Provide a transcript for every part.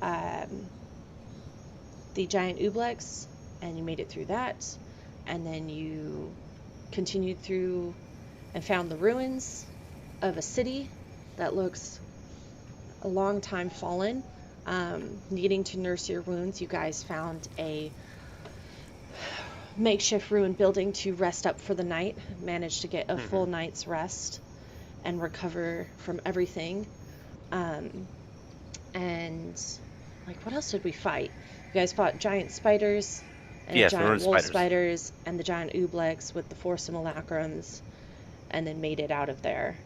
the giant ooblex, and you made it through that, and then you continued through and found the ruins of a city that looks a long time fallen. Needing to nurse your wounds, you guys found a makeshift ruined building to rest up for the night, managed to get a full night's rest and recover from everything. And like, what else did we fight? You guys fought giant spiders and Yes, there were giant wolf spiders. spiders and the giant ooblex with the four simulacrums, and then made it out of there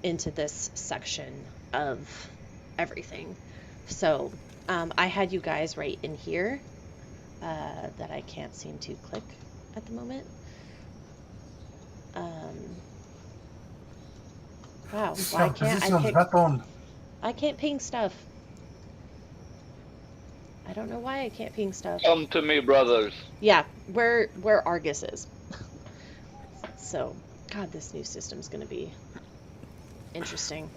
into this section of everything. So I had you guys right in here that I can't seem to click at the moment. Wow, why can't I can't ping stuff. I don't know why I can't ping stuff. Come to me, brothers. Yeah, where Argus is. So, God, this new system's gonna be interesting.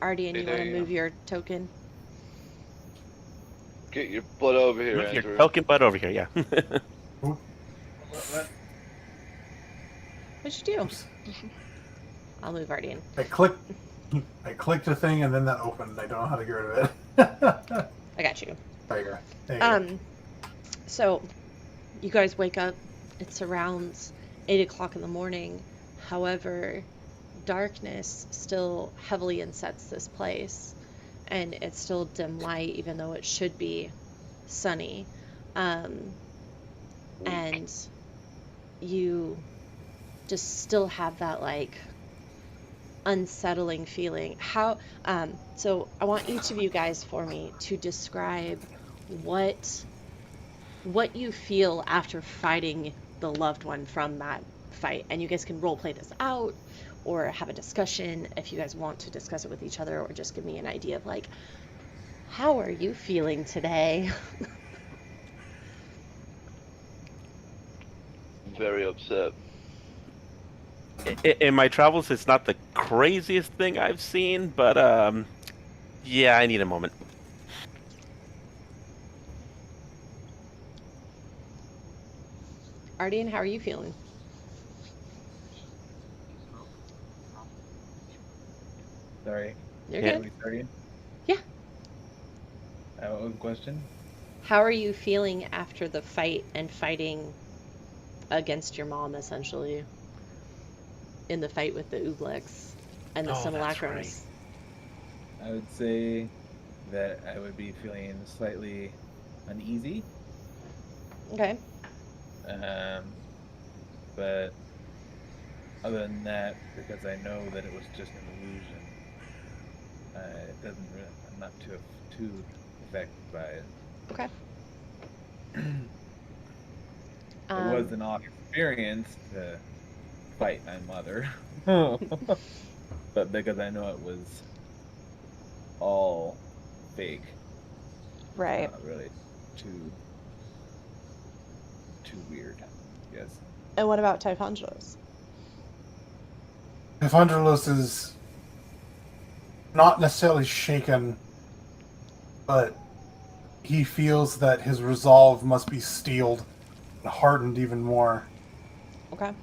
Ardian, you want to move your token? Get your butt over here, Move Andrew. your token butt over here, yeah. What'd you do? I'll move Ardian. I clicked a thing and then that opened. I don't know how to get rid of it. I got you. There you go. So, you guys wake up. It's around 8 o'clock in the morning. However, darkness still heavily insets this place, and it's still dim light, even though it should be sunny. And you just still have that, like, unsettling feeling. So I want each of you guys for me to describe what you feel after fighting the loved one from that fight. And you guys can role play this out or have a discussion if you guys want to discuss it with each other, or just give me an idea of, like, how are you feeling today? Very upset. In my travels, it's not the craziest thing I've seen, but yeah, I need a moment. Ardian, how are you feeling? Sorry. You're Yeah. good. Yeah. What was the question? How are you feeling after the fight and fighting against your mom, essentially, in the fight with the ooblex and the simulacrums? Right. I would say that I would be feeling slightly uneasy. Okay. But other than that, because I know that it was just an illusion, it doesn't really, I'm not too affected by it. Okay. It was an odd experience to fight my mother, but because I know it was all fake, Right. not really too weird. Yes. And what about Typhongelos? Typhongelos is not necessarily shaken, but he feels that his resolve must be steeled and hardened even more. Okay.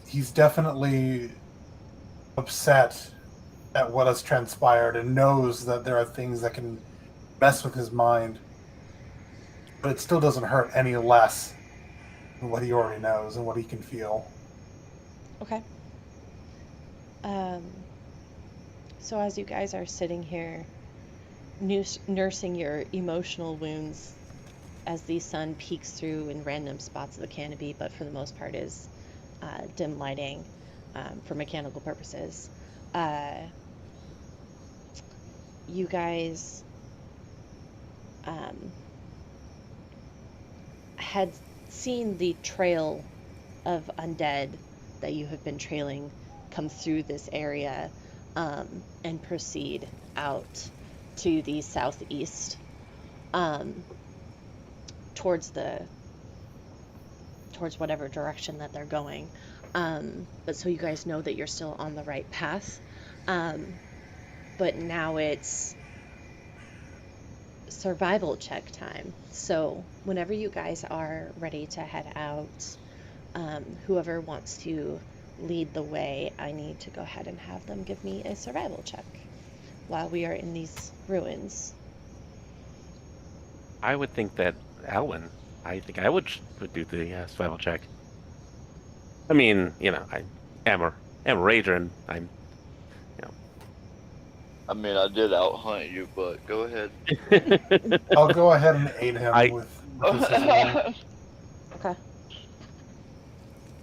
He's definitely upset at what has transpired and knows that there are things that can mess with his mind, but it still doesn't hurt any less than what he already knows and what he can feel. Okay. So as you guys are sitting here nursing your emotional wounds as the sun peeks through in random spots of the canopy, but for the most part is dim lighting for mechanical purposes, you guys had seen the trail of undead that you have been trailing come through this area and proceed out to the southeast towards whatever direction that they're going. But so you guys know that you're still on the right path. But now it's survival check time. So whenever you guys are ready to head out, whoever wants to lead the way, I need to go ahead and have them give me a survival check while we are in these ruins. I would think that Alwyn. I think I would do the survival check. I mean, I am a rager, and I'm, I mean, I did out hunt you, but go ahead. I'll go ahead and aid him with his survival. Okay.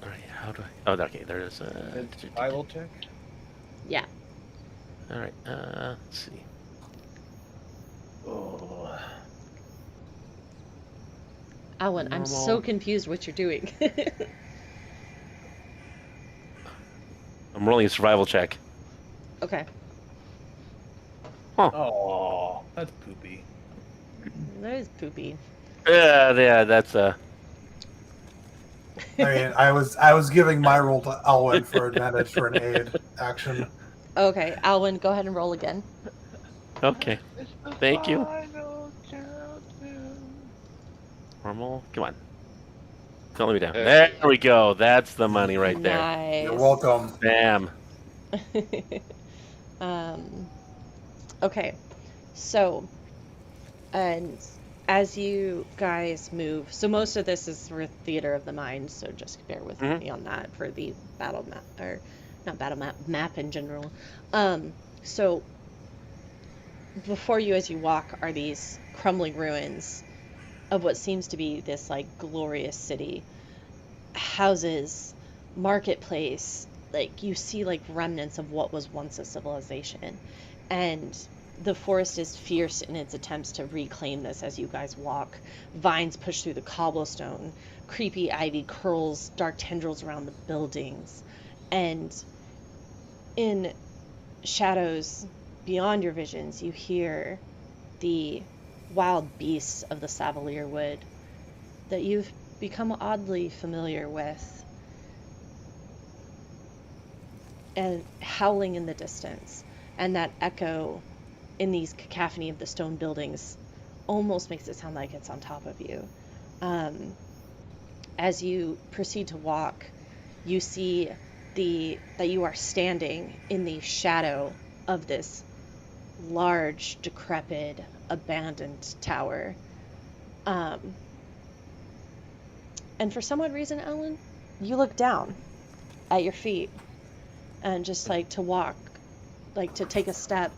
All right, how do I? Oh, okay. There's a Survival check? Yeah. All right. Let's see. Oh. Alan, I'm so Normal. confused what you're doing. I'm rolling a survival check. Okay. Oh, that's poopy. That is poopy. Yeah, that's I mean, I was giving my roll to Alwyn for advantage for an aid action. Okay, Alwyn, go ahead and roll again. okay. Thank you. Normal. Come on. Don't let me down. There we go. That's the money right there. Nice. You're welcome. Bam. Okay, so, and as you guys move, so most of this is for Theater of the Mind, so just bear with me on that for the battle map, or not battle map in general. So, before you as you walk are these crumbling ruins of what seems to be this, like, glorious city. Houses, marketplace, like, you see, like, remnants of what was once a civilization. And the forest is fierce in its attempts to reclaim this as you guys walk. Vines push through the cobblestone. Creepy ivy curls dark tendrils around the buildings. And in shadows beyond your visions, you hear the wild beasts of the Savalirwood that you've become oddly familiar with, and howling in the distance. And that echo in these cacophony of the stone buildings almost makes it sound like it's on top of you. As you proceed to walk, you see that you are standing in the shadow of this large, decrepit, abandoned tower. And for some odd reason, Ellen, you look down at your feet and just like to walk, like to take a step,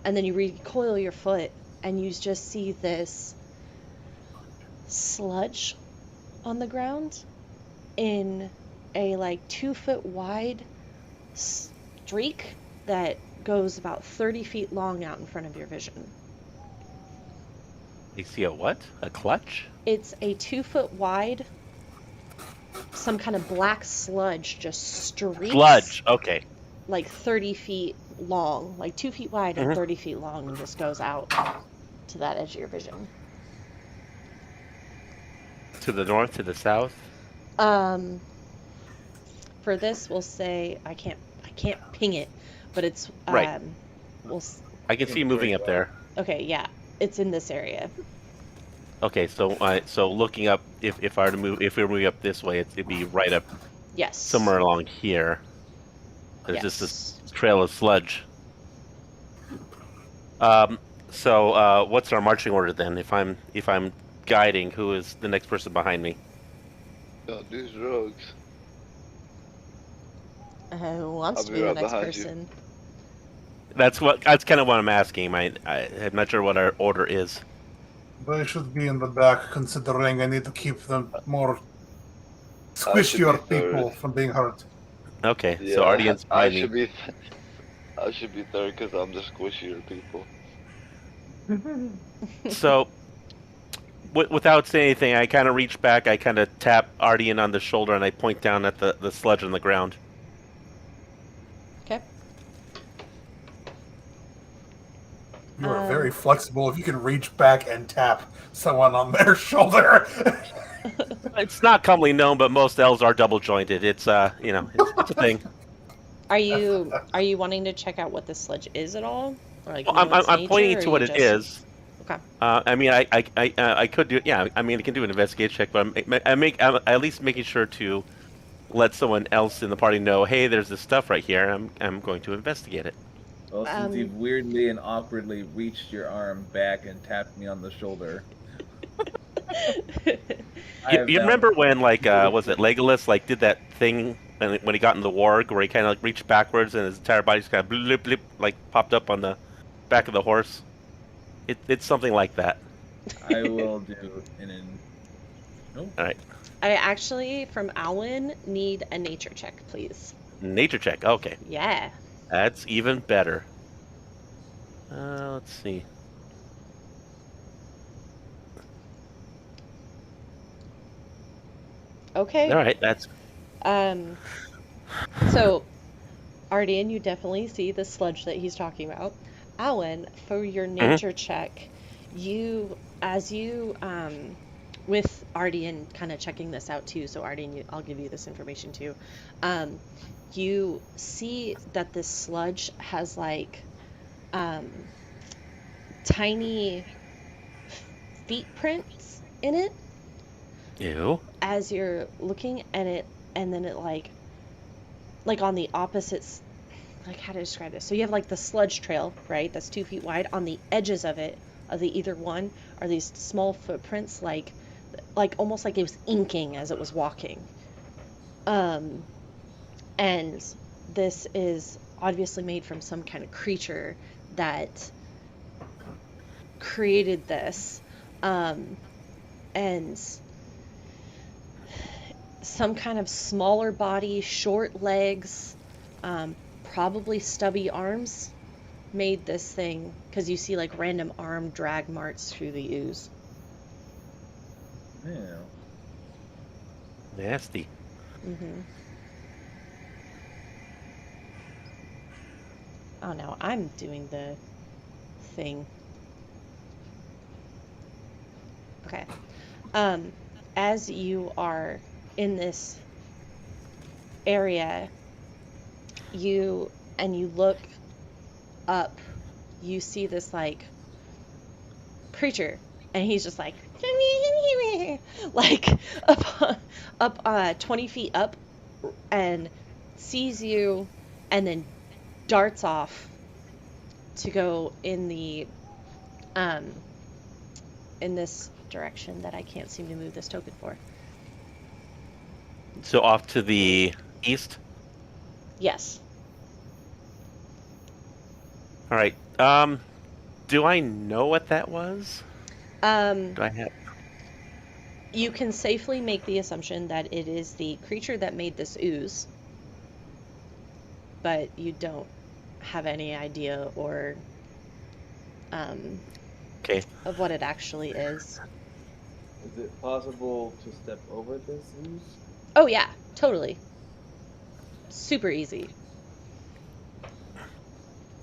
and then you recoil your foot and you just see this sludge on the ground in a like 2-foot wide streak that goes about 30 feet long out in front of your vision. You see a what? A clutch? It's a 2-foot wide, some kind of black sludge just streaks. Sludge. Okay. Like 30 feet long, like 2 feet wide and 30 feet long, and just goes out to that edge of your vision. To the north, to the south. For this, we'll say I can't ping it, but it's Right. I can see you moving up there. Okay, yeah, it's in this area. Okay, so looking up, if I were to move, if we were moving up this way, it'd be right up Yes. somewhere along here. There's just this trail of sludge. So what's our marching order then? If I'm guiding, who is the next person behind me? Don't do drugs. Who wants I'll to be be the right next behind you. person? That's kind of what I'm asking. I'm not sure what our order is. They should be in the back, considering I need to keep them more should squishier be third. people from being hurt. Okay, Yeah, so Ardian's I behind me. should be. I should be third because I'm the squishier people. So, without saying anything, I kind of reach back, I kind of tap Ardian on the shoulder, and I point down at the sludge on the ground. Okay. You are very flexible if you can reach back and tap someone on their shoulder. It's not commonly known, but most elves are double jointed. It's it's a thing. Are you wanting to check out what this sludge is at all, or like Well, know its I'm pointing nature, or to you what it just is. okay? I mean, I could do, yeah. I mean, I can do an investigation check, but I'm at least making sure to let someone else in the party know, hey, there's this stuff right here. I'm going to investigate it. Well, since Um, you've weirdly and awkwardly reached your arm back and tapped me on the shoulder, I You, have you now remember when, like, was it noticed Legolas, like, did that thing when he got in the warg, where he kind of like reached backwards and his entire body just kind of blip blip like popped up on the back of the horse? It's something like that. I will do nope. All right, I actually, from Alwyn, need a nature check, please. nature check. Okay, Yeah. that's even better. Let's see. Okay. All right, that's Um, so, Ardian, you definitely see the sludge that he's talking about. Alwyn, for your mhm. nature check, as you, with Ardian kind of checking this out too, so Ardian, I'll give you this information too. Um, you see that this sludge has like, um, tiny feet prints in it Ew. as you're looking at it, and then it like on the opposites, like how to describe this. So you have like the sludge trail, right? That's 2 feet wide. On the edges of it, of the either one, are these small footprints, like almost like it was inking as it was walking. Um, and this is obviously made from some kind of creature that created this. And some kind of smaller body, short legs, probably stubby arms made this thing, because you see like random arm drag marks through the ooze. Yeah. Nasty. Mm-hmm. Oh no, I'm doing the thing. Okay. As you are in this area, you look up, you see this like creature, and he's just like like up 20 feet up, and sees you, and then darts off to go in the in this direction that I can't seem to move this token for. So off to the east. Yes. All right. Do I know what that was? Do I have? You can safely make the assumption that it is the creature that made this ooze, but you don't have any idea or Okay. of what it actually is. Is it possible to step over this ooze? Oh yeah, totally. Super easy.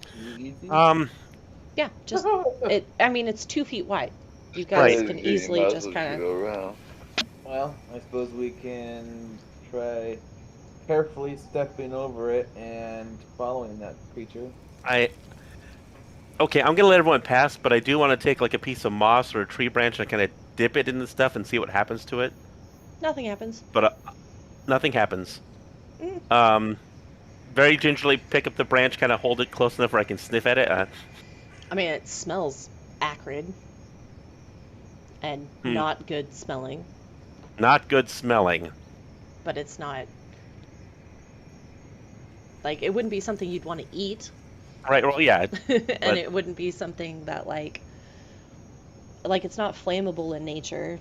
Too easy? Yeah, just it. I mean, it's 2 feet wide. You Right. guys can easily Might as just well kind of. go around. Well, I suppose we can try carefully stepping over it and following that creature. Okay, I'm gonna let everyone pass, but I do want to take like a piece of moss or a tree branch and kind of dip it in the stuff and see what happens to it. Nothing happens. But nothing happens. Mm. Very gingerly pick up the branch, kind of hold it close enough where I can sniff at it. I mean, it smells acrid and not good smelling, Not good smelling. but it's not like it wouldn't be something you'd want to eat. Right. Well, yeah. And it wouldn't be something that like it's not flammable in nature,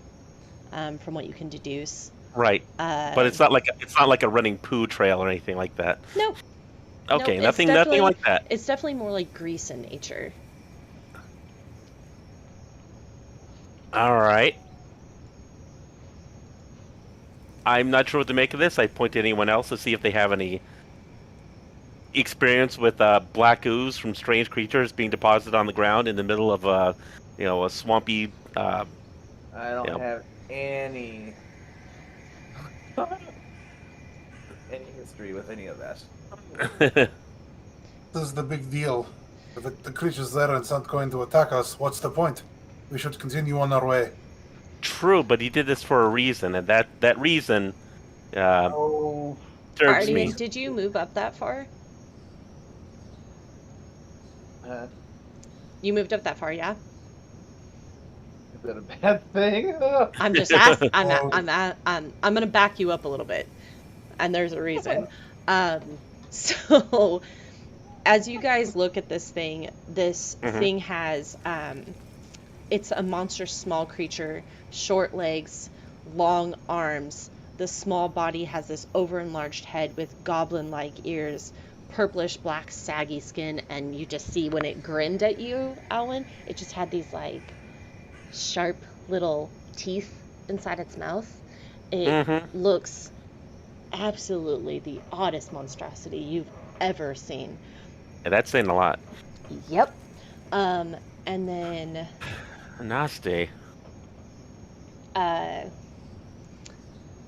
from what you can deduce. Right. But it's not like a running poo trail or anything like that. Nope. Okay. Nope, Nothing like that. It's definitely more like grease in nature. All right. I'm not sure what to make of this. I point to anyone else to see if they have any experience with black ooze from strange creatures being deposited on the ground in the middle of a swampy. I don't have any any history with any of that. This is the big deal. If the creature's there and it's not going to attack us, what's the point? We should continue on our way. True, but he did this for a reason, and that reason Oh, serves Artie, me. did you move up that far? You moved up that far, yeah? Is that a bad thing? I'm just asking. Oh. I'm gonna back you up a little bit, and there's a reason. So as you guys look at this thing Mhm. has it's a monstrous small creature, short legs, long arms. The small body has this over-enlarged head with goblin-like ears, purplish black saggy skin, and you just see when it grinned at you, Alwyn, it just had these like sharp little teeth inside its mouth. It Mhm. looks absolutely the oddest monstrosity you've ever seen. Yeah, that's saying a lot. Yep. And then Nasty. uh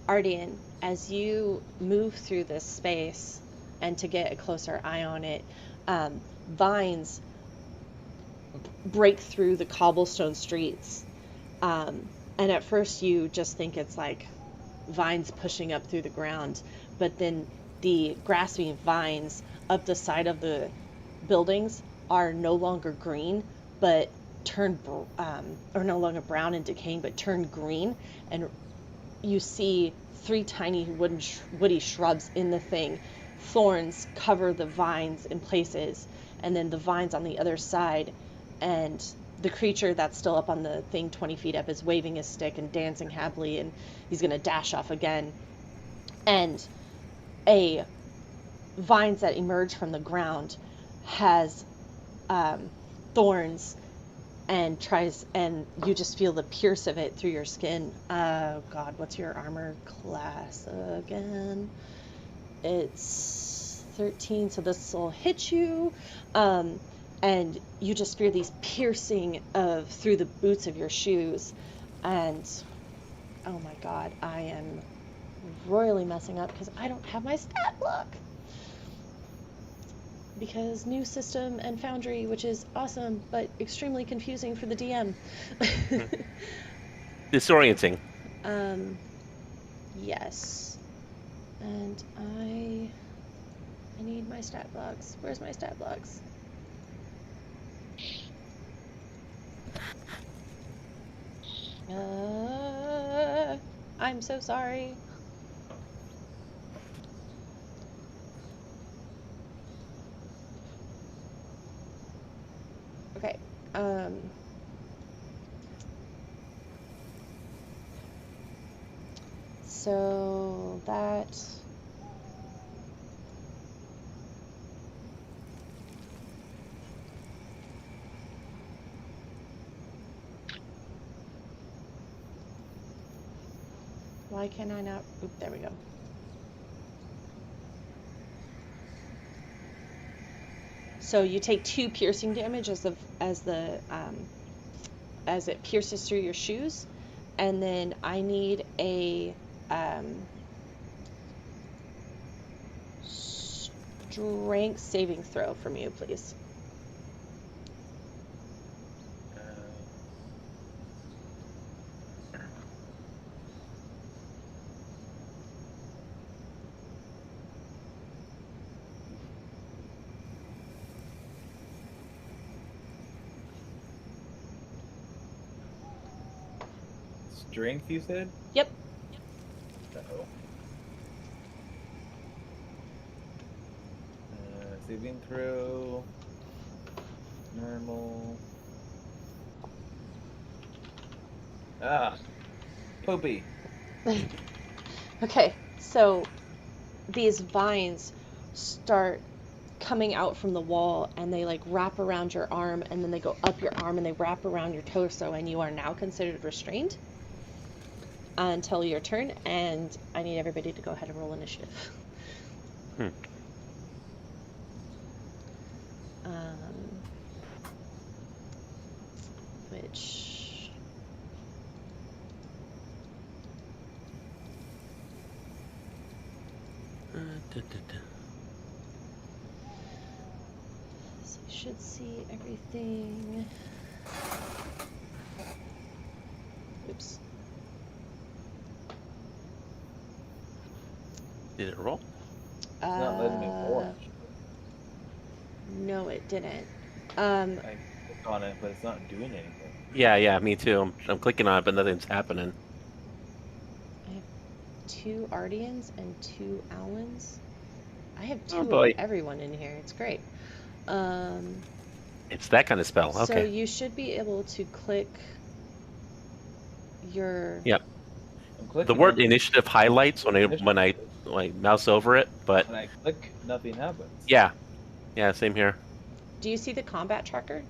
Ardian, as you move through this space and to get a closer eye on it, vines break through the cobblestone streets. And at first you just think it's like vines pushing up through the ground, but then the grasping vines up the side of the buildings are no longer green, but or no longer brown and decaying, but turned green, and you see three tiny woody shrubs in the thing. Thorns cover the vines in places, and then the vines on the other side, and the creature that's still up on the thing 20 feet up is waving his stick and dancing happily, and he's going to dash off again. And a vines that emerge from the ground has thorns and you just feel the pierce of it through your skin. Oh God, what's your armor class again? It's 13, so this will hit you. And you just feel these piercing of through the boots of your shoes. And oh my God, I am royally messing up because I don't have my stat block. Because new system and Foundry, which is awesome, but extremely confusing for the DM. Disorienting. Yes. And I need my stat blocks. Where's my stat blocks? I'm so sorry. Okay. So that why can I not? Oop, there we go. So you take 2 piercing damage as it pierces through your shoes, and then I need a strength saving throw from you, please. Strength, you said? Yep. Uh-oh. Saving throw. Normal. Ah! Poopy! Okay, so these vines start coming out from the wall, and they like wrap around your arm, and then they go up your arm and they wrap around your torso, and you are now considered restrained until your turn. And I need everybody to go ahead and roll initiative. Which So you should see everything. Oops. Did it roll? It's not letting me watch. No, it didn't. I click on it, but it's not doing anything. Yeah, me too. I'm clicking on it, but nothing's happening. I have 2 Ardians and 2 Allens. I have 2 Oh, of boy. everyone in here. It's great. It's that kind of spell. So Okay. you should be able to click your. Yep. I'm clicking The word it. initiative highlights when I mouse over it, but When I click, nothing happens. yeah, same here. Do you see the combat tracker?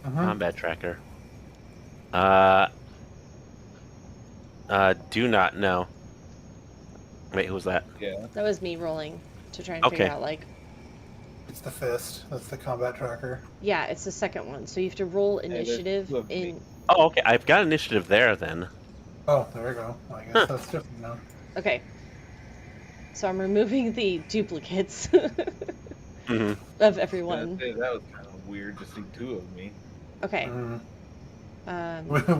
Combat tracker. Do not know. Wait, who was that? Yeah. That was me rolling to try and Okay. figure out, like, It's the fist. That's the combat tracker. yeah, it's the second one. So you have to roll there's initiative 2 of me. in. Oh, okay. I've got initiative there then. Oh, there we go. I guess that's different now. Okay. So I'm removing the duplicates Hmm of I was everyone. gonna say, that was kind of weird to see 2 of me. Okay. Mhm.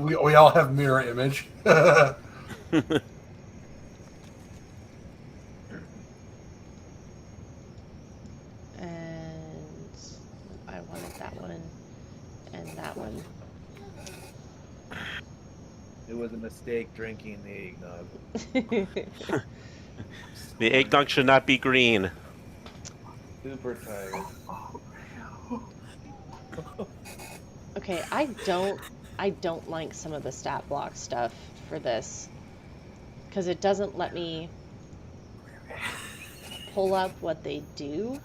We all have mirror image. And I wanted that one and that one. It was a mistake drinking the eggnog. The eggnog should not be green. Super tired. Okay, I don't like some of the stat block stuff for this because it doesn't let me pull up what they do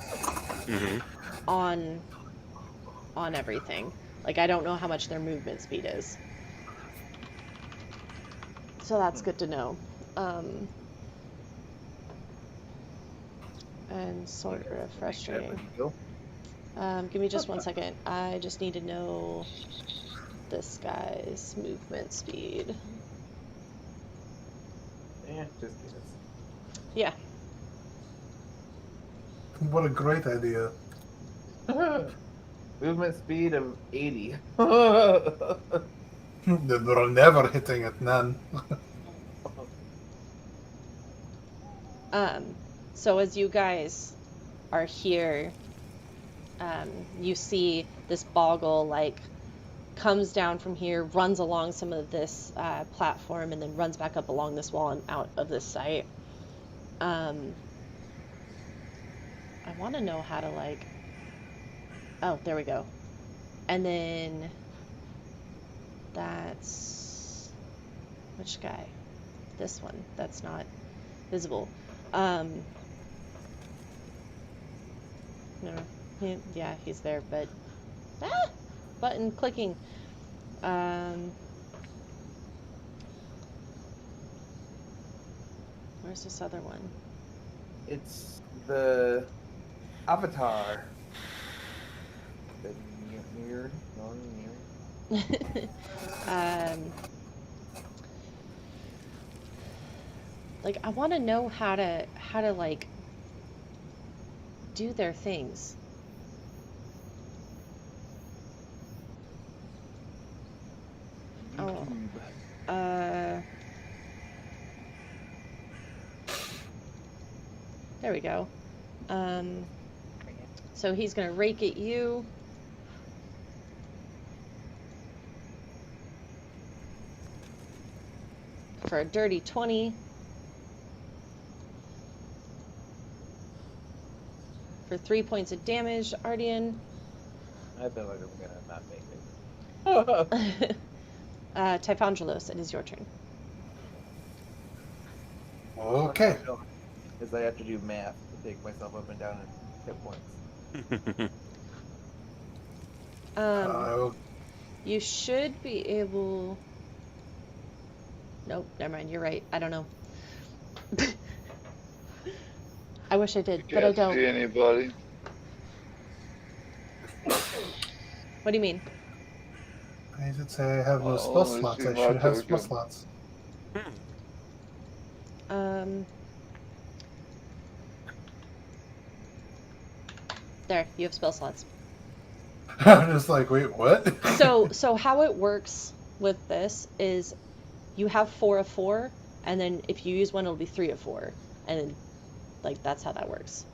Hmm on everything. Like, I don't know how much their movement speed is. So that's good to know. And sort of frustrating. Give me just 1 second. I just need to know this guy's movement speed. Yeah, just guess. Yeah. What a great idea. Movement speed of 80. They're never hitting it, none. So as you guys are here, you see this boggle like comes down from here, runs along some of this platform, and then runs back up along this wall and out of this site. I want to know how to like. Oh, there we go. And then that's which guy? This one. That's not visible. No, yeah, he's there, but button clicking. Where's this other one? It's the avatar. The weird, non-weird. Like, I want to know how to like do their things. Oh. There we go. So he's gonna rake at you. For a dirty 20. For 3 points of damage, Ardian. I feel like I'm gonna not make it. Typhongelos, it is your turn. Okay. Because I have to do math to take myself up and down in hit points. You should be able. Nope, never mind. You're right. I don't know. I wish I did, but I Can't don't. see anybody. What do you mean? I did say I have no Oh, spell let's slots. see I my should have spell token. slots. there, you have spell slots. I'm just like, wait, what? So how it works with this is you have 4 of 4, and then if you use one, it'll be 3 of 4, and then, like, that's how that works.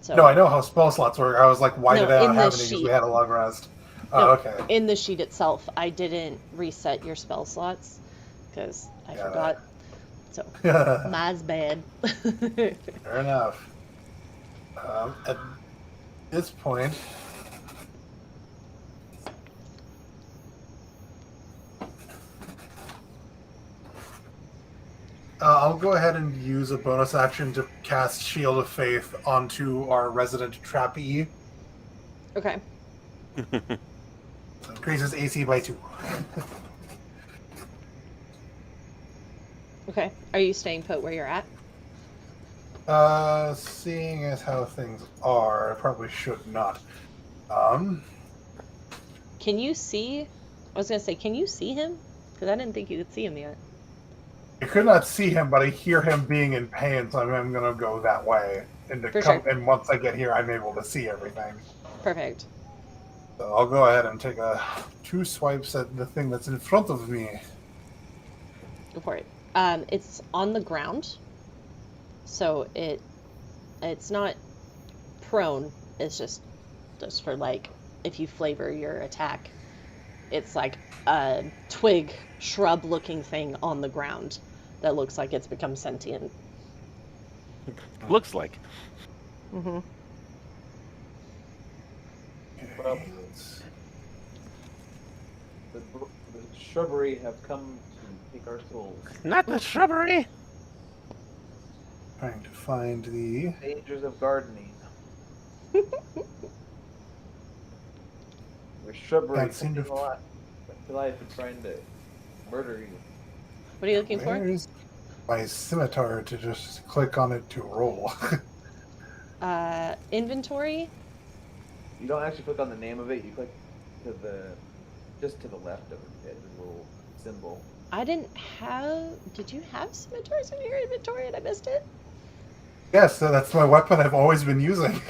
So No, I know how spell slots work. I was like, why No, did I in not the have any? Because we sheet. had a long rest. Oh, No, okay. in the sheet itself, I didn't reset your spell slots because I Yeah. forgot. So Fair mine's bad. enough. At this point, I'll go ahead and use a bonus action to cast Shield of Faith onto our resident trappee. Okay. So increases AC by 2. Okay. Are you staying put where you're at? Seeing as how things are, I probably should not. Can you see? I was gonna say, can you see him? Because I didn't think you could see him yet. I could not see him, but I hear him being in pain, so I'm going to go that way. And For sure. And once I get here, I'm able to see everything. Perfect. So I'll go ahead and take 2 swipes at the thing that's in front of me. Go for it. It's on the ground, so it's not prone. It's just for, like, if you flavor your attack. It's like a twig, shrub-looking thing on the ground that looks like it's become sentient. Looks like. Mm-hmm. Well, the shrubbery have come to take our souls. Not the shrubbery. Trying to find the... Dangers of gardening. Where shrubbery Can't seem to- taking a lot to life and trying to murder you. What are you looking for? Where's my scimitar to just click on it to roll? Inventory. You don't actually click on the name of it. You click to just to the left of it, the little symbol. I didn't have. Did you have scimitars in your inventory and I missed it? Yes, that's my weapon I've always been using.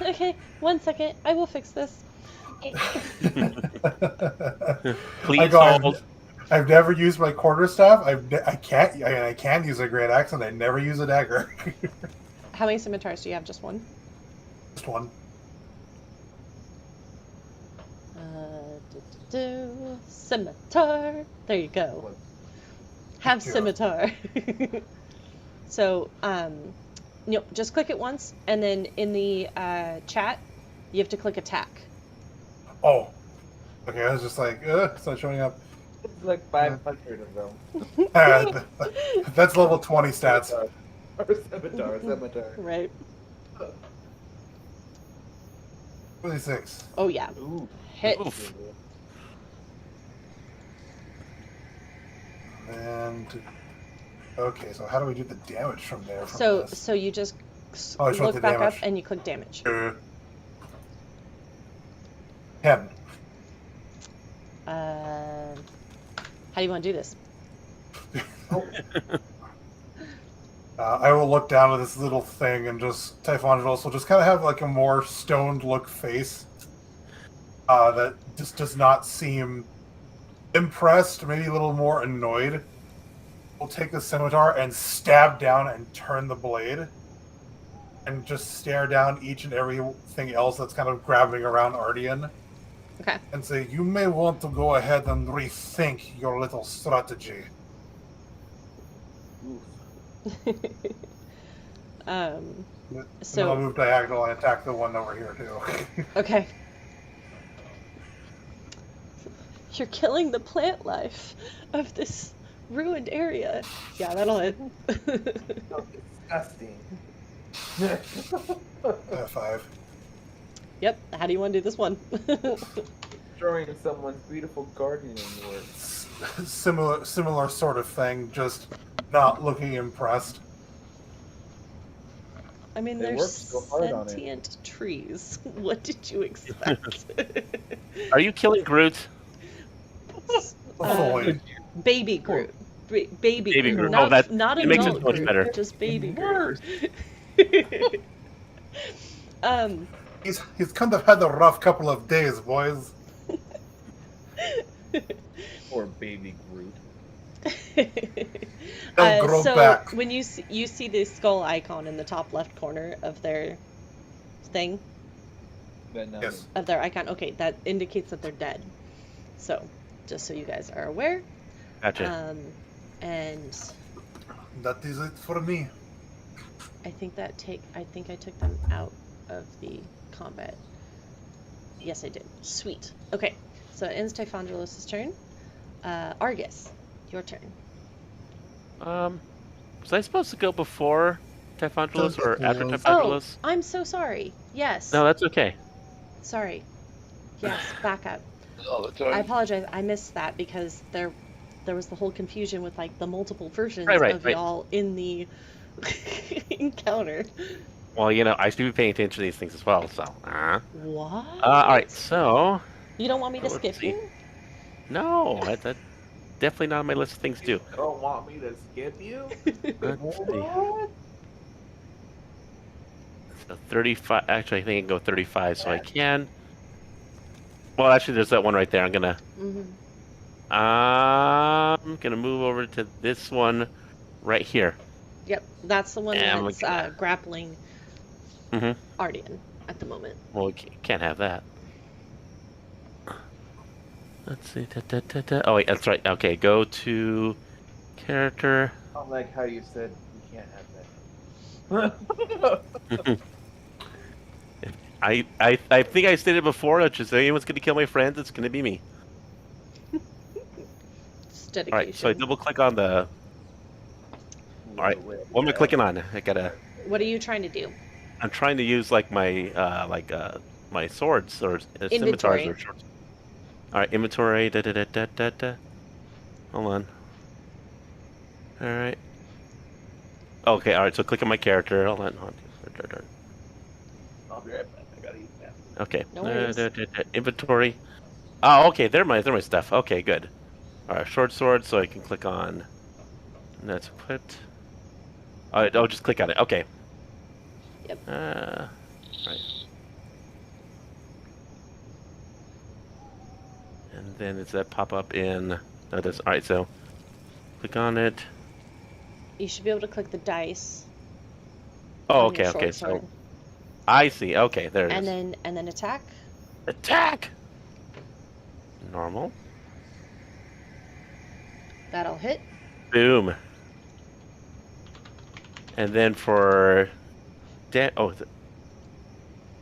Okay, 1 second. I will fix this. Please I've, hold. I've never used my quarterstaff. I can use a great axe, and I never use a dagger. How many scimitars do you have? Just one? Just one. Scimitar. There you go. Have Yeah. scimitar. So, just click it once, and then in the chat, you have to click attack. Oh. Okay, I was just like, it's not showing up. It's like 500 of them. That's level 20 stats. Or scimitar. Right. 26. Oh, yeah. Ooh. Hit. Oof. And okay, so how do we do the damage from there? So you just Oh, I just want look the back up damage. and you click damage. 10. How do you want to do this? I will look down at this little thing and just Typhon will also just kind of have like a more stoned look face that just does not seem impressed, maybe a little more annoyed. We'll take the scimitar and stab down and turn the blade and just stare down each and everything else that's kind of grabbing around Ardian Okay. and say, you may want to go ahead and rethink your little strategy. Um, And So- then I'll move diagonal and attack the one over here too. okay. You're killing the plant life of this ruined area. Yeah, that'll hit. Disgusting. 5. Yep. How do you want to do this one? Destroying someone's beautiful gardening work. Similar sort of thing, just not looking impressed. I mean, They they're worked so hard on it. sentient trees. What did you expect? Are you killing Groot? Holy. Baby Groot. Baby Baby Groot. Groot. Not, Oh, that- not it makes it adult much Groot, better. Just baby Worse. Groot. He's kind of had a rough couple of days, boys. Or baby Groot. They'll grow so back. when you see the skull icon in the top left corner of their thing, But no, Yes. of their icon, okay, that indicates that they're dead. So, just so you guys are aware. Gotcha. And That is it for me. I think I took them out of the combat. Yes, I did. Sweet. Okay, so it ends Typhondralos' turn. Argus, your turn. Was I supposed to go before Typhondralos or after Oh, Typhondralos? I'm so sorry. Yes. No, that's okay. Sorry. Yes, back up. All the time. I apologize. I missed that because there was the whole confusion with like the multiple versions Right, of right. y'all in the encounter. Well, I should be paying attention to these things as well. So, What? all right. So, You don't want me to let's skip see. you? No, that's definitely not on my list of things to do. don't want me to skip you? Let's see. So 35. Actually, I think I can go 35, so I can. Well, actually, there's that one right there. I'm gonna move over to this one right here. Yep, that's the one And that's grappling Mhm. Ardian at the moment. Well, we can't have that. Let's see. Oh wait, that's right. Okay, go to character. I don't like how you said we can't have that. I think I stated before that if anyone's gonna kill my friends, it's gonna be me. It's All dedication. right, so I double click on the. All right, what am I clicking on? I gotta. What are you trying to do? I'm trying to use like my my swords or scimitars Inventory. or shorts. All right, inventory. Hold on. All right. Okay. All right. So click on my character. Hold on. I'll be right back. I gotta eat that. Okay. No worries. Inventory. Oh, okay. They're my stuff. Okay, good. All right, short sword. So I can click on. And that's equipped. Oh, just click on it. Okay. Yep. Right. And then does that pop up in? No, it does. All right. So click on it. You should be able to click the dice. Oh, on your okay. short So sword. I see. Okay, there it is. And then attack. Attack. Normal. That'll hit. Boom. And then for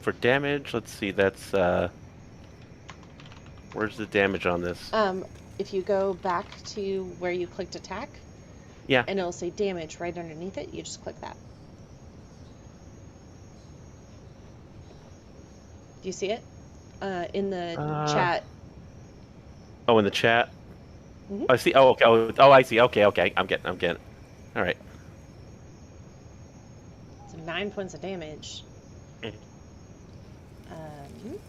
for damage, let's see. That's where's the damage on this? If you go back to where you clicked attack, Yeah. and it'll say damage right underneath it, you just click that. Do you see it? In the chat. Oh, in the chat. Mhm. I see. Oh, okay. Oh, I see. Okay. I'm getting. All right. So 9 points of damage. Mhm. Um,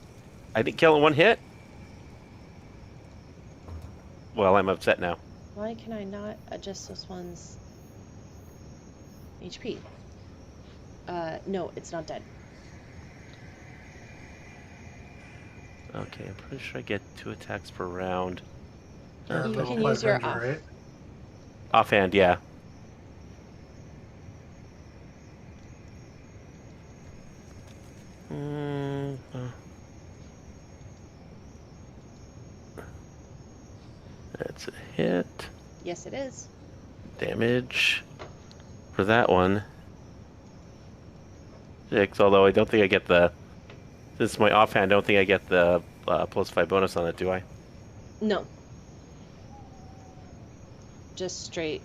I didn't kill in one hit. Well, I'm upset now. why can I not adjust this one's HP? No, it's not dead. Okay, I'm pretty sure I get 2 attacks per round. You Level can use your 500, right? Offhand, yeah. That's a hit. Yes, it is. Damage for that one. 6, although I don't think I get the... This is my offhand, I don't think I get the +5 bonus on it, do I? No. Just straight.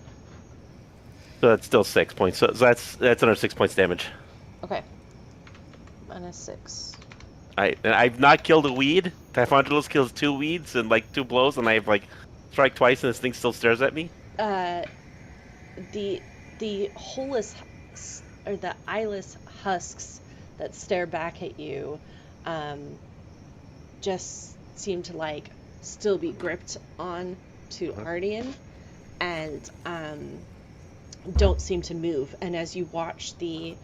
So that's still 6 points. So that's another 6 points damage. Okay. -6. And I've not killed a weed. Typhondralos kills 2 weeds in like 2 blows, and I've like strike twice, and this thing still stares at me. The holeless or the eyeless husks that stare back at you, just seem to like still be gripped on to Ardian, and don't seem to move. And as you watch the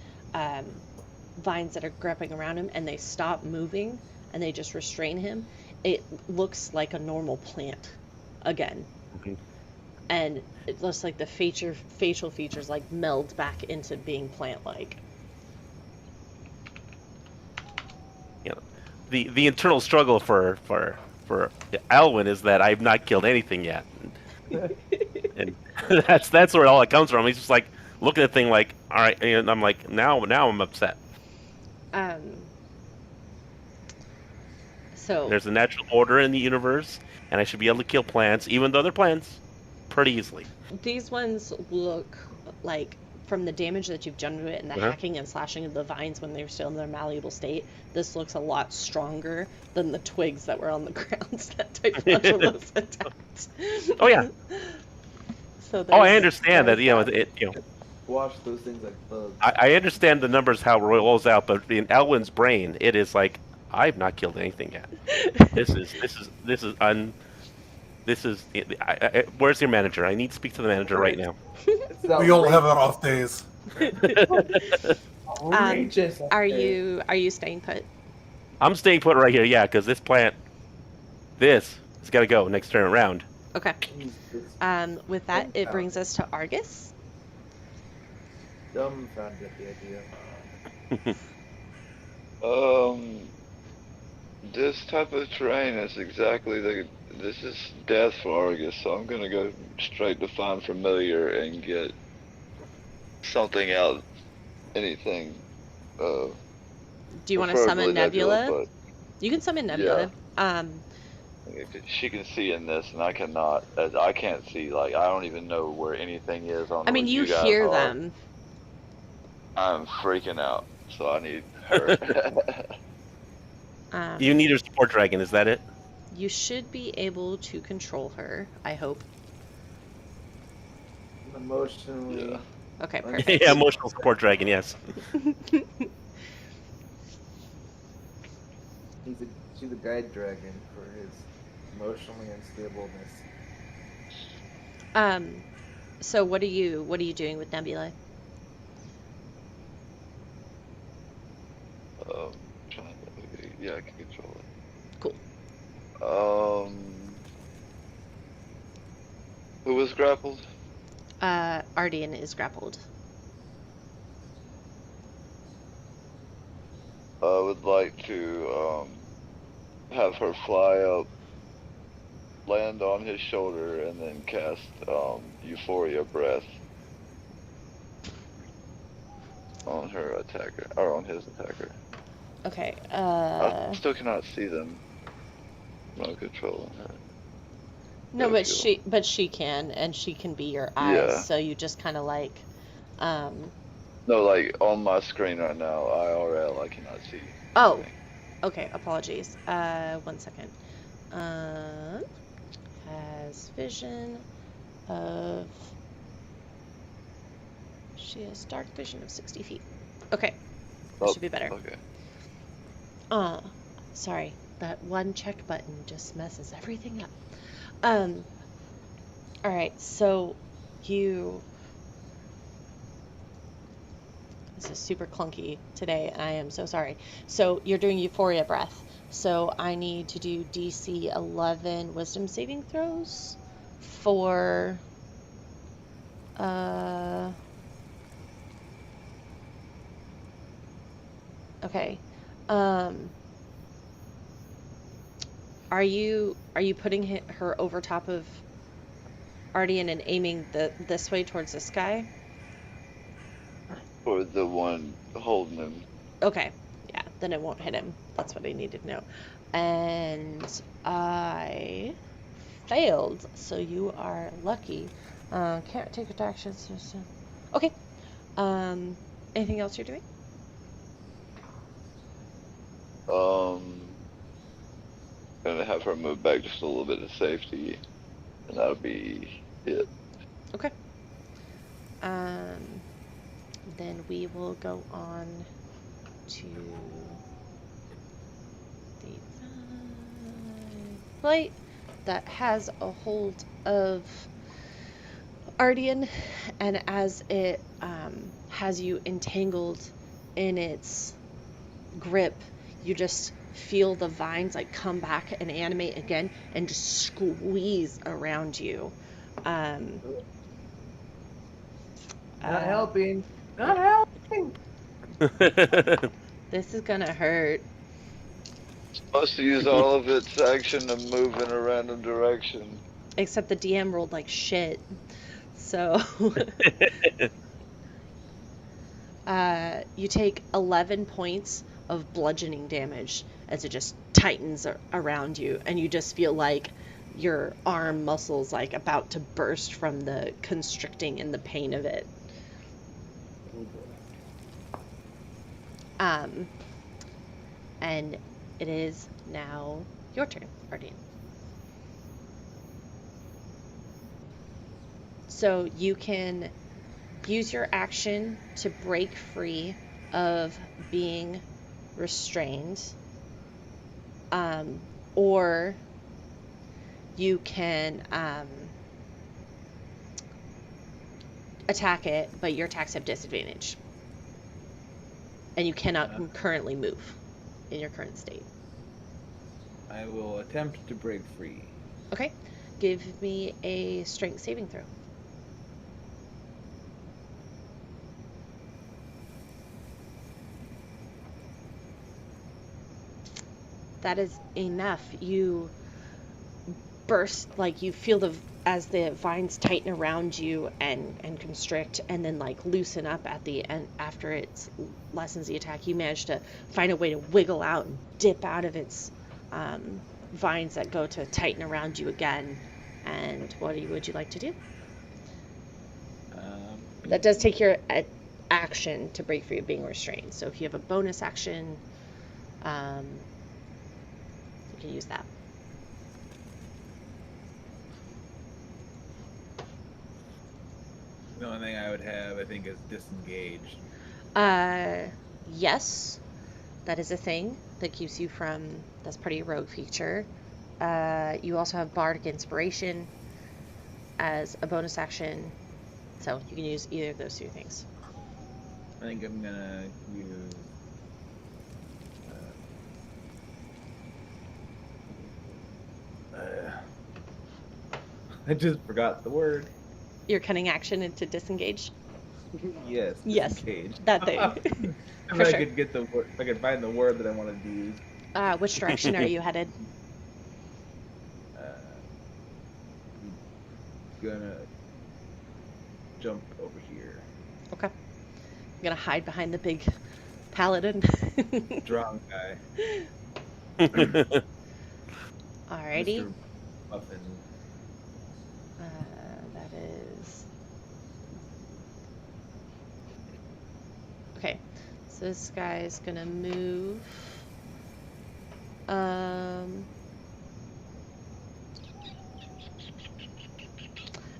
vines that are wrapping around him and they stop moving and they just restrain him, it looks like a normal plant again. Mhm. And it looks like the facial features like meld back into being plant-like. You know, the internal struggle for Alwyn is that I've not killed anything yet, and that's where all it comes from. He's just like looking at the thing like, all right, and I'm like, now I'm upset. Um, so There's a natural order in the universe, and I should be able to kill plants, even though they're plants, pretty easily. these ones look like, from the damage that you've done to it and the Uh-huh. hacking and slashing of the vines when they were still in their malleable state, this looks a lot stronger than the twigs that were on the ground that Typhlonchelus attacked. Oh yeah. So Oh, I there's- understand that. there's Wash those things like bugs. I understand the numbers how it rolls out, but in Elwyn's brain, it is like I've not killed anything yet. This is. Where's your manager? I need to speak to the manager right now. It's We all have our off days. outrageous. Are you staying put? I'm staying put right here, yeah, because this plant, it's got to go next turn around. Okay. With that, it brings us to Argus. Dumbfounded at the idea. This type of terrain is exactly this is death for Argus, so I'm gonna go straight to find familiar and get something out, anything. Do you want to summon preferably Nebula? You can summon Nebula. but she can see in this, and I cannot. As I can't see, like I don't even know where anything is on. I mean, where you guys hear are. them. I'm freaking out, so I need her. You need a support dragon, is that it? You should be able to control her, I hope. Emotionally. Yeah. Okay, perfect. Yeah, emotional support dragon, yes. She's a guide dragon for his emotionally unstableness. So what are you doing with Nebula? Yeah, I can control it. Cool. Who was grappled? Ardian is grappled. I would like to have her fly up, land on his shoulder, and then cast Euphoria Breath on her attacker, or on his attacker. Okay. I still cannot see them. I'm not controlling her. No, Yeah, but she can, and she can be your eyes. Yeah. So you just kind of like, No, like on my screen right now, IRL, I cannot see. Oh, anything. okay. Apologies. 1 second. Has vision of. She has dark vision of 60 feet. Okay. That Oh, should be better. Okay. Sorry. That one check button just messes everything up. All right. So this is super clunky today, and I am so sorry. So you're doing Euphoria Breath. So I need to do DC 11 Wisdom saving throws for okay. Are you putting her over top of Ardian and aiming this way towards the sky? Or the one holding him. Okay, yeah, then it won't hit him. That's what I needed to know. And I failed, so you are lucky. Can't take actions. Okay. Anything else you're doing? Gonna have her move back just a little bit to safety, and that'll be it. Okay. Then we will go on to the light that has a hold of Ardian, and as it has you entangled in its grip, you just feel the vines like come back and animate again and just squeeze around you. Um, Not uh, helping. Not helping. this is gonna hurt. Supposed to use all of its action to move in a random direction. Except the DM rolled like shit. So you take 11 points of bludgeoning damage as it just tightens around you, and you just feel like your arm muscles like about to burst from the constricting and the pain of it. Oh boy. And it is now your turn, Ardian. So you can use your action to break free of being restrained, or you can attack it, but your attacks have disadvantage, and you cannot currently move in your current state. I will attempt to break free. Okay, give me a strength saving throw. That is enough. You burst, like you feel as the vines tighten around you and constrict, and then like loosen up at the end after it lessens the attack. You manage to find a way to wiggle out and dip out of its vines that go to tighten around you again. And what would you like to do? That does take your action to break free of being restrained. So if you have a bonus action, you can use that. The only thing I would have, I think, is disengaged. Yes, that is a thing that keeps you from. That's part of your rogue feature. You also have bardic inspiration as a bonus action, so you can use either of those two things. I think I'm gonna use. I just forgot the word. Your cunning action into disengage. Yes. Yes, Disengage. that thing. If For I sure. could get the word, if I could find the word that I wanted to use. Which direction are you headed? Gonna jump over here. Okay. I'm gonna hide behind the big paladin. Strong guy. Alrighty. Mr. Muffin. That is. Okay, so this guy's gonna move.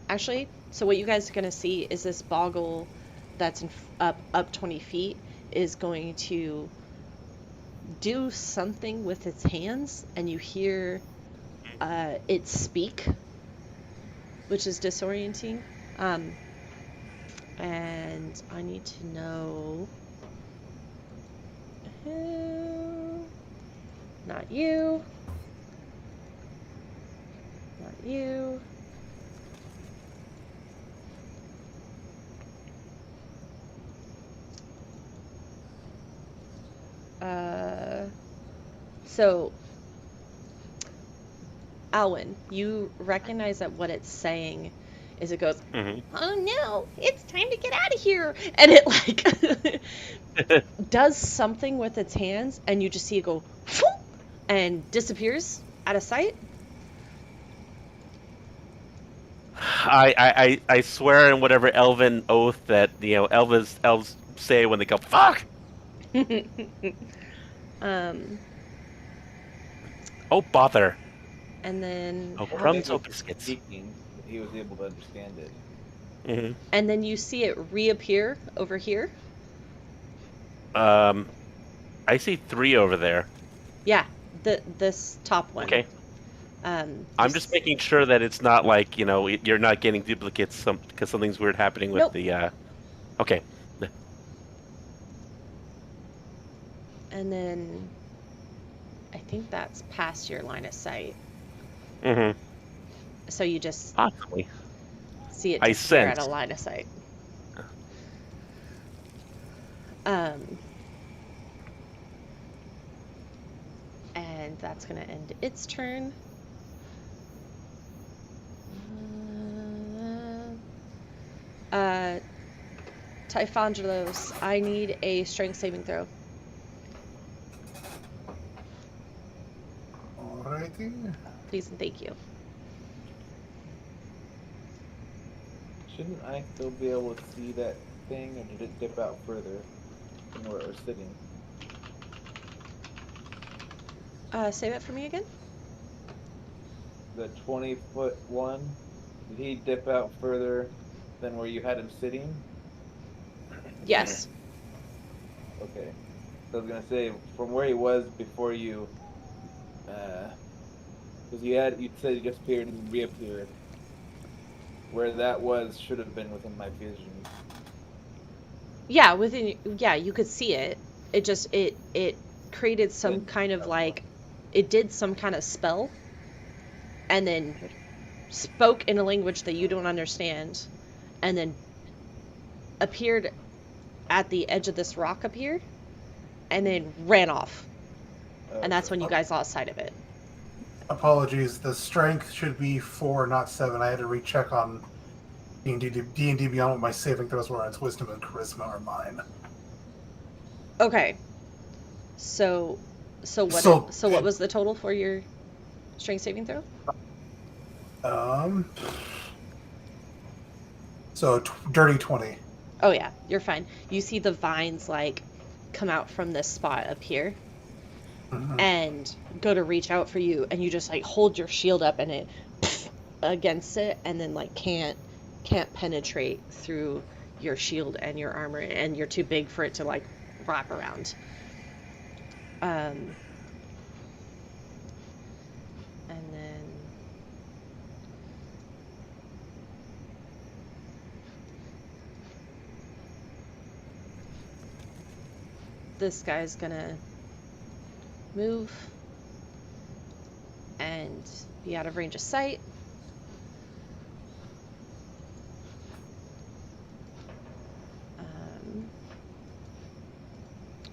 Actually, so what you guys are gonna see is this boggle that's up 20 feet is going to do something with its hands, and you hear it speak, which is disorienting. And I need to know who. Not you. Not you. So, Alwyn, you recognize that what it's saying is it goes, oh no, it's time to get out of here. And it like does something with its hands, and you just see it go and disappears out of sight. I swear on whatever elven oath that elves say when they go fuck. Oh bother. And then Oh crumbs, oh biscuits. Speaking, he was able to understand it. and then you see it reappear over here. I see 3 over there. Yeah, this top one. Okay. I'm just making sure that it's not like, you're not getting duplicates because something's weird happening with Nope. the. Okay. And then I think that's past your line of sight. Mm-hmm. So you just Possibly. see it I disappear at a sense. line of sight. And that's going to end its turn. Typhongelos, I need a strength saving throw. Alrighty. Please and thank you. Shouldn't I still be able to see that thing, or did it dip out further from where it was sitting? Say that for me again? The 20-foot one, did he dip out further than where you had him sitting? Yes. Okay. So I was gonna say, from where he was before you, because you said he disappeared and reappeared. Where that was should have been within my vision. Yeah, you could see it. It just it created some Then- kind of like it did some kind of spell and then spoke in a language that you don't understand and then appeared at the edge of this rock up here and then ran off. And that's when you guys lost sight of it. Apologies. The strength should be 4, not 7. I had to recheck on D&D Beyond what my saving throws were. It's Wisdom and Charisma are mine. Okay. So what was the total for your strength saving throw? Dirty 20. Oh yeah, you're fine. You see the vines like come out from this spot up here and go to reach out for you, and you just like hold your shield up and it against it, and then like can't penetrate through your shield and your armor, and you're too big for it to like wrap around. And then this guy's gonna move and be out of range of sight.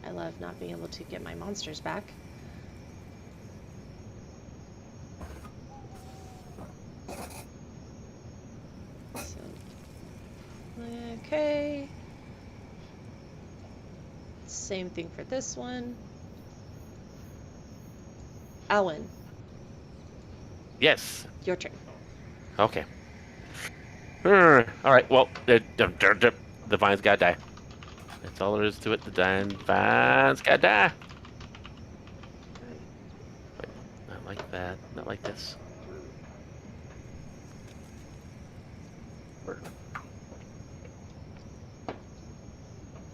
I love not being able to get my monsters back. So, okay. Same thing for this one. Alwyn, Yes. your turn. Okay. All right. Well, the vines gotta die. That's all there is to it. The vines gotta die. Wait, not like that. Not like this.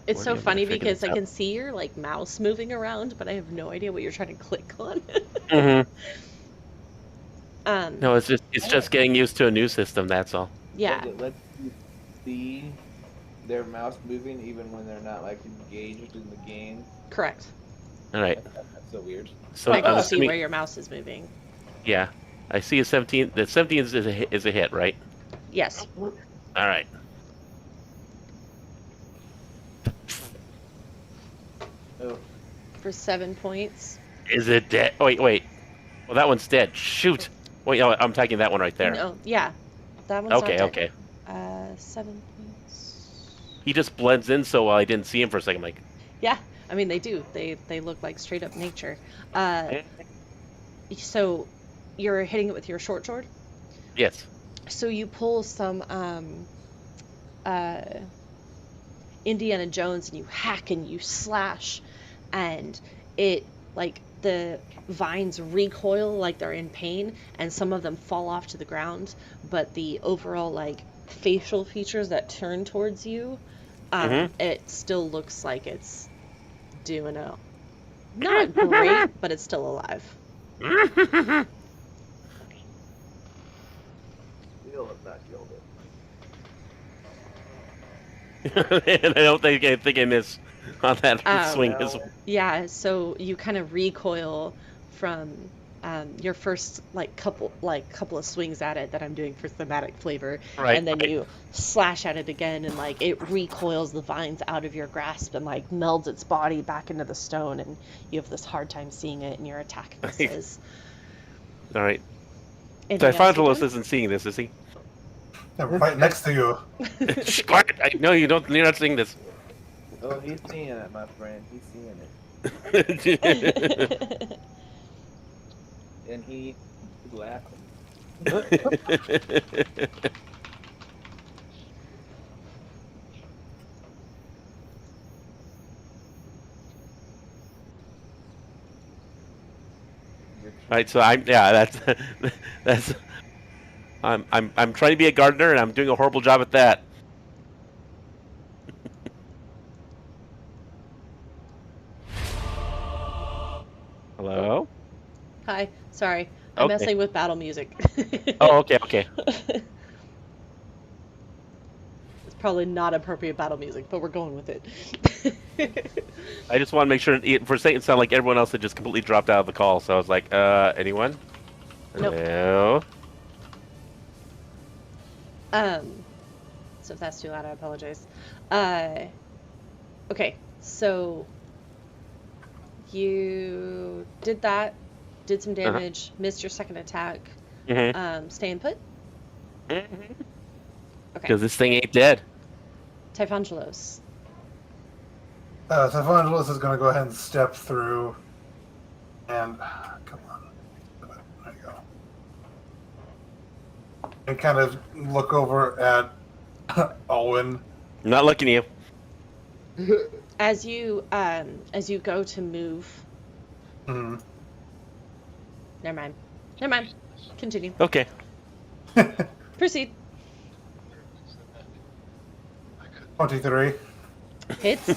It's Where so do you want me to funny figure because this I out? can see your like mouse moving around, but I have no idea what you're trying to click on. Mm-hmm. Um, No, it's just getting used to a new system. That's all. yeah. Does it let you see their mouse moving even when they're not like engaged in the game? Correct. All right. That's so weird. So I can I'm see assuming, where your mouse is moving. yeah, I see a 17. The 17 is a hit, right? Yes. All right. Oh, For 7 points. Is it dead? Oh, wait. Well, that one's dead. Shoot. Wait, no, I'm taking that one right there. No, yeah. That one's Okay, not dead. okay. 7 points. He just blends in so well. I didn't see him for a second. Like, Yeah, I mean they do. They look like straight up nature. So you're hitting it with your short sword. yes. So you pull some Indiana Jones and you hack and you slash, and it like the vines recoil like they're in pain, and some of them fall off to the ground, but the overall like facial features that turn towards you, it still looks like it's doing not great, but it's still alive. Still have not killed it. And I don't think I miss. on that swing. Ow. Yeah, so you kind of recoil from your first couple of swings at it that I'm doing for thematic flavor, Right, and then right. you slash at it again, and it recoils the vines out of your grasp and melds its body back into the stone, and you have this hard time seeing it, and your attack misses. All right. So Anything else you've Evangelos done? isn't seeing this, is he? I'm right next to you. Shh, quiet! No, you don't. You're not seeing this. Oh, he's seeing it, my friend. He's seeing it. And he's laughing. Right. So that's I'm trying to be a gardener, and I'm doing a horrible job at that. Hello. Hi, sorry, I'm Okay. messing with battle music. Oh, okay, okay. It's probably not appropriate battle music, but we're going with it. I just want to make sure. For a second, it sounded like everyone else had just completely dropped out of the call. So I was like, anyone? Nope. Hello. So if that's too loud, I apologize. Okay, so you did that, did some damage, missed your second attack. Mm-hmm. Staying put. Okay. Because this thing ain't dead. Typhangelos. So Evangelos is going to go ahead and step through, and come on, there you go, and kind of look over at Owen. I'm not looking at you. As you go to move. Mhm. Never mind. Continue. Okay. Proceed. 23. Hits.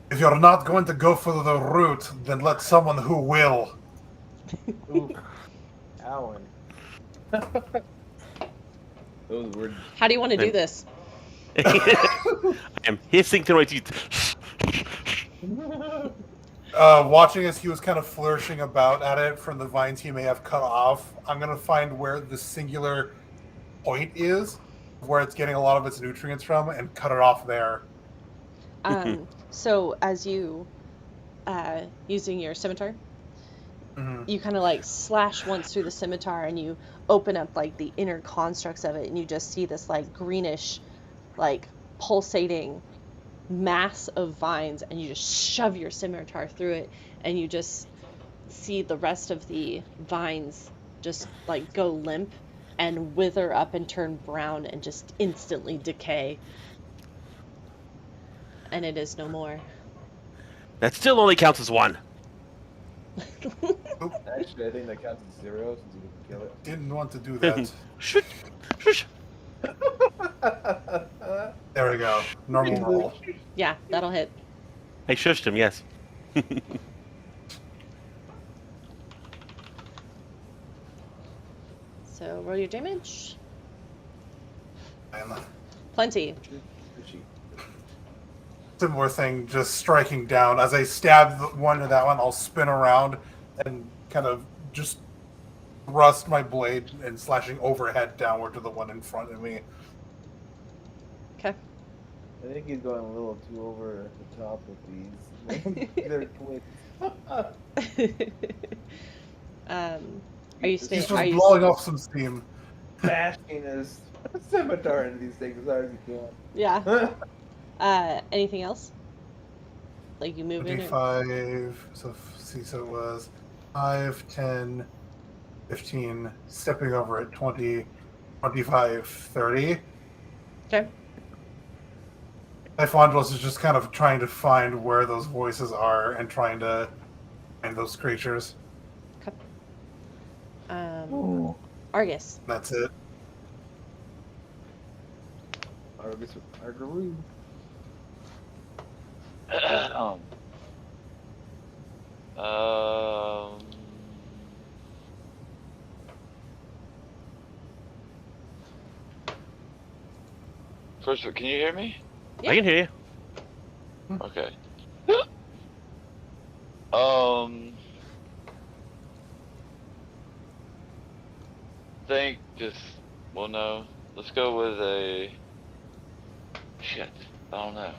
If you're not going to go for the root, then let someone who will. Ooh. Alan. Those words. How do you want to do this? I'm hissing through my teeth. Watching as he was kind of flourishing about at it from the vines he may have cut off, I'm going to find where the singular point is, where it's getting a lot of its nutrients from, and cut it off there. So as you, using your scimitar, you kind of slash once through the scimitar, and you open up the inner constructs of it, and you just see this greenish, pulsating mass of vines, and you just shove your scimitar through it, and you just see the rest of the vines just go limp and wither up and turn brown and just instantly decay. And it is no more. That still only counts as one. Actually, I think that counts as 0 since you didn't kill it. Didn't want to do that. Shush. Shush. There we go. Normal roll. Yeah, that'll hit. I shushed him, yes. So roll your damage. And Plenty. similar thing, just striking down. As I stab one to that one, I'll spin around and kind of just thrust my blade and slashing overhead downward to the one in front of me. Okay. I think he's going a little too over the top with these. They're twins. Are you He's staying? just Are you blowing off some steam. Bashing his scimitar into these things as hard as he can. Yeah. Anything else? You move in? Or... 25. So it was 5, 10, 15. Stepping over at 20, 25, 30. Okay. Typhongelos is just kind of trying to find where those voices are and trying to find those creatures. Okay. Ooh. Argus. That's it. Argus with Argaroo. First of all, can you hear me? Yeah. I can hear you. Okay. Think just, well, no. Let's go with a, shit, I don't know.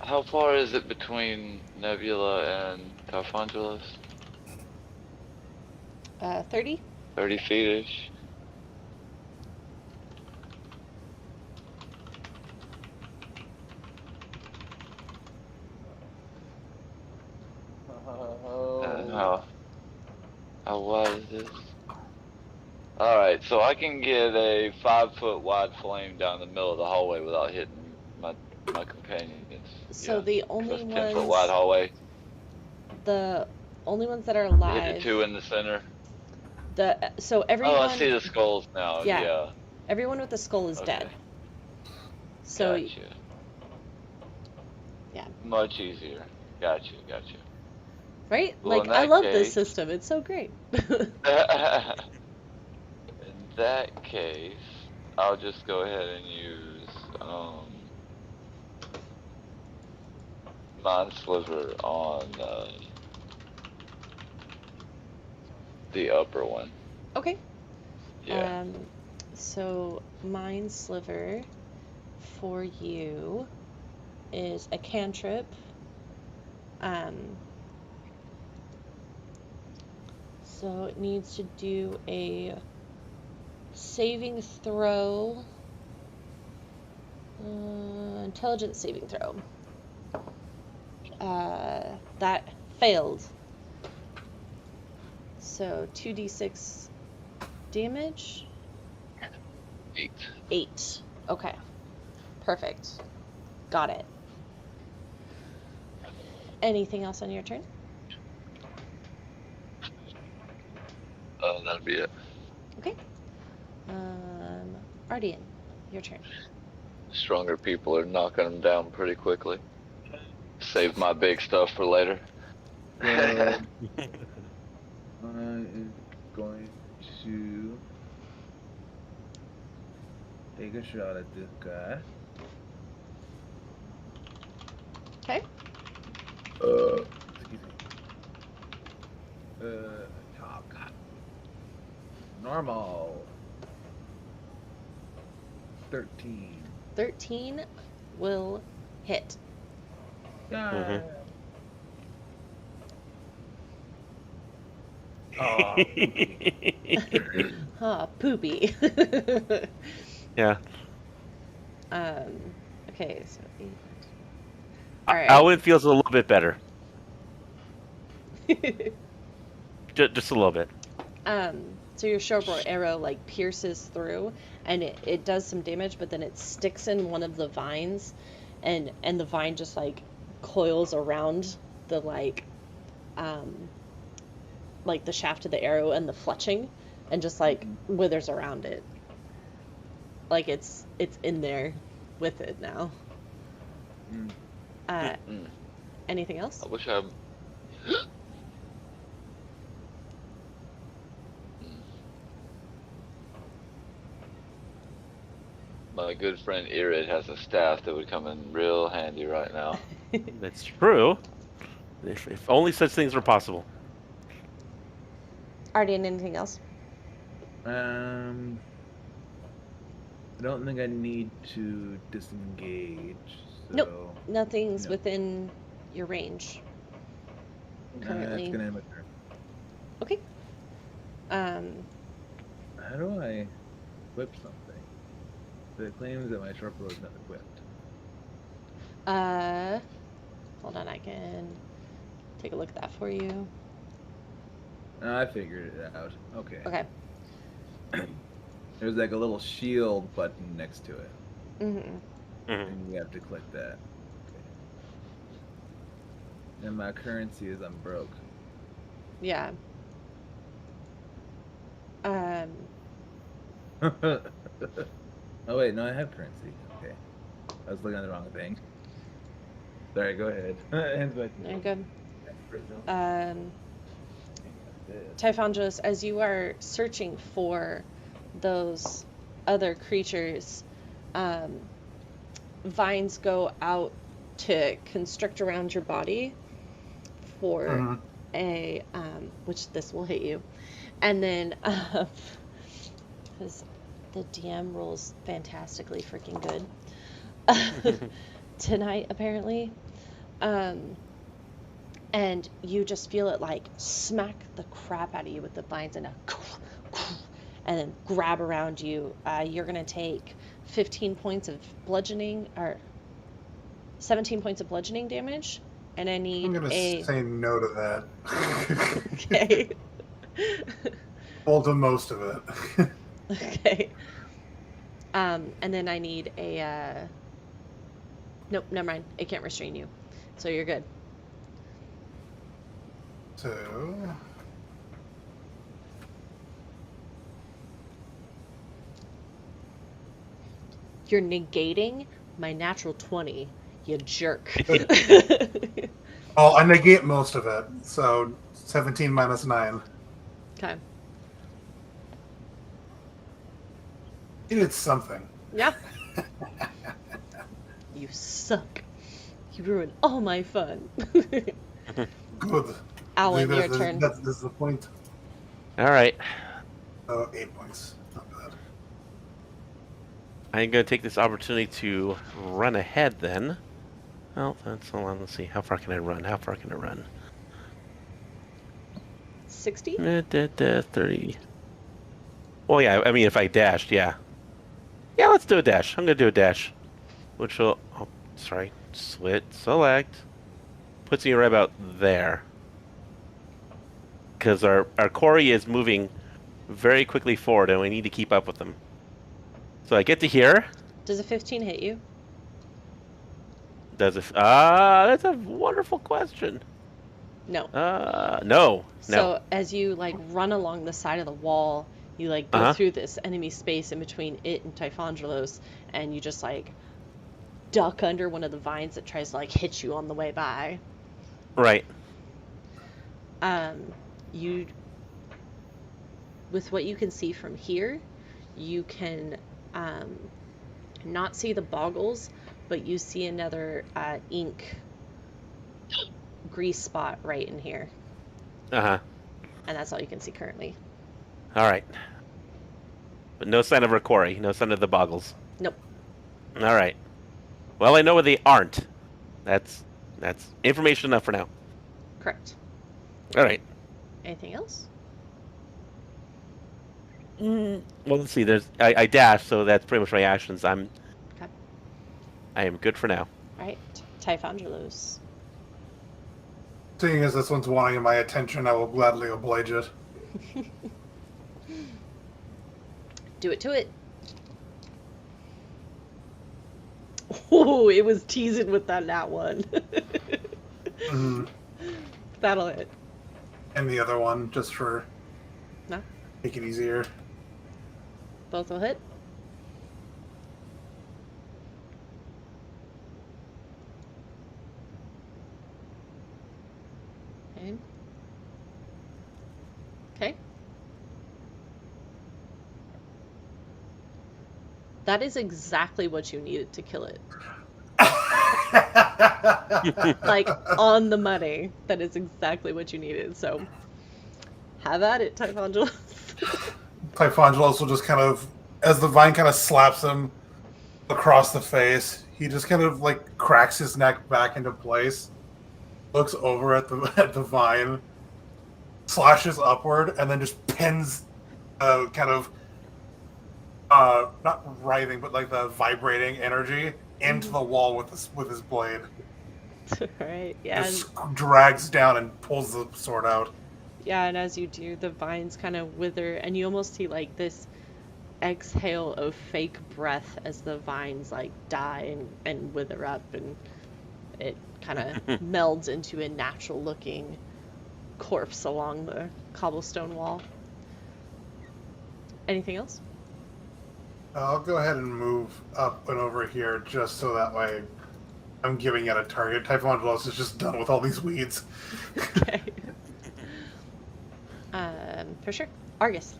How far is it between Nebula and Tarfangelos? 30. 30 feet-ish? And how wide is this? Alright, so I can get a 5-foot wide flame down the middle of the hallway without hitting my companions. So Yeah, the only that's 10-foot wide hallway. the only ones that are Hit the alive, 2 in the center. so Oh, everyone, I see the skulls now. Yeah. Yeah. everyone with the skull is Okay. dead. So Gotcha. yeah, Much easier. Gotcha. right? Well, Like in I that love this case- system. It's so great. In that case, I'll just go ahead and use Mind Sliver on the upper one. Okay. Yeah. So Mind Sliver for you is a cantrip. So it needs to do a saving throw, intelligence saving throw. That failed. So 2d6 damage. 8. 8. Okay. Perfect. Got it. Anything else on your turn? That'll be it. Okay. Ardian, your turn. Stronger people are knocking them down pretty quickly. Save my big stuff for later. So, I am going to take a shot at this guy. Okay. Excuse me. Talk. Normal. 13. 13 will hit. Yeah. Poopy. Yeah. Okay, so 8. All right. Alwyn feels a little bit better. Just a little bit. So your short arrow like pierces through, and it does some damage, but then it sticks in one of the vines, and the vine just like coils around the like the shaft of the arrow and the fletching, and just like withers around it. Like it's in there with it now. Anything else? I wish I. My good friend Irid has a staff that would come in real handy right now. That's true. If only such things were possible. Ardian, anything else? I don't think I need to disengage. So Nope. Nothing's no. within your range currently. That's gonna end my turn. Okay. How do I equip something? It claims that my short bow is not equipped. Hold on, I can take a look at that for you. I figured it out. Okay. Okay. There's like a little shield button next to it, Mm-hmm. and you have to click that. Okay. And my currency is unbroke. Yeah. Oh wait, no, I have currency. Okay, I was looking at the wrong thing. Sorry, go ahead. Hands back to Very you. good. This. Typhongelos, as you are searching for those other creatures, vines go out to constrict around your body for Mhm. a, which this will hit you. And then, because the DM rolls fantastically freaking good tonight, apparently. And you just feel it like smack the crap out of you with the vines and then grab around you. You're gonna take 15 points of bludgeoning, or 17 points of bludgeoning damage, and I I'm need gonna a. say no to that. Okay. Well, to most of it. Okay. And then I need a. Nope, never mind. It can't restrain you, so you're good. So, You're negating my natural 20, you jerk. I negate most of it. So 17 minus 9. Okay. It did something. Yeah. You suck. You ruined all my fun. Good. Alan, your This- turn. This is the point. All right. 8 points. Not bad. I'm going to take this opportunity to run ahead then. Well, that's hold on. Let's see. How far can I run? How far can I run? 60? 30. Well, yeah. I mean, if I dashed, yeah. Yeah, let's do a dash. I'm going to do a dash. Which will... Oh, sorry. Select. Puts me right about there. Because our quarry is moving very quickly forward, and we need to keep up with them. So I get to here. Does a 15 hit you? Does it? That's a wonderful question. No. No. So as you like run along the side of the wall, you like go through this enemy space in between it and Typhongelos, and you just like duck under one of the vines that tries to like hit you on the way by. Right. You, with what you can see from here, you can not see the boggles, but you see another ink grease spot right in here. Uh-huh. And that's all you can see currently. All right. But no sign of our quarry. No sign of the boggles. Nope. All right. Well, I know where they aren't. That's information enough for now. Correct. All right. Anything else? Well, let's see. I dash, so that's pretty much my actions. Okay. I am good for now. All right. Typhongelos. Seeing as this one's wanting my attention, I will gladly oblige it. Do it to it. Oh, it was teasing with that nat one. Mhm. That'll hit. And the other one, just for No. make it easier. Both will hit. Okay. Okay. That is exactly what you needed to kill it. Like, on the money. That is exactly what you needed. So, have at it, Typhongelos. Typhongelos will just kind of, as the vine kind of slaps him across the face, he just kind of like cracks his neck back into place, looks over at the vine, slashes upward, and then just pins kind of not writhing, but like the vibrating energy into the wall with his blade. Right, yeah. Just drags down and pulls the sword out. Yeah, and as you do, the vines kind of wither, and you almost see like this exhale of fake breath as the vines like die and wither up, and it kind of melds into a natural looking corpse along the cobblestone wall. Anything else? I'll go ahead and move up and over here just so that way I'm giving it a target. Typhongelos is just done with all these weeds. Okay. For sure. Argus.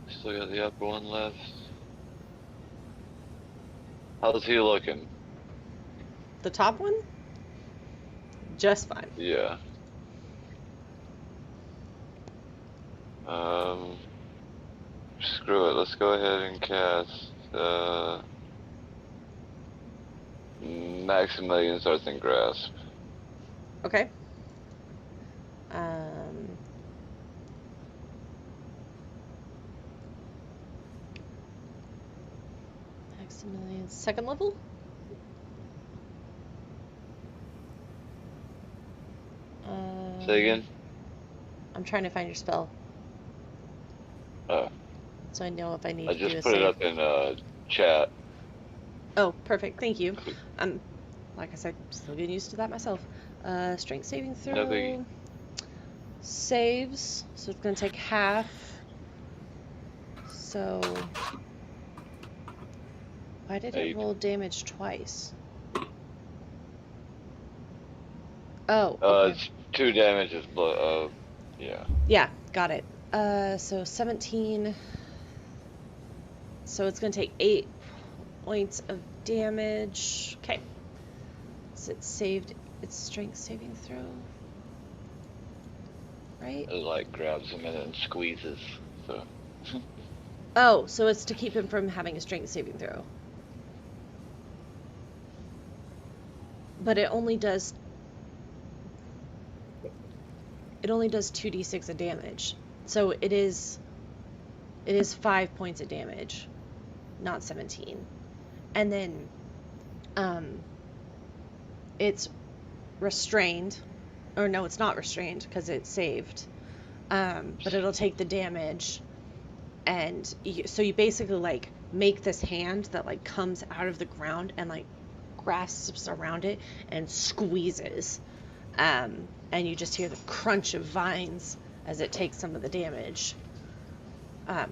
Still got the upper one left. How's he looking? The top one? Just fine. Yeah. Screw it. Let's go ahead and cast Maximilian Arts and Grasp. Okay. Maximilian, second level? Say again? I'm trying to find your spell, Oh, so I know if I need I to do a just put it save. up in chat. Oh, perfect. Thank you. Like I said, still getting used to that myself. Strength saving throw. No biggie. Saves, so it's going to take half. So, why did it 8. roll damage twice? Oh, okay. It's 2 damages, yeah. Yeah, got it. So 17. So it's going to take 8 points of damage. Okay. So it saved its strength saving throw. Right? It like grabs him in and squeezes, so. Oh, so it's to keep him from having a strength saving throw. But it only does 2d6 of damage. So it is 5 points of damage, not 17. And then it's restrained, or no, it's not restrained because it's saved. But it'll take the damage, and so you basically like make this hand that like comes out of the ground and like grasps around it and squeezes, and you just hear the crunch of vines as it takes some of the damage.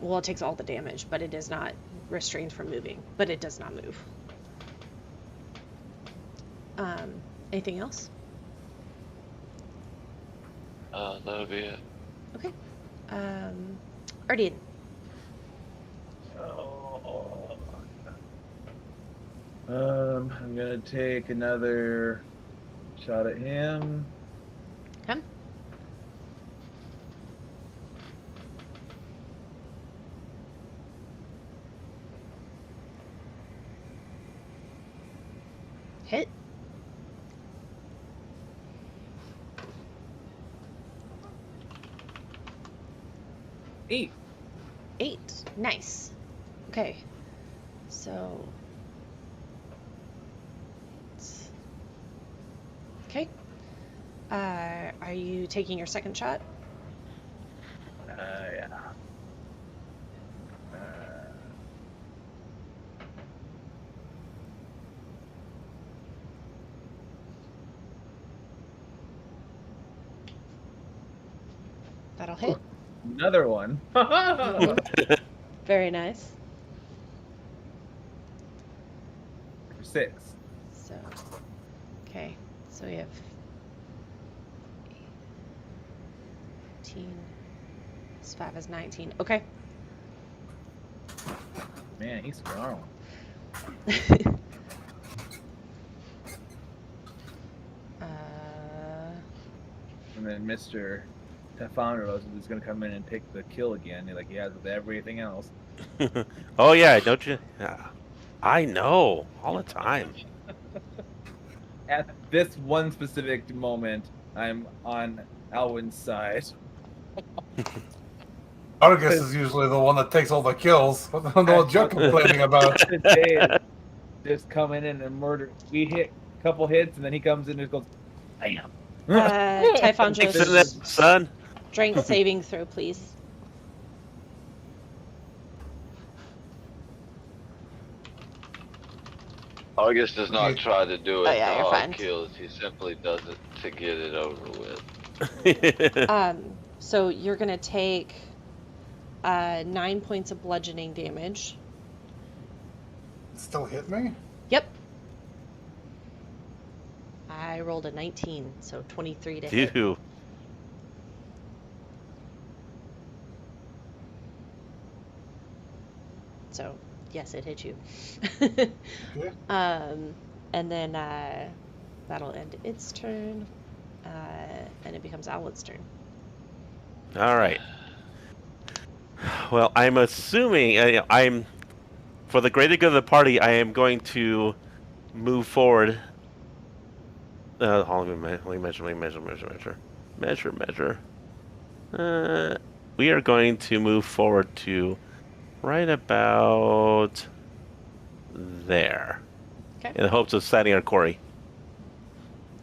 Well, it takes all the damage, but it is not restrained from moving, but it does not move. Anything else? That'll be it. Okay. Ardian. I'm gonna take another shot at him. Come. Hit. Eight. 8. Nice. Okay. So. Okay. Are you taking your second shot? Yeah. That'll hit. Another one. Very nice. 6. So, okay. So we have 18. This 5 is 19. Okay. Man, he's strong. And then Mr. Tefonros is going to come in and take the kill again, like he has with everything else. Oh yeah, don't you? Yeah. I know all the time. At this one specific moment, I'm on Alwyn's side. Argus is usually the one that takes all the kills. I don't know what you're complaining about. Today, just coming in and murder. We hit a couple hits, and then he comes in and goes, bam. Typhon Fix it, son. strength saving throw, please. August does not try to do it Oh, yeah, to you're hog fine. kills. He simply does it to get it over with. So you're gonna take 9 points of bludgeoning damage. Still hit me? Yep. I rolled a 19, so 23 to hit. Ew. So, yes, it hit you. Okay. And then that'll end its turn, and it becomes Owlet's turn. All right. Well, I'm assuming I'm for the greater good of the party. I am going to move forward. Hold on, let me measure. We are going to move forward to right about there, Okay. in the hopes of setting our quarry.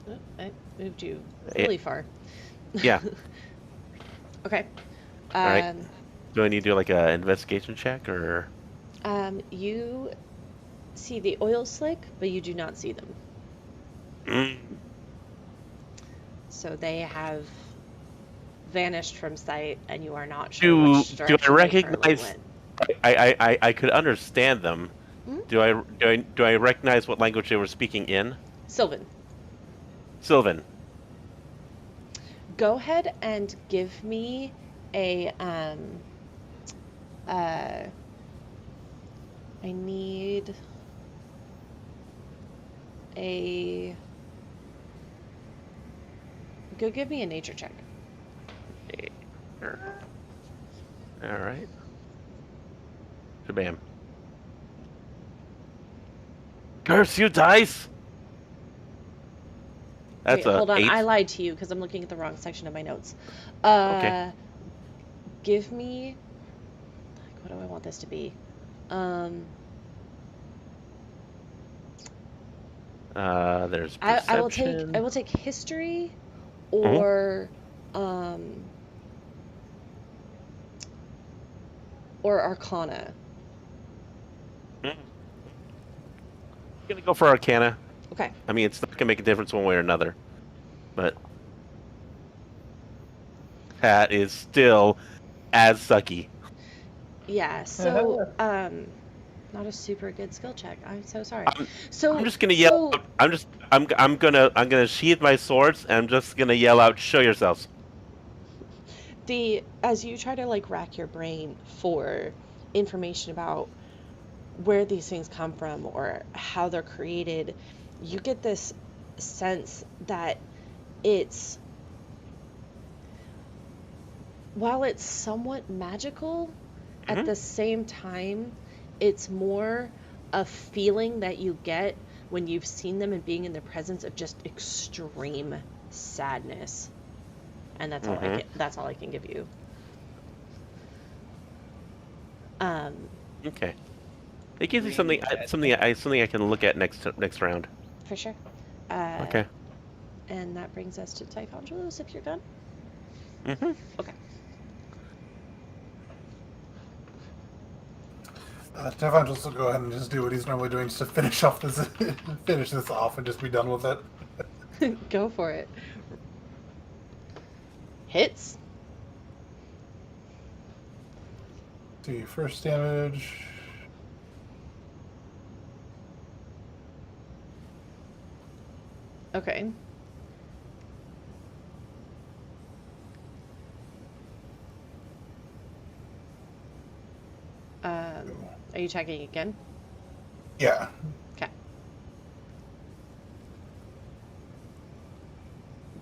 Oh, I moved you Yeah. really far. Yeah. Okay. All right. Do I need to do like an investigation check or? You see the oil slick, but you do not see them. So they have vanished from sight, and you are not sure which Do direction I they currently recognize? went. I could understand them. Hmm? Do I recognize what language they were speaking in? Sylvan, Sylvan. go ahead and give me a I need a go give me a nature check. All right. Shabam. Curse you, dice! That's Wait, hold on. 8. I lied to you because I'm looking at the wrong section of my notes. Okay. Give me, like, what do I want this to be? There's perception. I will take history or arcana. I'm gonna go for Arcana. Okay. I mean, it's not gonna make a difference one way or another, but that is still as sucky. Yeah, so not a super good skill check. I'm so sorry. I'm just gonna yell. I'm gonna sheathe my swords, and I'm just gonna yell out, "Show yourselves!" As you try to like rack your brain for information about where these things come from or how they're created, you get this sense that while it's somewhat magical, at the same time, it's more a feeling that you get when you've seen them and being in the presence of just extreme sadness. And that's all that's all I can give you. Okay. It gives you something I can look at next round. For sure. Okay. And that brings us to Typhongelos, if you're done. Okay. Typhongelos will go ahead and just do what he's normally doing, just to finish this off and just be done with it. Go for it. Hits. Do first damage. Okay. Are you checking again? Yeah. Okay.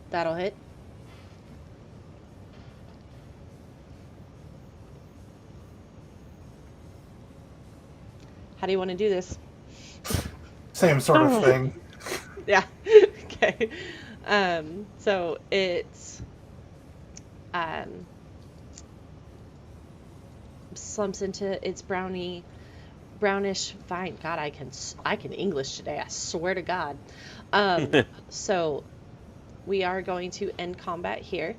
That'll hit. How do you want to do this? Same sort of thing. Yeah. Okay. So it's slumps into its brownish vine. God, I can English today. I swear to God. So we are going to end combat here,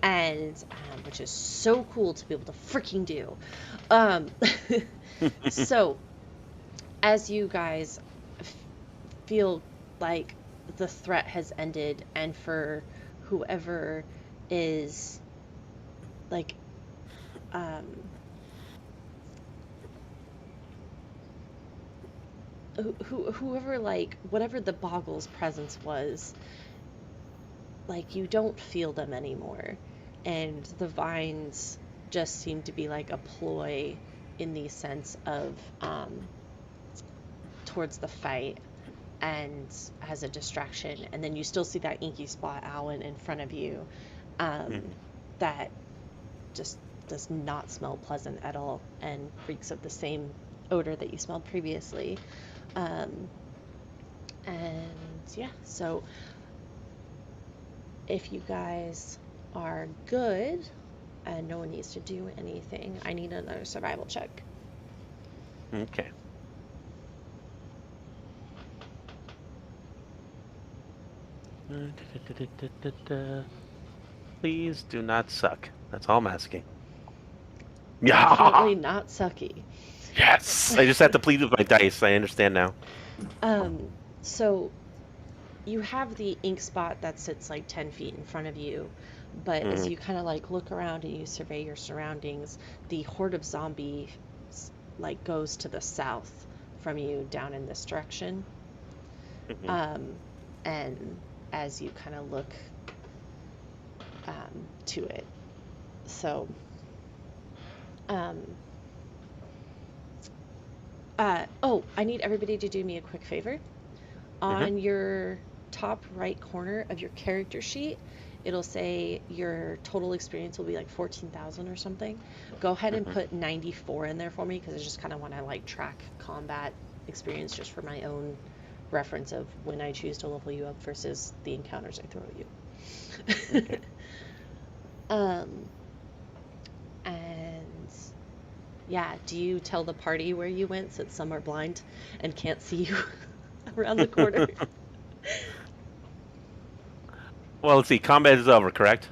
and which is so cool to be able to freaking do. So as you guys feel like the threat has ended, and for whoever is like whoever, like, whatever the Boggle's presence was, like, you don't feel them anymore. And the vines just seem to be like a ploy in the sense of towards the fight and as a distraction. And then you still see that inky spot, Alwyn, in front of you, that just does not smell pleasant at all and reeks of the same odor that you smelled previously. And yeah, so if you guys are good and no one needs to do anything, I need another survival check. Okay. Please do not suck. That's all I'm asking. Definitely Yeah. not sucky. Yes. I just have to plead with my dice. I understand now. So you have the ink spot that sits like 10 feet in front of you, but as you kind of like look around and you survey your surroundings, the horde of zombies like goes to the south from you down in this direction. And as you kind of look to it, so I need everybody to do me a quick favor. On your top right corner of your character sheet, it'll say your total experience will be like 14,000 or something. Go ahead and put 94 in there for me, because I just kind of want to like track combat experience just for my own reference of when I choose to level you up versus the encounters I throw at you. Okay. And yeah, do you tell the party where you went, since some are blind and can't see you around the corner? Well, let's see. Combat is over, correct?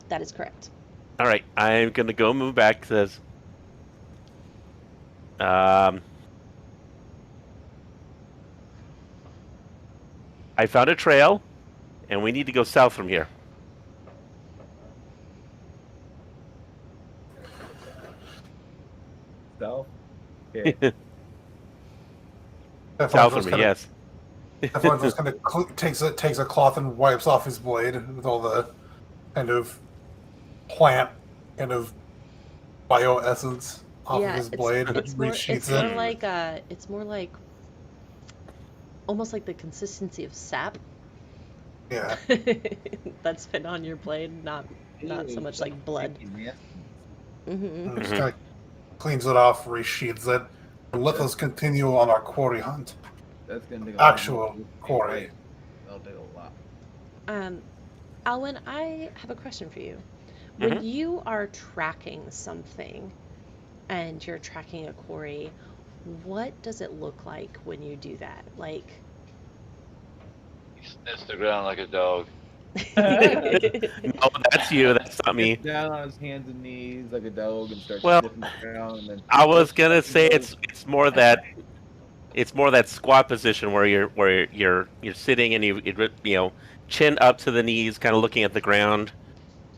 That is correct. All right. I'm going to go move back. Says, I found a trail, and we need to go south from here. South? Okay. South from here, yes. Everyone just kind of takes a cloth and wipes off his blade with all the kind of plant kind of bioessence off of his blade. It's more Resheaths like it's more like almost like the consistency of sap. Yeah. That's been on your blade, not so much like blood. And just kind of cleans it off, resheaths it, and let us continue on our quarry hunt. That's gonna take Actual quarry. That'll take a lot. Alwyn, I have a question for you. When you are tracking something and you're tracking a quarry, what does it look like when you do that? Like, He sniffs the ground like a dog. No, that's you. That's not me. Gets down on his hands and knees like a dog and starts Well, sniffing the ground. And then I was gonna say it's more that squat position where you're sitting and you chin up to the knees, kind of looking at the ground,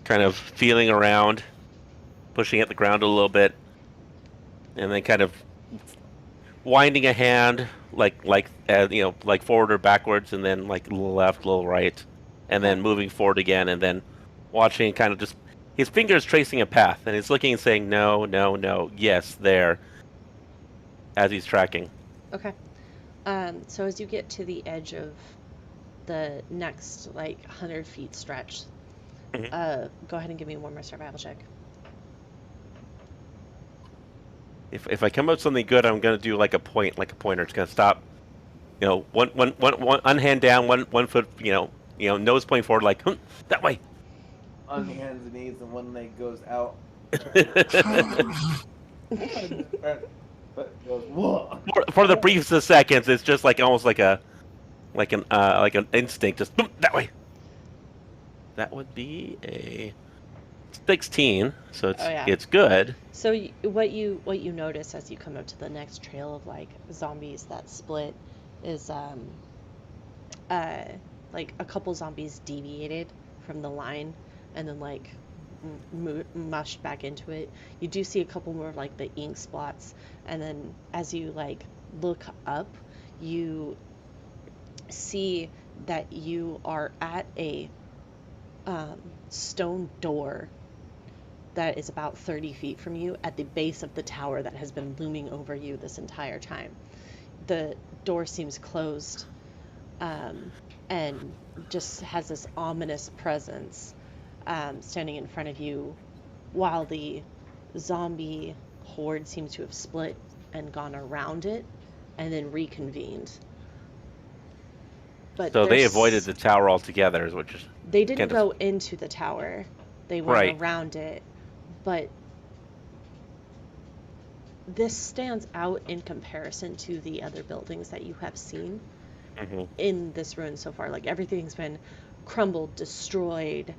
kind of feeling around, pushing at the ground a little bit, and then kind of winding a hand like forward or backwards, and then like a little left, a little right, and then moving forward again, and then watching, kind of just his fingers tracing a path, and he's looking and saying no, no, no, yes, there, as he's tracking. Okay. So as you get to the edge of the next, like, 100 feet stretch, go ahead and give me one more survival check. If I come up with something good, I'm gonna do like a pointer. It's gonna stop. One hand down, one foot. Nose pointing forward, like that way. On your hands and knees, and one leg goes out. But goes, whoa. For the briefest of seconds, it's just like almost like an instinct, just boom, that way. That would be a 16, so it's good. So what you notice as you come up to the next trail of like zombies that split is like a couple zombies deviated from the line and then like mushed back into it. You do see a couple more of like the ink spots, and then as you like look up, you see that you are at a stone door that is about 30 feet from you at the base of the tower that has been looming over you this entire time. The door seems closed, and just has this ominous presence standing in front of you, while the zombie horde seems to have split and gone around it and then reconvened. But So they avoided there's the tower altogether, is what you're. they didn't Can't go into the tower. They went Right. around it. But this stands out in comparison to the other buildings that you have seen Mhm. in this ruin so far. Like everything's been crumbled, destroyed,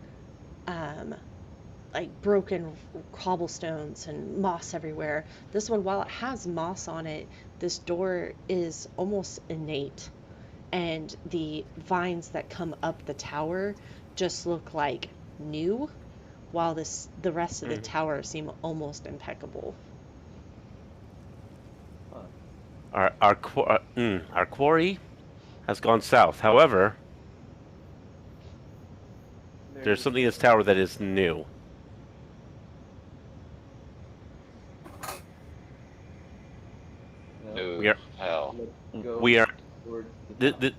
like broken cobblestones and moss everywhere. This one, while it has moss on it, this door is almost innate, and the vines that come up the tower just look like new, while the rest of the Mhm. tower seem almost impeccable. Our quarry has gone south. However, there's something in this tower that is new. No, We are- how? Let's go We are. towards the top.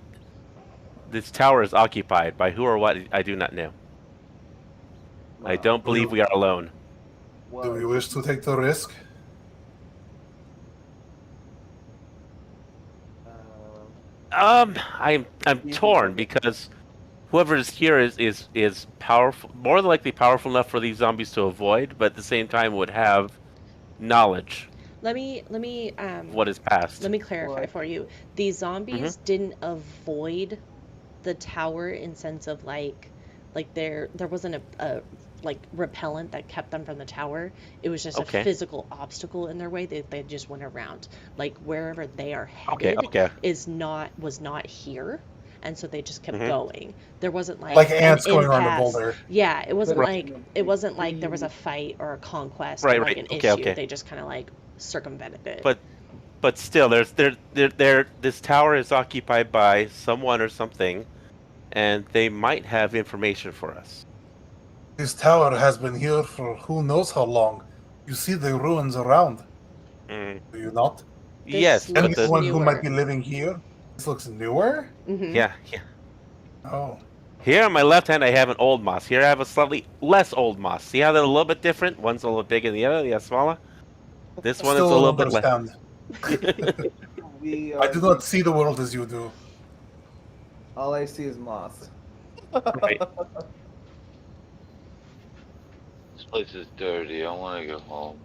This tower is occupied by who or what I do not know. I Well, don't believe we are alone. well, Do you wish to take the risk? I'm torn because whoever is here is powerful, more than likely powerful enough for these zombies to avoid, but at the same time would have knowledge Let me of what is past. let me clarify Well, for you. These zombies didn't avoid the tower in sense of like there wasn't a like repellent that kept them from the tower. It was just a Okay. physical obstacle in their way. They just went around. Like wherever they are Okay, headed okay. was not here. And so they just kept Mhm. going. There wasn't Like an ants going around a impasse. boulder. Yeah, it wasn't Right. like there was a fight or a conquest or Right, like right. an Okay, issue. okay. They just kind of like circumvented it. But still, this tower is occupied by someone or something, and they might have information for us. This tower has been here for who knows how long. You see the ruins around, Mm. do you not? This Yes, but looks Anyone who might newer. be living here? This looks newer? yeah. Oh. Here on my left hand, I have an old moss. Here I have a slightly less old moss. See how they're a little bit different? One's a little bigger than the other, the other smaller. This one is Still a little don't bit less. understand. we I are do not see the world as you do. all I see is moss. Right. This place is dirty. I want to go home.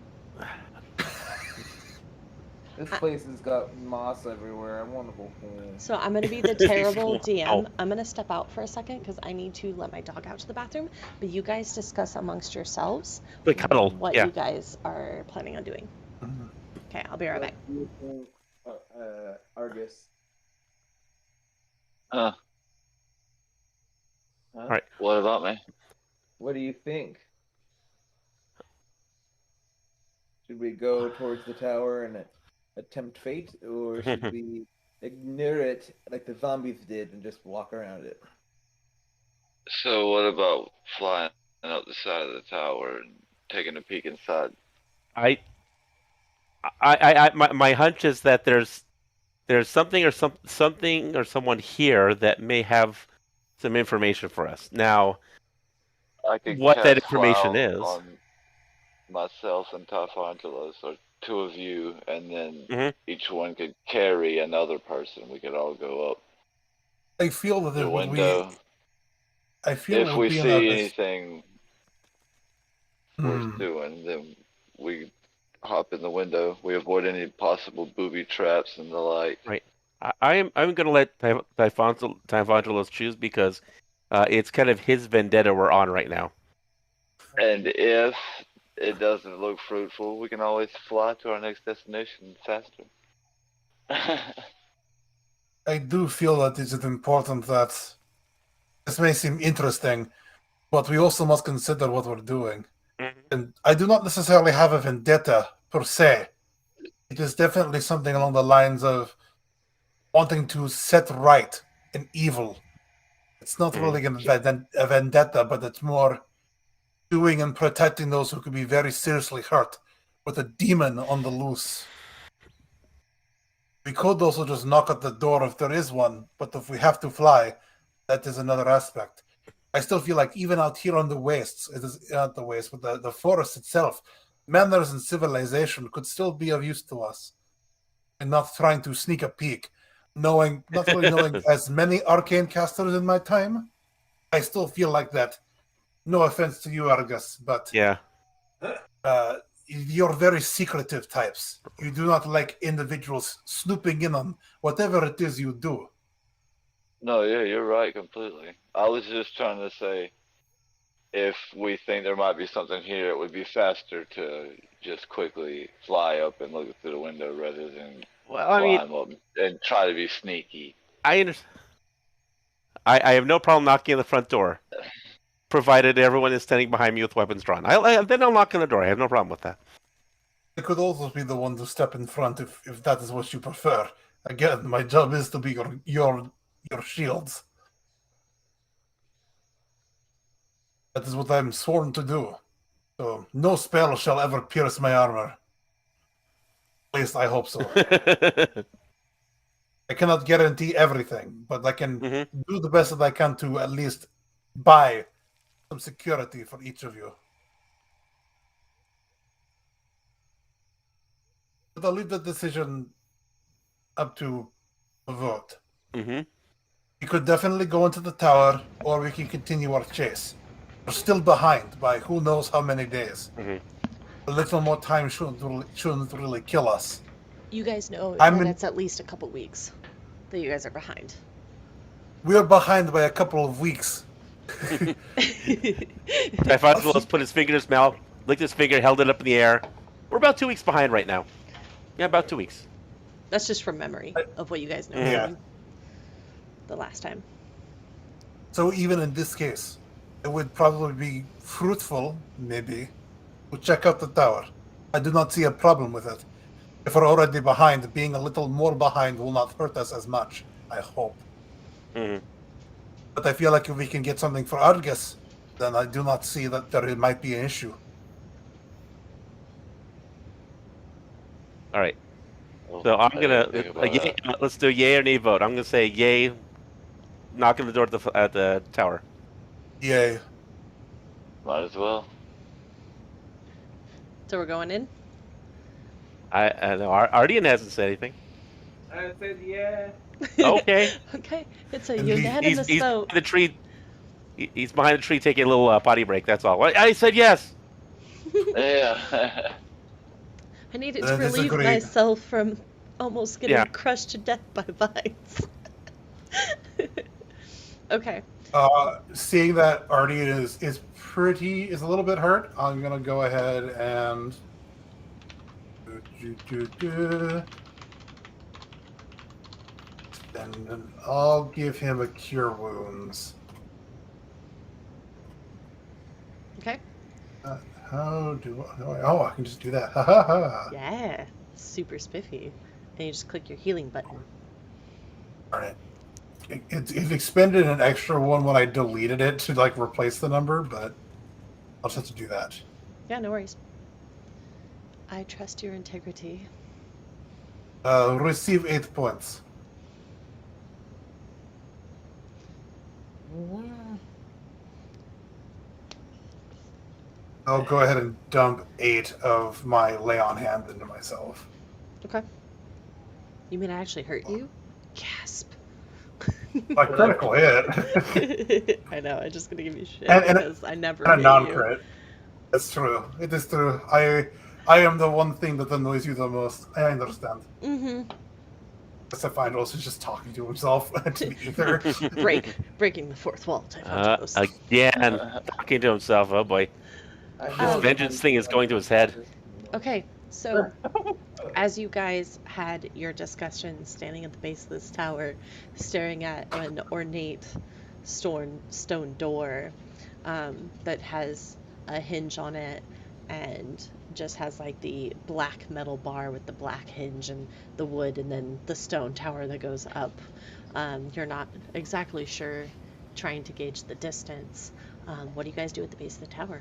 This place has got moss everywhere. I want to go home. So I'm going to be the terrible Wow. DM. I'm going to step out for a second because I need to let my dog out to the bathroom. But you guys discuss amongst yourselves The cuddle. what Yeah. you guys are planning on doing. Mhm. Okay, I'll be right back. What do you think, Argus? Huh? Huh? Right. What about me? What do you think? Should we go towards the tower and attempt fate, or should we ignore it like the zombies did and just walk around it? So what about flying up the side of the tower and taking a peek inside? My hunch is that there's something or something or someone here that may have some information for us. Now, I could what that cast information Cloud is. on myself and Tarfantulas, or two of you, and then Mhm. each one could carry another person. We could all go up I feel that the it would be. window. I feel it If would we be in see our anything worth doing, then we hop in the window. We avoid any possible booby traps and the like. Right. I'm going to let Typhontulos choose because it's kind of his vendetta we're on right now. And if it doesn't look fruitful, we can always fly to our next destination faster. I do feel that it is important that this may seem interesting, but we also must consider what we're doing. And I do not necessarily have a vendetta per se. It is definitely something along the lines of wanting to set right an evil. It's not really a vendetta, but it's more doing and protecting those who could be very seriously hurt with a demon on the loose. We could also just knock at the door if there is one, but if we have to fly, that is another aspect. I still feel like even out here on the wastes, it is not the waste, but the forest itself, manners and civilization could still be of use to us. And not trying to sneak a peek. Not really knowing as many arcane casters in my time, I still feel like that. No offense to you, Argus, but Yeah. You're very secretive types. You do not like individuals snooping in on whatever it is you do. No, yeah, you're right completely. I was just trying to say, if we think there might be something here, it would be faster to just quickly fly up and look through the window rather than Well, I mean, climb up and try to be sneaky. I understand. I have no problem knocking on the front door, provided everyone is standing behind me with weapons drawn. Then I'll knock on the door. I have no problem with that. I could also be the one to step in front if that is what you prefer. Again, my job is to be your shields. That is what I'm sworn to do. So no spell shall ever pierce my armor. At least I hope so. I cannot guarantee everything, but I can do the best that I can to at least buy some security for each of you. But I'll leave the decision up to a vote. We could definitely go into the tower, or we can continue our chase. We're still behind by who knows how many days. A little more time shouldn't really kill us. You guys know that it's at least a couple weeks that you guys are behind. We are behind by a couple of weeks. Typhonulus put his finger in his mouth, licked his finger, held it up in the air. We're about 2 weeks behind right now. Yeah, about 2 weeks. That's just from memory of what you guys know from the last time. So even in this case, it would probably be fruitful, maybe, to check out the tower. I do not see a problem with it. If we're already behind, being a little more behind will not hurt us as much, I hope. But I feel like if we can get something for Argus, then I do not see that there might be an issue. All right. So I'm gonna let's do a yay or nay vote. I'm gonna say yay. Knock on the door at the tower. Yay. Might as well. So we're going in? I know Ardian hasn't said anything. I said yeah. Okay. Okay. It's a And unanimous He's vote. behind the tree. He's behind the tree taking a little potty break. That's all. I said yes. Yeah. I needed to relieve Disagreed. myself from almost getting Yeah. crushed to death by vines. Okay. Seeing that Ardian is a little bit hurt, I'm gonna go ahead and and I'll give him a cure wounds. Okay. How do I? Oh, I can just do that. Ha ha ha. Yeah. Super spiffy. And you just click your healing button. Darn it. It expended an extra one when I deleted it to like replace the number, but I'll just have to do that. Yeah, no worries. I trust your integrity. Receive 8 points. I'll go ahead and dump 8 of my lay on hand into myself. Okay. You mean I actually hurt you? Gasp. My critical hit. I know, I'm just gonna give you shit And because I never a hit non-crit. That's true. It is true. I am the one thing that annoys you the most. I understand. you. Mm-hmm. Stephandos is just talking to himself to the ether. Breaking the fourth wall. Typhonulus. Again, talking to himself. Oh boy, this vengeance thing is going to his head. Okay, so as you guys had your discussion standing at the base of this tower, staring at an ornate stone door that has a hinge on it and just has like the black metal bar with the black hinge and the wood, and then the stone tower that goes up. You're not exactly sure, trying to gauge the distance. What do you guys do at the base of the tower?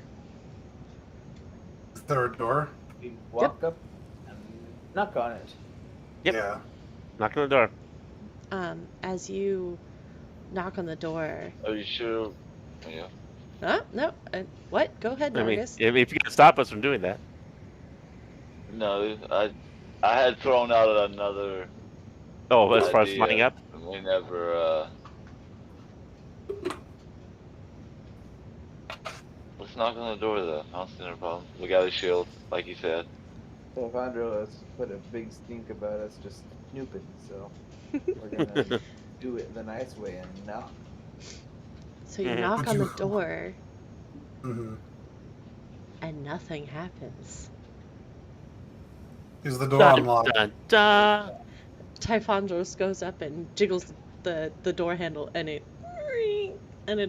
Is there a door? We walk up and knock on it. Yep. Yeah. Knock on the door. As you knock on the door. Are you sure? Yeah. No. What? Go ahead, I mean, Nargis. if you can stop us from doing that. No, I had thrown out another Oh, as far as idea. flying up? We never. Let's knock on the door though. I don't see no problem. We got a shield, like you said. Alejandro has put a big stink about us just snooping, so we're gonna do it the nice way and knock. So you Mhm. knock Would on you- the door, Hmm. and nothing happens. Is the door Dun, unlocked? dun, dun. Typhondros goes up and jiggles the door handle, and it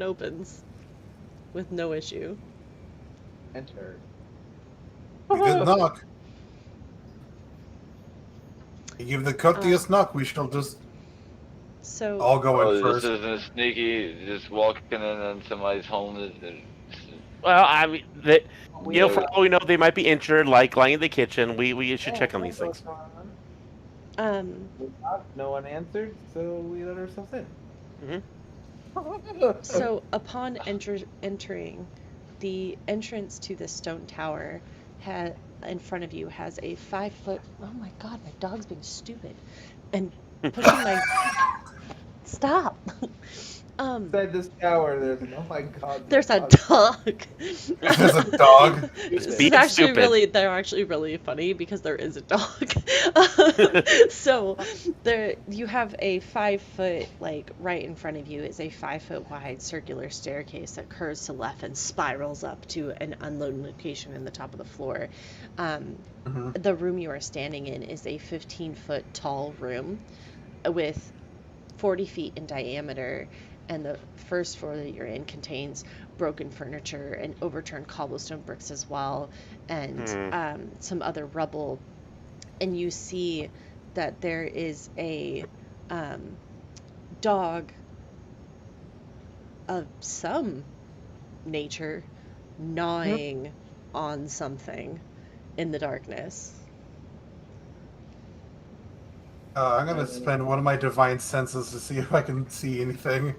opens with no issue. Enter. We did knock. You give the courteous knock, we shall just So all go in Oh, this first. isn't sneaky. Just walking in and somebody's home is. Well, I mean, We you know, for all we know, they might be injured, like lying in the kitchen. We should check on these what's things. going on. We knocked, no one answered, so we let ourselves in. So upon entering, the entrance to the stone tower in front of you has a 5-foot. Oh my God, my dog's being stupid, and pushing my. Stop. Inside this tower, there's oh my god. There's a my dog. There's a dog. This Being is actually stupid. they're actually really funny because there is a dog. So there you have a 5-foot, like right in front of you is a 5-foot wide circular staircase that curves to left and spirals up to an unloading location in the top of the floor. Mhm. The room you are standing in is a 15-foot tall room with 40 feet in diameter, and the first floor that you're in contains broken furniture and overturned cobblestone bricks as well, and some other rubble. And you see that there is a dog of some nature gnawing on something in the darkness. I'm gonna spend one of my divine senses to see if I can see anything.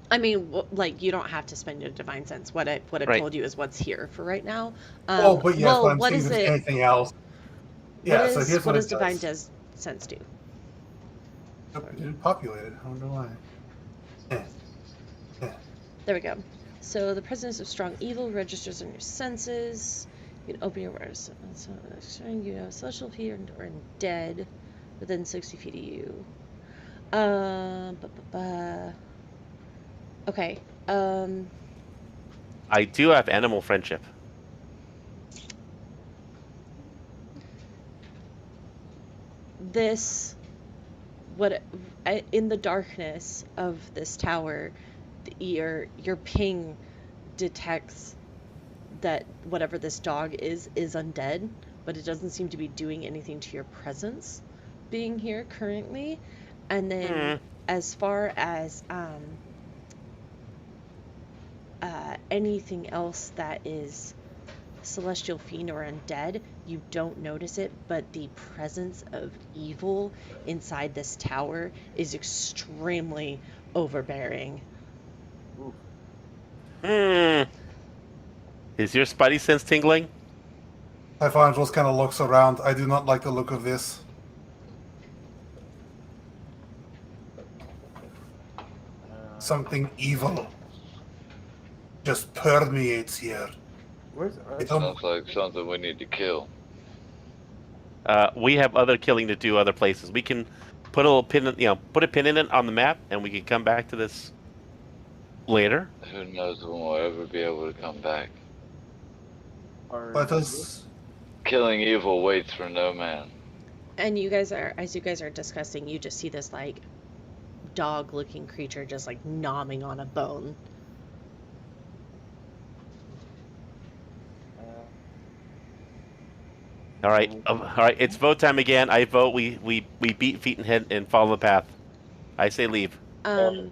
I mean, like, you don't have to spend your divine sense. What I've Right. told you is what's here for right now. Oh, but yes, well, but I'm what seeing is if there's it? anything else. Yeah, so here's What what does it divine does. sense do? Nope, it didn't populate it. I wonder why. There we go. So the presence of strong evil registers on your senses. You can open your awareness. So showing you have celestial fear or dead within 60 feet of you. Okay. I do have animal friendship. This, in the darkness of this tower, your ping detects that whatever this dog is undead, but it doesn't seem to be doing anything to your presence being here currently. And then as far as anything else that is celestial fiend or undead, you don't notice it, but the presence of evil inside this tower is extremely overbearing. Is your spidey sense tingling? Typhon kind of looks around. I do not like the look of this. Something evil just permeates here. Where's It Sounds like something we need to kill. We have other killing to do other places. We can put a little pin, put a pin in it on the map, and we can come back to this later. Who knows when we'll ever be able to come back. Let us. Killing evil waits for no man. And as you guys are discussing, you just see this like dog-looking creature just like gnawing on a bone. All right. It's vote time again. I vote we beat feet and head and follow the path. I say leave. We're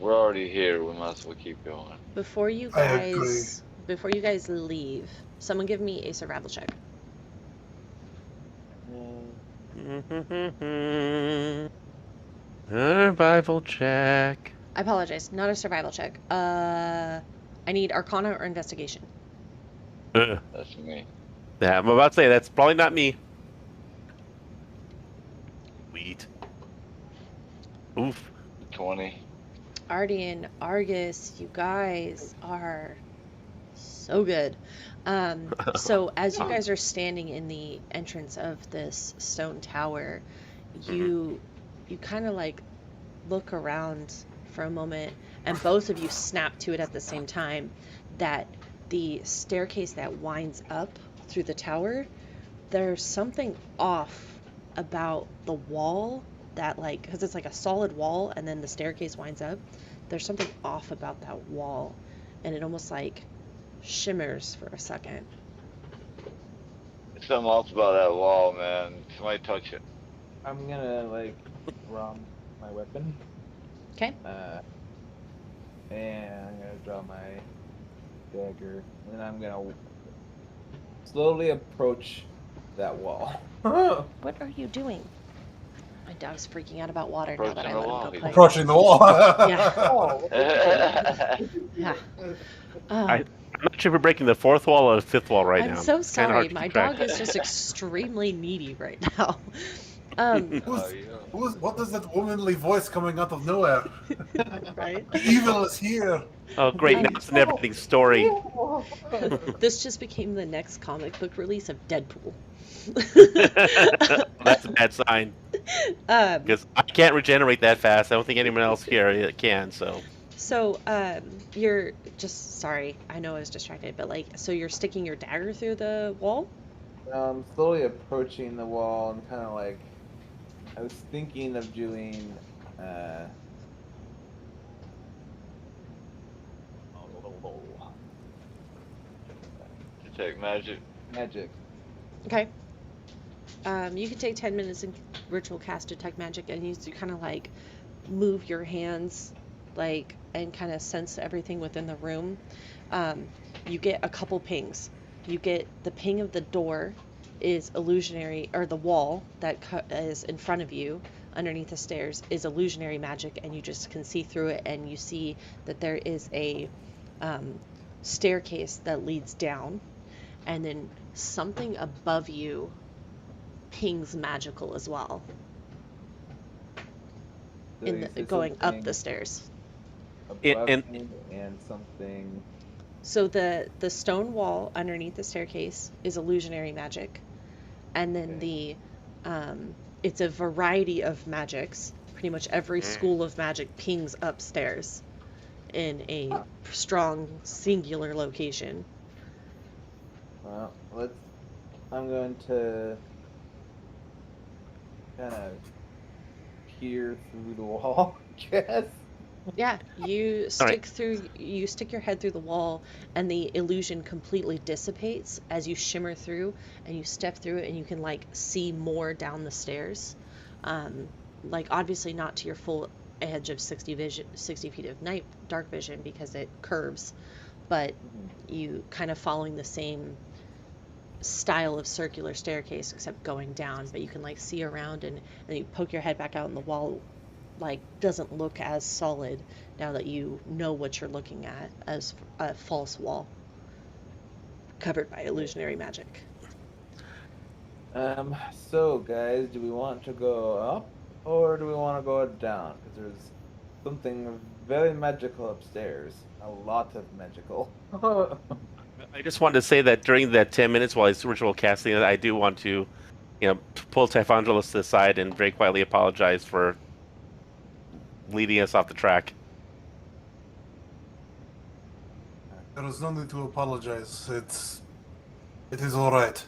already here. We might as well keep going. Before you I agree. guys leave, someone give me a survival check. Survival check. I apologize, not a survival check. I need Arcana or Investigation. That's me. Yeah, I'm about to say that's probably not me. Sweet. Oof. 20. Artie and Argus, you guys are so good. So as you guys are standing in the entrance of this stone tower, you kind of like look around for a moment, and both of you snap to it at the same time that the staircase that winds up through the tower, there's something off about the wall that, like, because it's like a solid wall and then the staircase winds up. There's something off about that wall, and it almost like shimmers for a second. There's something else about that wall, man. Somebody touch it. I'm gonna like draw my weapon. Okay. And I'm gonna draw my dagger, and I'm gonna slowly approach that wall. What are you doing? My dog's freaking out about water now that I Approaching the let him wall. go play. Approaching the wall. Yeah. Oh, Yeah. I'm not sure if we're breaking the fourth wall or the fifth wall right now. I'm so It's kinda sorry. hard to My keep track. dog is just extremely needy right now. What is that womanly voice coming out of nowhere? Right? Evil is here. Oh, great! Now it's an never-ending story. This just became the next comic book release of Deadpool. That's a bad sign because I can't regenerate that fast. I don't think anyone else here can. So You're just sorry. I know I was distracted, but like, so you're sticking your dagger through the wall? Slowly approaching the wall and kind of like, I was thinking of doing, Detect magic. magic. Okay. You can take 10 minutes in ritual cast detect magic and use to kind of like move your hands, like, and kind of sense everything within the room. You get a couple pings. You get the ping of the door is illusionary, or the wall that is in front of you underneath the stairs is illusionary magic, and you just can see through it, and you see that there is a staircase that leads down, and then something above you pings magical as well, So in you the, said going up something the stairs. above and- me and something. So the stone wall underneath the staircase is illusionary magic, and then Okay. it's a variety of magics. Pretty much every school of magic pings upstairs in a strong singular location. Well, I'm going to kind of peer through the wall, I guess. Yeah, you right. stick your head through the wall, and the illusion completely dissipates as you shimmer through, and you step through it, and you can like see more down the stairs. Like obviously not to your full edge of 60 feet of night dark vision because it curves, but you kind of following the same style of circular staircase except going down, but you can like see around, and you poke your head back out, and the wall like doesn't look as solid now that you know what you're looking at as a false wall covered by illusionary magic. So guys, do we want to go up or do we want to go down? Because there's something very magical upstairs. A lot of magical. I just wanted to say that during that 10 minutes while he's ritual casting, I do want to, pull Typhongelos to the side and very quietly apologize for leading us off the track. There is no need to apologize. It is all right.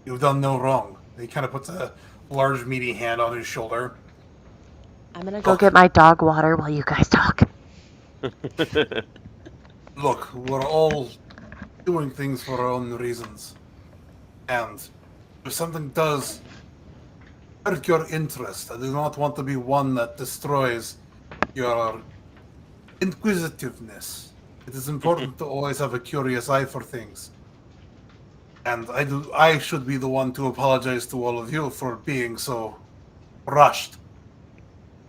You've done no wrong. He kind of puts a large, meaty hand on his shoulder. I'm gonna go get my dog water while you guys talk. Look, we're all doing things for our own reasons. And If something does hurt your interest, I do not want to be one that destroys your inquisitiveness. It is important to always have a curious eye for things. And I should be the one to apologize to all of you for being so rushed,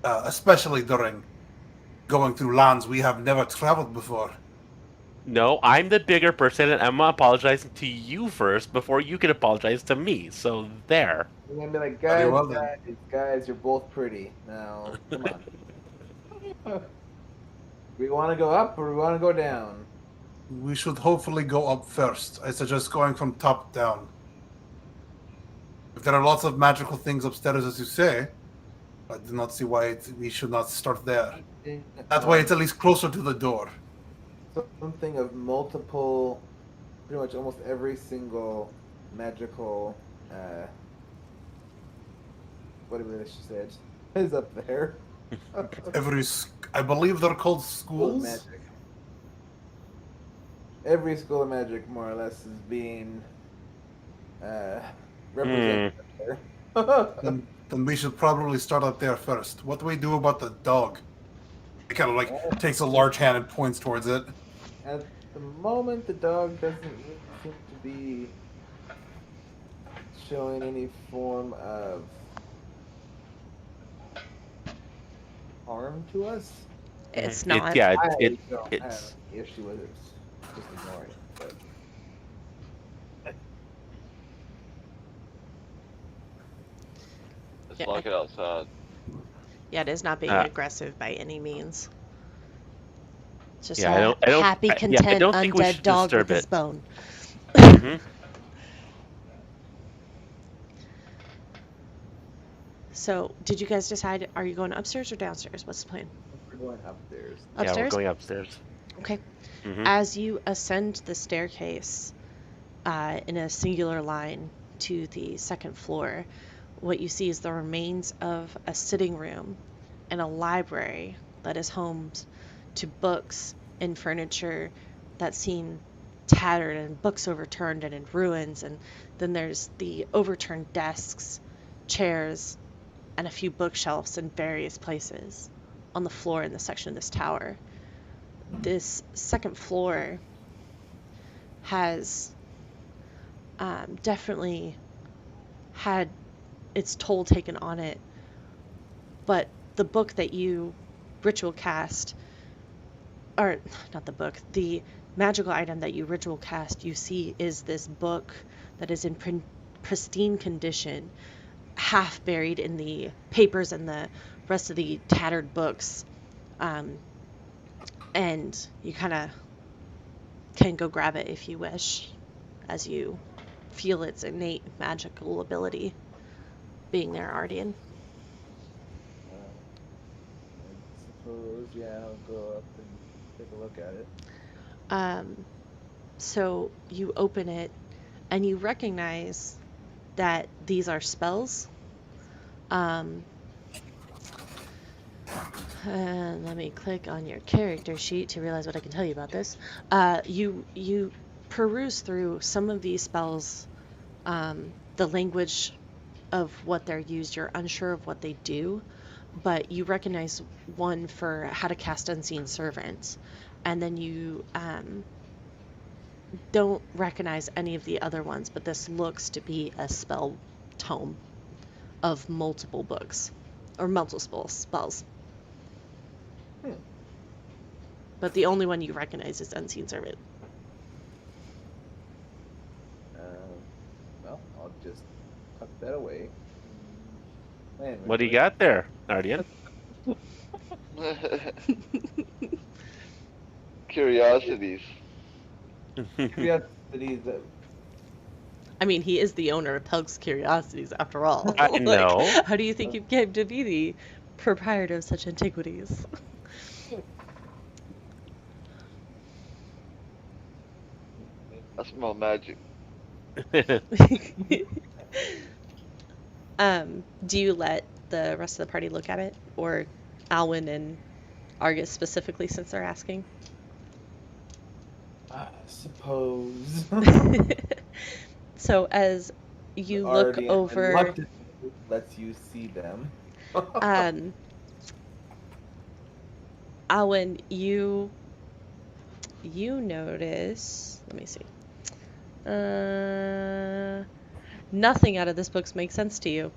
especially during going through lands we have never traveled before. No, I'm the bigger person, and I'm apologizing to you first before you can apologize to me. So there. You're gonna be like, Very guys, well then. guys, you're both pretty. Now, come on. We want to go up or we want to go down? We should hopefully go up first. I suggest going from top down. If there are lots of magical things upstairs, as you say, I do not see why we should not start there. That way, it's at least closer to the door. Something of multiple, pretty much almost every single magical, whatever she said, is up there. I believe they're called School of schools. magic. Every school of magic, more or less, is being represented up there. Then we should probably start up there first. What do we do about the dog? He kind of like takes a large hand and points towards it. At the moment, the dog doesn't really seem to be showing any form of harm to us. It's It- not. yeah, I it, don't have it's any issue with it. Just ignore it. But Let's Yeah. lock it outside. Yeah, it is not being Ah. aggressive by any means. It's just Yeah, a I don't- happy, I content, don't think we undead should dog with disturb his it. bone. Mhm. So, did you guys decide, are you going upstairs or downstairs? What's the plan? we're going upstairs. Yeah, we're Upstairs? going upstairs. Okay. Mhm. As you ascend the staircase in a singular line to the second floor, what you see is the remains of a sitting room and a library that is home to books and furniture that seem tattered and books overturned and in ruins. And then there's the overturned desks, chairs, and a few bookshelves in various places on the floor in the section of this tower. This second floor has definitely had its toll taken on it, but the book that you ritual cast, or not the book, the magical item that you ritual cast, you see is this book that is in pristine condition, half buried in the papers and the rest of the tattered books. And you kind of can go grab it if you wish, as you feel its innate magical ability being there, Ardian. I suppose, yeah, I'll go up and take a look at it. So you open it and you recognize that these are spells. Let me click on your character sheet to realize what I can tell you about this. You peruse through some of these spells, the language of what they're used. You're unsure of what they do, but you recognize one for how to cast Unseen Servant, and then you don't recognize any of the other ones, but this looks to be a spell tome of multiple books, or multiple spells. But the only one you recognize is Unseen Servant. Well, I'll just tuck that away. Man, What do you got there, Ardian? Curiosities. Curiosities that I mean, he is the owner of Pelg's Curiosities, after all. I know. How do you think you came to be the proprietor of such antiquities? I smell magic. Do you let the rest of the party look at it, or Alwyn and Argus specifically, since they're asking? I suppose. So as you look Already over. reluctantly lets you see them. Alwyn, you notice. Let me see. Nothing out of this book makes sense to you.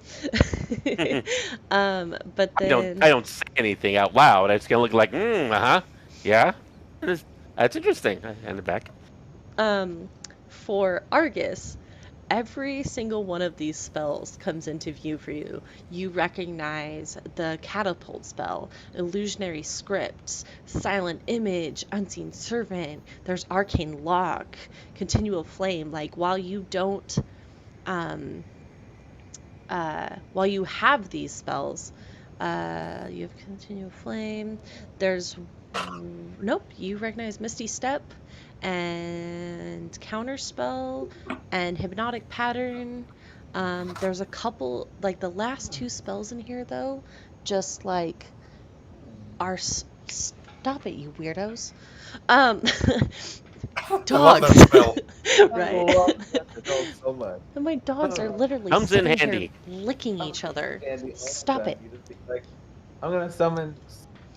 But I then don't say anything out loud. I just gonna look like, yeah. That's interesting. I hand it back. for Argus, every single one of these spells comes into view for you. You recognize the catapult spell, illusionary scripts, silent image, unseen servant, there's arcane lock, continual flame. Like while you don't while you have these spells, you have continual flame. There's nope. You recognize Misty Step and Counterspell and Hypnotic Pattern. There's a couple, like the last two spells in here though, just like are stop it, you weirdos. I love that Dogs, spell. right? I love that spell so much. And my dogs are literally Comes in sitting here handy. licking each other. Stop it. You just be like, I'm gonna summon.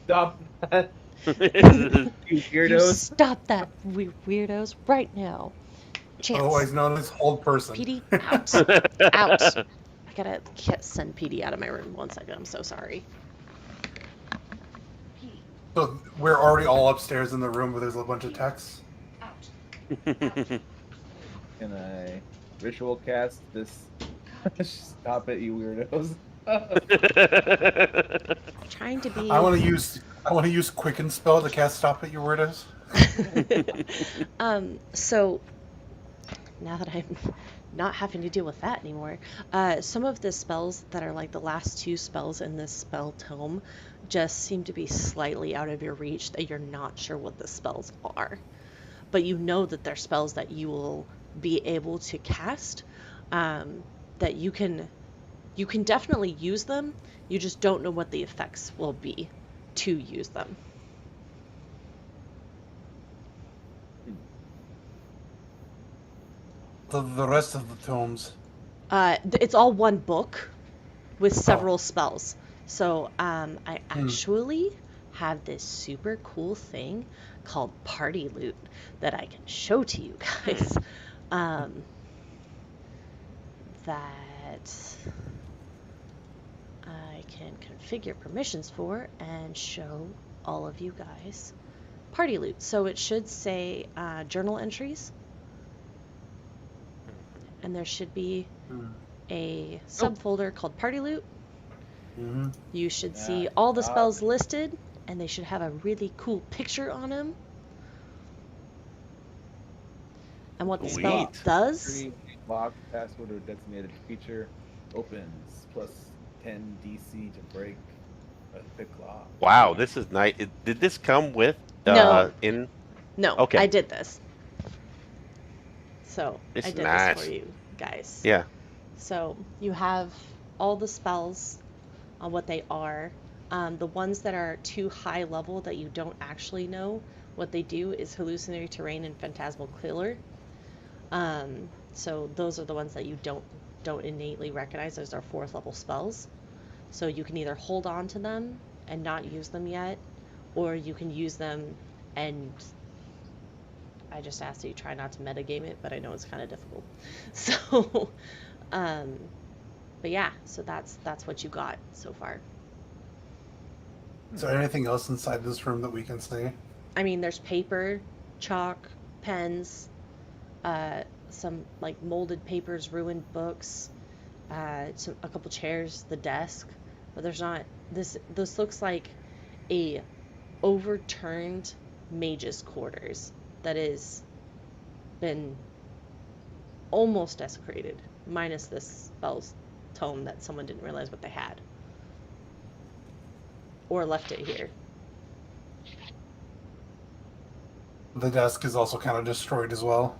Stop that, you You weirdos. stop that, weirdos, right now. Chance. Otherwise known as hold person. Petite, out. Out. I gotta send Petite out of my room. 1 second. I'm so sorry. Petite, So we're already all upstairs in the room where there's a bunch of texts. out. Can I ritual cast this? Stop it, you weirdos. Trying to be. I want to use Quicken spell to cast Stop It, you weirdos. So now that I'm not having to deal with that anymore, some of the spells that are like the last two spells in this spell tome just seem to be slightly out of your reach, that you're not sure what the spells are. But you know that they're spells that you will be able to cast, that you can definitely use them. You just don't know what the effects will be to use them. The rest of the tomes. It's all one book with several spells. So I actually have this super cool thing called Party Loot that I can show to you guys. That I can configure permissions for and show all of you guys. Party Loot. So it should say journal entries. And there should be a subfolder called Party Loot. Mm-hmm. You should see all the spells listed, and they should have a really cool picture on them. And what the spell does. Lock, password, or designated feature opens plus 10 DC to break a thick lock. Wow, this is nice. Did this come with No. in? No, Okay. I did this. So This I is did nice. this for you guys. Yeah. So you have all the spells on what they are. The ones that are too high level that you don't actually know what they do is hallucinatory terrain and phantasmal killer. So those are the ones that you don't innately recognize. Those are 4th level spells. So you can either hold on to them and not use them yet, or you can use them and I just ask that you try not to metagame it, but I know it's kind of difficult. So, but yeah, so that's what you got so far. Is there anything else inside this room that we can see? I mean, there's paper, chalk, pens, some like molded papers, ruined books, a couple chairs, the desk, but there's not this looks like a overturned mage's quarters that has been almost desecrated, minus this spells tome that someone didn't realize what they had or left it here. The desk is also kind of destroyed as well.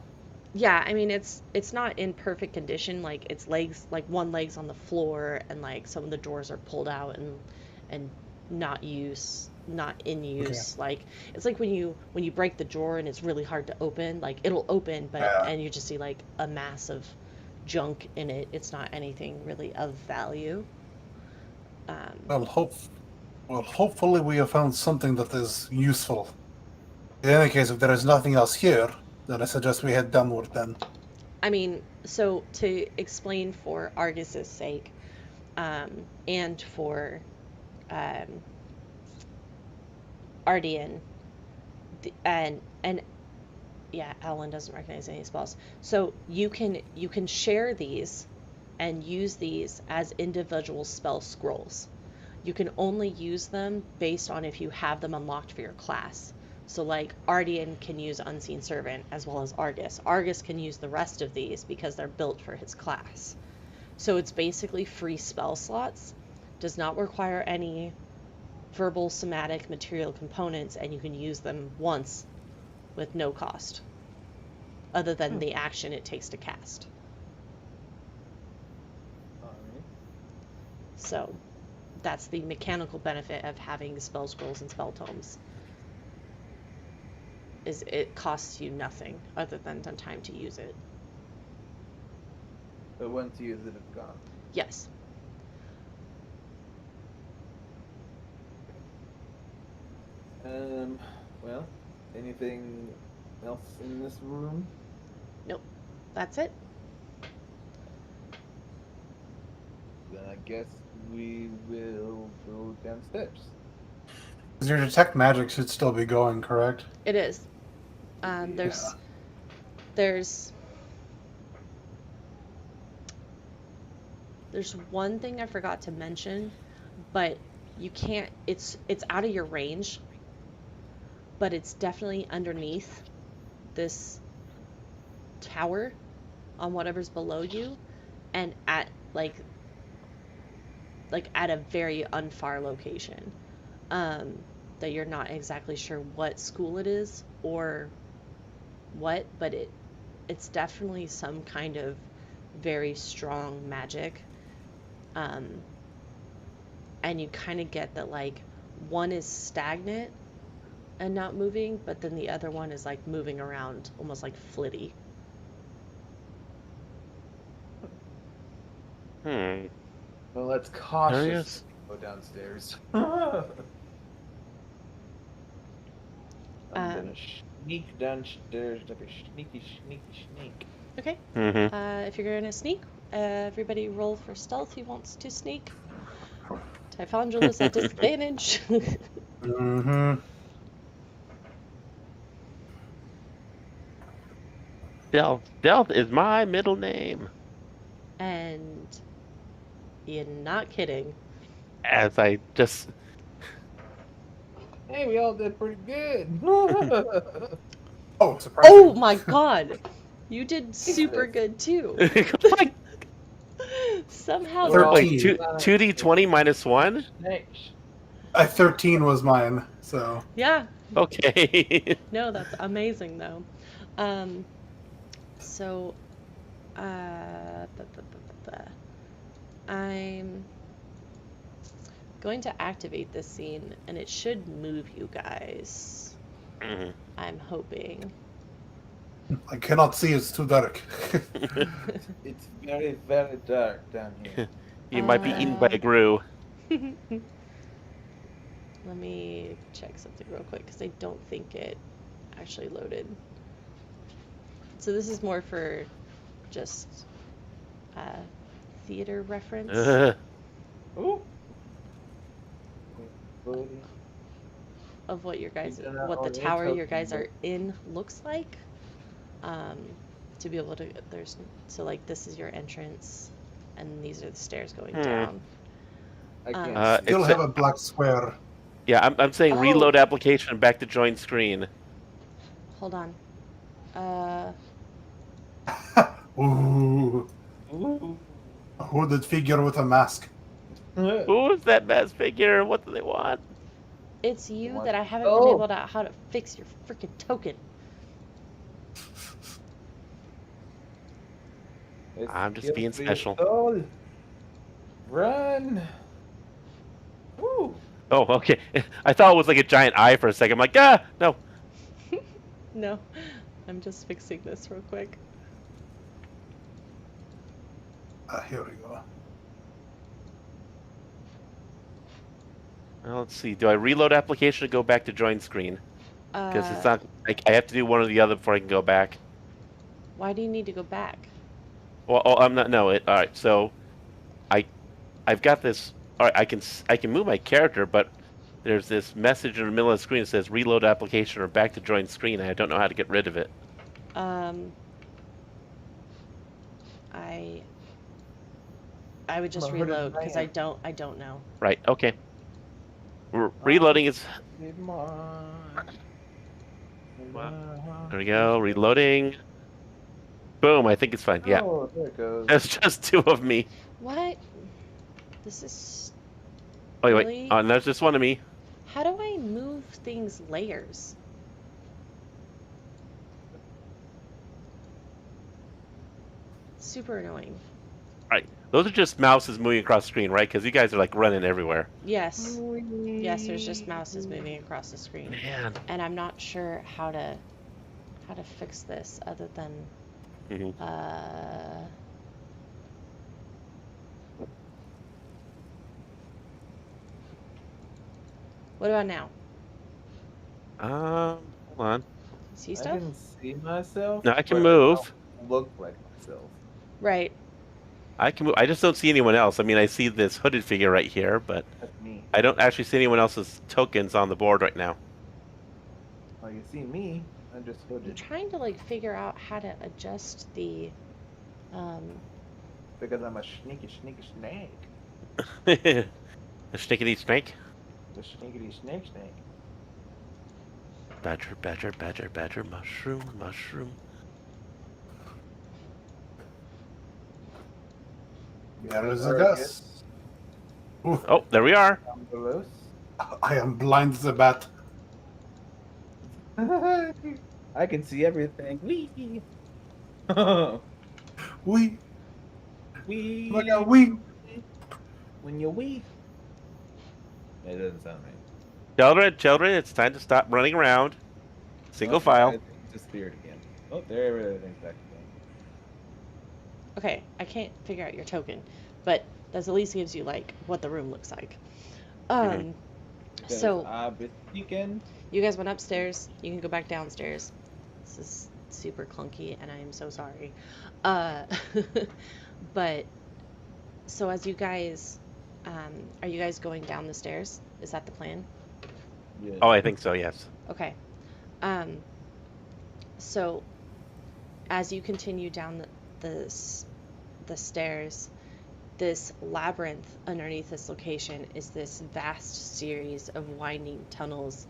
Yeah, I mean it's not in perfect condition. Like its legs, like one leg's on the floor, and like some of the drawers are pulled out and not in use. Okay. Like it's like when you break the drawer and it's really hard to open. Like it'll open, but Yeah. and you just see like a mass of junk in it. It's not anything really of value. Well, hopefully we have found something that is useful. In any case, if there is nothing else here, then I suggest we head downward then. I mean, so to explain for Argus's sake, and for Ardian, and yeah, Alan doesn't recognize any spells. So you can share these and use these as individual spell scrolls. You can only use them based on if you have them unlocked for your class. So like Ardian can use Unseen Servant as well as Argus. Argus can use the rest of these because they're built for his class. So it's basically free spell slots. Does not require any verbal, somatic, material components, and you can use them once with no cost, other than the action it takes to cast. Alright. So that's the mechanical benefit of having spell scrolls and spell tomes. Is it costs you nothing other than the time to use it. But once you use it, it's gone. Yes. Well, anything else in this room? Nope. That's it. Then I guess we will go downstairs. Your detect magic should still be going, correct? It is. There's one thing I forgot to mention, but you can't, it's out of your range, but it's definitely underneath this tower on whatever's below you, and at like at a very unfar location, that you're not exactly sure what school it is or what, but it's definitely some kind of very strong magic. And you kind of get that like one is stagnant and not moving, but then the other one is like moving around almost like flitty. Hmm. Well, let's cautiously Curious. go downstairs. I'm gonna sneak downstairs like a sneaky sneak. Okay. Mm-hmm. If you're gonna sneak, everybody roll for stealth who wants to sneak. Typhonulus at disadvantage. Mm-hmm. Stealth is my middle name. And you're not kidding. As I just Hey, we all did pretty good. Oh, surprising. Oh my god! You did super good too. like Somehow. We're all- like 13. 2d20 minus 1. Thanks. 13 was mine, so. Yeah. Okay. No, that's amazing though. So, I'm going to activate this scene, and it should move you guys. Mhm. I'm hoping. I cannot see, it's too dark. It's very, very dark down here. You might be eaten by a grue. Let me check something real quick because I don't think it actually loaded. So this is more for just theater reference. Ooh. Buddy. Of what your guys, Keep an what eye the on your tower you token, guys but- are in looks like. To be able to, so like this is your entrance, and these are the stairs going down. I can't. Uh, Still It's have a black square. Yeah, I'm saying Oh. reload application back to join screen. Hold on. Ooh. Ooh. A hooded figure with a mask. Who's that masked figure? What do they want? It's you What? that I haven't been Oh. able to how to fix your freaking token. It's I'm just kill being for your special. soul. Run. Woo. Oh, okay. I thought it was like a giant eye for a second. I'm like, no. No, I'm just fixing this real quick. Here we go. Well, let's see. Do I reload application to go back to join screen? Because it's Uh, not. I have to do one or the other before I can go back. why do you need to go back? Well, oh, I'm not. No. All right. So, I've got this. All right. I can move my character, but there's this message in the middle of the screen that says reload application or back to join screen, and I don't know how to get rid of it. I would just Well, who does reload because I Ryan? don't know. Right. Okay. Reloading is. There we go. Reloading. Boom. I think it's fine. Yeah. Oh, there it goes. There's just two of me. What? This is Oh wait. Really? Oh, and there's just one of me. how do I move things layers? Super annoying. Right. Those are just mouses moving across the screen, right? Because you guys are like running everywhere. Yes. Yes, there's just mouses moving across the screen. Man. And I'm not sure how to fix this other than Mhm. what about now? Hold on. See I stuff? can see myself. No, I can but move. don't look like myself. Right. I can move. I just don't see anyone else. I mean, I see this hooded figure right here, but That's me. I don't actually see anyone else's tokens on the board right now. Well, you see me. I'm just I'm hooded trying to like figure out how to adjust the because I'm a sneaky snake. A stickity snake. The sneaky snake. Badger, badger, badger, badger, mushroom, mushroom. There is a Gus. Ooh, Oh, there we are. I am blind as a bat. I can see everything. Wee. We Wee. look at we. When you wee. That doesn't sound right. Children, it's time to stop running around. Single Oh, file. I disappeared again. Oh, there everything's back again. okay, I can't figure out your token, but that at least gives you like what the room looks like. Because So I've been speaking. you guys went upstairs, you can go back downstairs. This is super clunky and I am so sorry. But so as you guys are you guys going down the stairs? Is that the plan? Yeah. Oh, I think so. Yes. Okay. So as you continue down the stairs, this labyrinth underneath this location is this vast series of winding tunnels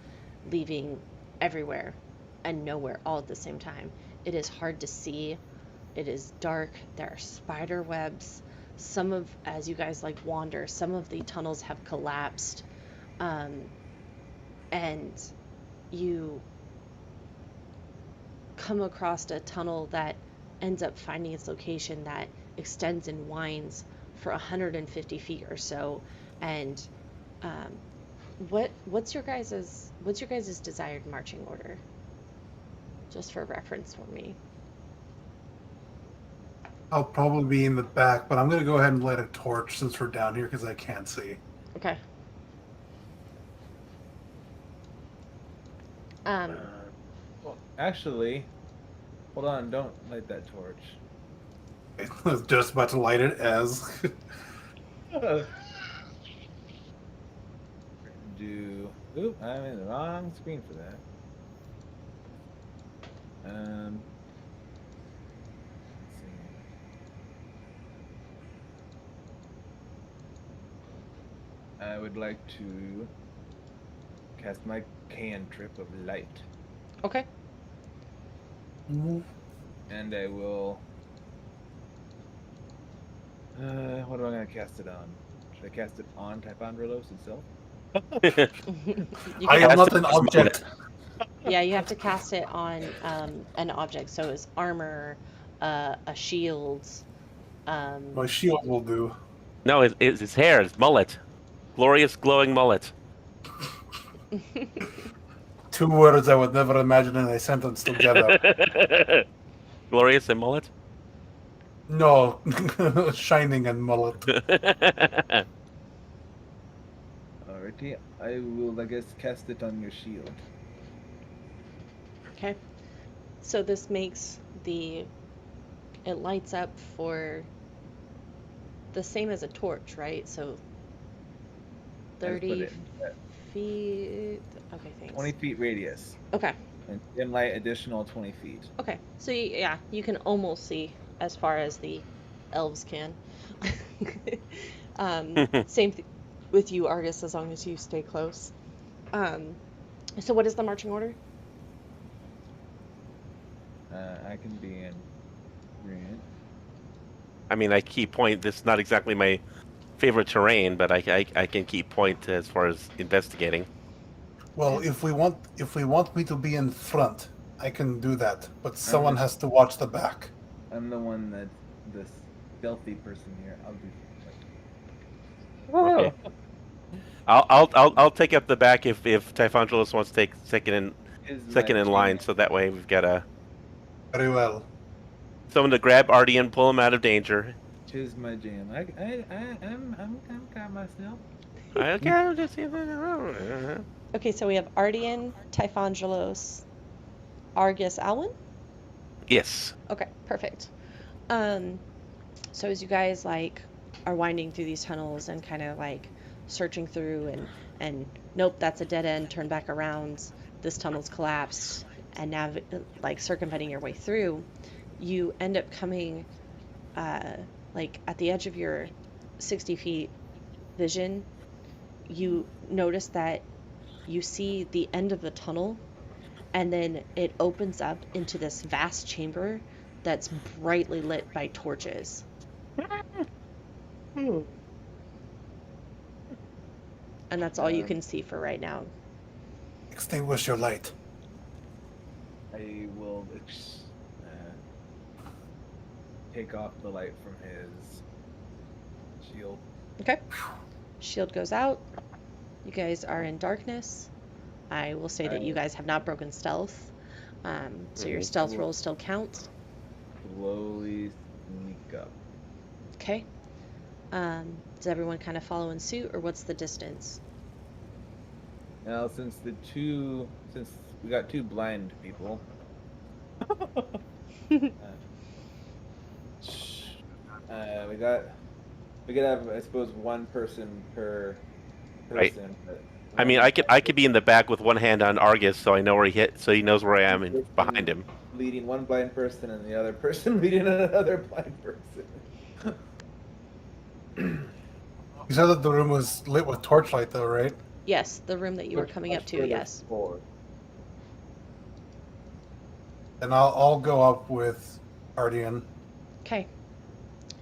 leaving everywhere and nowhere all at the same time. It is hard to see. It is dark. There are spider webs. As you guys like wander, some of the tunnels have collapsed. And you come across a tunnel that ends up finding its location that extends and winds for 150 feet or so. And what's your guys's desired marching order? Just for reference for me. I'll probably be in the back, but I'm going to go ahead and light a torch since we're down here because I can't see. Okay. Well, actually, hold on. Don't light that torch. I was just about to light it as. Oop, I'm in the wrong screen for that. Let's see. I would like to cast my cantrip of light, Okay. and I will. What am I gonna cast it on? Should I cast it on Typhondralos itself? You I can- am not an object. yeah, you have to cast it on an object. So it's armor, a shield. My shield will do. No, it's his hair. His mullet. Glorious glowing mullet. 2 words I would never imagine in a sentence together. Glorious and mullet. No, shining and mullet. Alrighty, I will, I guess, cast it on your shield. Okay. So this makes it lights up for the same as a torch, right? So I just put 30 it in feet. Okay, thanks. 20 feet radius, Okay. and dim light additional 20 feet. Okay. So yeah, you can almost see as far as the elves can. Same with you, Argus, as long as you stay close. So what is the marching order? I can be in green. I mean, I keep point. This is not exactly my favorite terrain, but I can keep point as far as investigating. Well, Okay. if we want me to be in front, I can do that. But someone has to watch the back. I'm the one that the stealthy person here. I'll do. Okay. I'll take up the back if Typhonulus wants to take second in line, so that way we've got Very well. someone to grab Artie and pull him out of danger. Tis my jam. I'm got myself. Okay, I'll just see if I- Okay, so we have Ardian, Typhongelos, Argus, Alwyn? Yes. Okay, perfect. So as you guys are winding through these tunnels and kind of searching through and nope, that's a dead end, turn back around, this tunnel's collapsed, and now circumventing your way through, you end up coming at the edge of your 60 feet vision. You notice that you see the end of the tunnel, and then it opens up into this vast chamber that's brightly lit by torches. And that's all you can see for right now. Extinguish your light. I will take off the light from his shield. Okay. Shield goes out. You guys are in darkness. I will say that you guys have not broken stealth. So your stealth rolls still count. Slowly sneak up. Okay. Does everyone kind of follow in suit, or what's the distance? Now, since we got two blind people, we could have, I suppose, one person per Right. person. But I mean, I could be in the back with one hand on Argus, so I know where he hit, so he knows where I am and behind him. Leading one blind person and the other person leading another blind person. You said that the room was lit with torchlight, though, right? Yes, the room that you were coming up to, yes. And I'll go up with Ardian. Okay.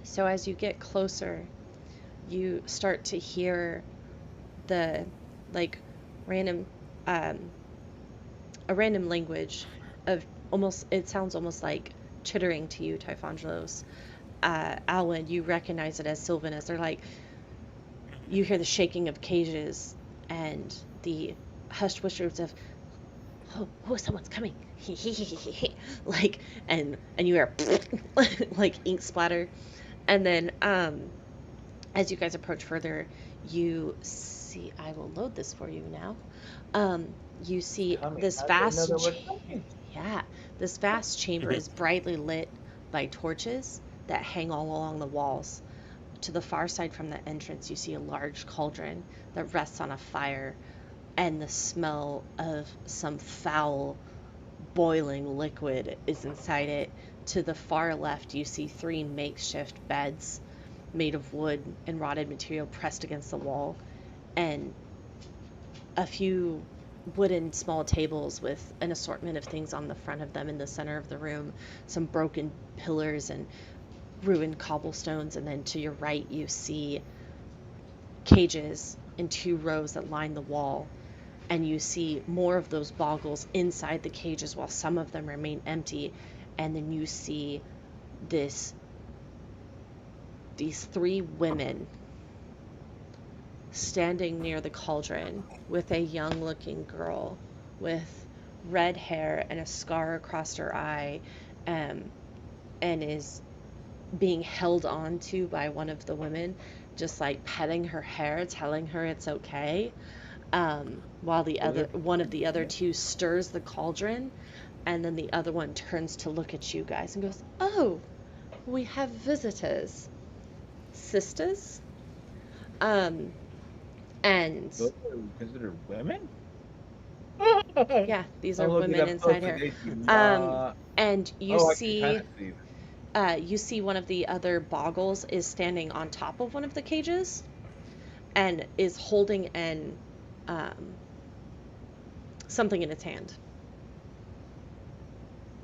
So as you get closer, you start to hear the random a random language of it sounds almost like chittering to you, Typhongelos. Alwyn, you recognize it as Sylvanus. They're you hear the shaking of cages and the hushed whispers of someone's coming. And you hear ink splatter. And then as you guys approach further, you see, I will load this for you now. You see this vast this vast chamber is brightly lit by torches that hang all along the walls. To the far side from the entrance, you see a large cauldron that rests on a fire, and the smell of some foul boiling liquid is inside it. To the far left, you see 3 makeshift beds made of wood and rotted material pressed against the wall, and a few wooden small tables with an assortment of things on the front of them in the center of the room, some broken pillars and ruined cobblestones, and then to your right you see cages in 2 rows that line the wall, and you see more of those boggles inside the cages while some of them remain empty. And then you see these 3 women standing near the cauldron with a young looking girl with red hair and a scar across her eye, and is being held on to by one of the women, just like petting her hair, telling her it's okay. While one of the other two stirs the cauldron, and then the other one turns to look at you guys and goes, "Oh, we have visitors, sisters." Um, and Those are considered women? yeah, these I'm are looking women up inside close and her. they do Um, not. and you Oh, I can kind see, of see them. you see one of the other boggles is standing on top of one of the cages, and is holding um, something in its hand.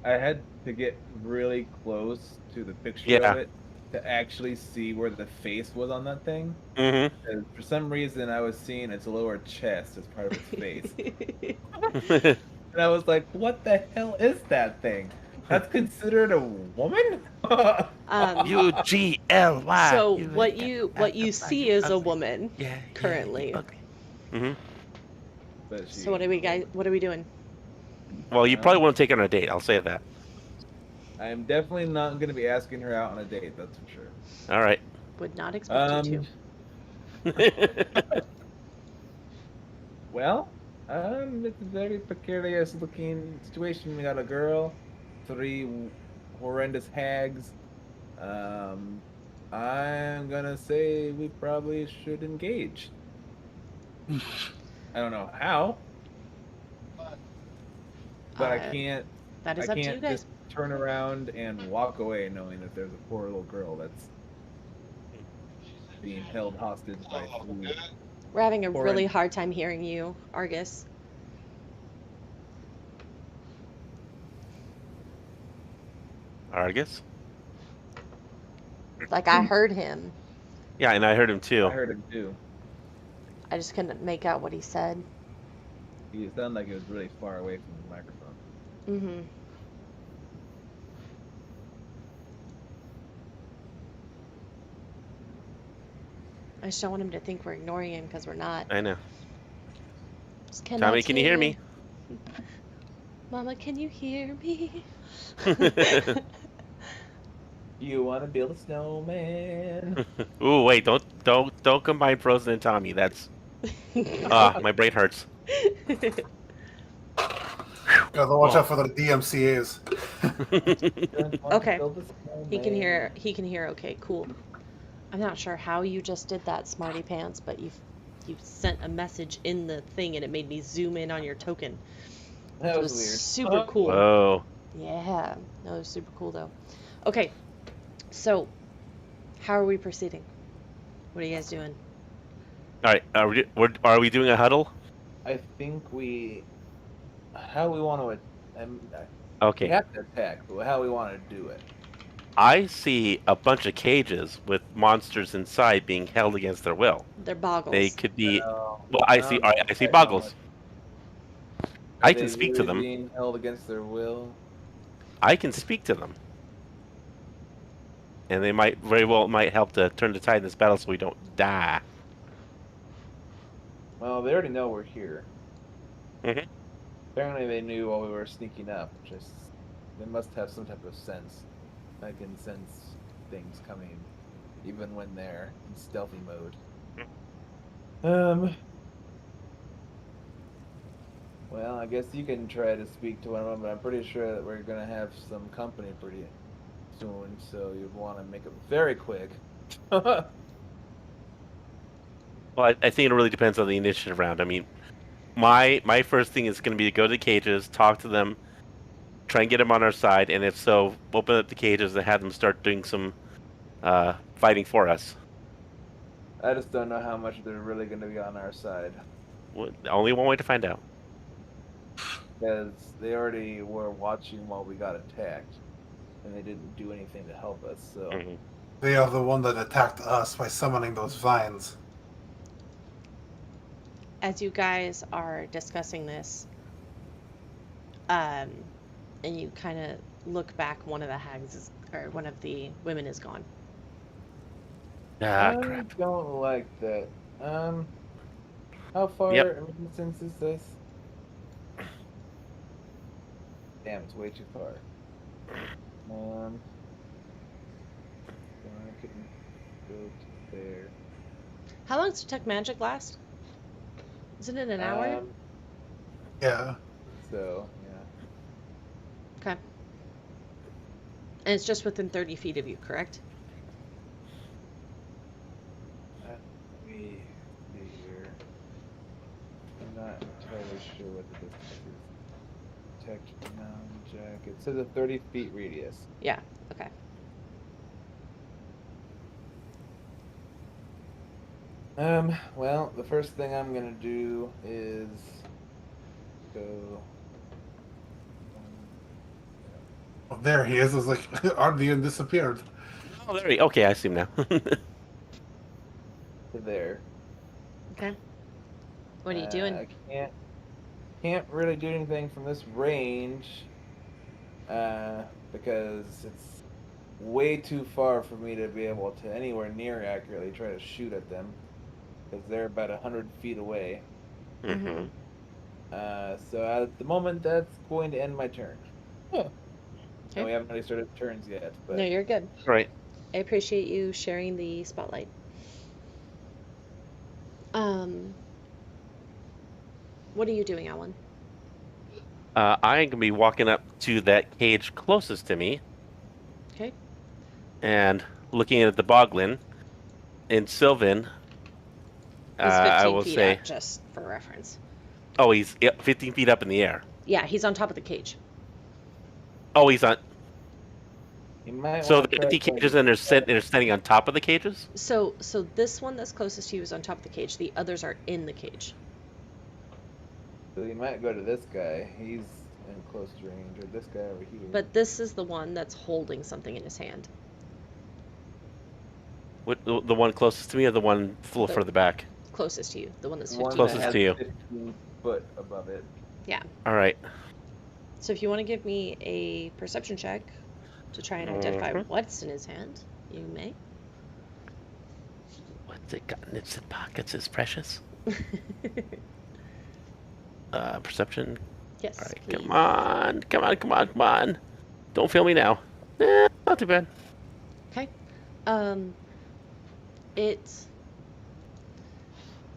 I had to get really close to the picture of Yeah. it to actually see where the face was on that thing. Mm-hmm. 'Cause for some reason, I was seeing its lower chest as part of its face. And I was like, what the hell is that thing? That's considered a woman? Um, UGLY. so what you see is a woman Yeah, currently. ugly. Mm-hmm. But she So what are ain't we a guys? woman. What are we doing? Well, you probably want to take her on a date. I'll say that. I'm definitely not going to be asking her out on a date, that's for sure. All right. Would not expect you Well, it's a very precarious looking situation. We got a girl, three horrendous hags. Um, I'm gonna say we probably should engage. I don't know how, but I to. can't. That I is up to you can't guys. just turn around and walk away knowing that there's a poor little girl that's being held hostage by three We're having a really horrendous. hard time hearing you, Argus. Argus? Like I heard him. Yeah, and I heard him too. I heard him too. I just couldn't make out what he said. He sounded like he was really far away from the microphone. Mm-hmm. I just don't want him to think we're ignoring him because we're not. I know. Just cannot Tommy, can you hear me? Mama, can you hear me? You want to build a snowman? Ooh, wait! Don't combine Frozen and Tommy. That's my brain hurts. Gotta watch out for the DMCA's. Okay. He can hear. He can hear. Okay, cool. I'm not sure how you just did that, Smarty Pants, but you sent a message in the thing and it made me zoom in on your token. That It was was weird. super cool. Whoa! Yeah, that was super cool though. Okay, so how are we proceeding? What are you guys doing? All right, are we doing a huddle? I think we. How we want to. We Okay. have to attack, but how we want to do it. I see a bunch of cages with monsters inside being held against their will. They're boggles. They could be. No, Well, I no, see. no, I see no, boggles. Are I they can speak to really them. being held against their will. I can speak to them, and they might very well help to turn the tide in this battle so we don't die. Well, they already know we're here. Mhm. Apparently, they knew while we were sneaking up. They must have some type of sense. I can sense things coming, even when they're in stealthy mode. Well, I guess you can try to speak to one of them, but I'm pretty sure that we're gonna have some company pretty soon, so you'd want to make it very quick. Well, I think it really depends on the initiative round. I mean, my first thing is going to be to go to the cages, talk to them, try and get them on our side, and if so, open up the cages and have them start doing some fighting for us. I just don't know how much they're really going to be on our side, Only one way to find out. because they already were watching while we got attacked, and they didn't do anything to help us. So Mm-hmm. They are the one that attacked us by summoning those vines. As you guys are discussing this, and you kind of look back, one of the one of the women is gone. Ah, I crap. don't like that. How far in distance is this? Damn, it's way too far. can go to there. How long does Detect Magic last? Isn't it an hour? Yeah. So yeah. Okay. And it's just within 30 feet of you, correct? Let me see here. I'm not entirely sure what the distance is. Detect non-jack. It says a 30 feet radius. Yeah. Okay. Well, the first thing I'm gonna do is go. Oh, there he is. It's like Ardian disappeared. Oh, there he. Okay, I see him now. To there. Okay. What are you doing? I can't really do anything from this range, because it's way too far for me to be able to anywhere near accurately try to shoot at them, because they're about 100 feet away. Mm-hmm. So at the moment, that's going to end my turn. And Okay. we haven't really started turns yet, but No, you're good. Right. I appreciate you sharing the spotlight. What are you doing, Alan? I am gonna be walking up to that cage closest to me Okay. and looking at the boglin. And Sylvan, He's I 15 will feet say, up, just for reference. oh, he's 15 feet up in the air. Yeah, he's on top of the cage. Oh, he's on. you might So want the to try empty going cages, to and the side. they're standing on top of the cages. So this one that's closest to you is on top of the cage. The others are in the cage. So you might go to this guy. He's in close range, or this guy over here. But this is the one that's holding something in his hand. The one closest to me, or the one a little The- further back? Closest to you. The one that's The one 15 that feet Closest up. to you. 15 foot above it. Yeah. All right. So if you want to give me a perception check to try and identify Mhm. what's in his hand, you may. What's it got in its pockets is precious. Perception. Yes, All right. please. Come on. Come on. Come on. Come on. Don't fail me now. Not too bad. Okay. It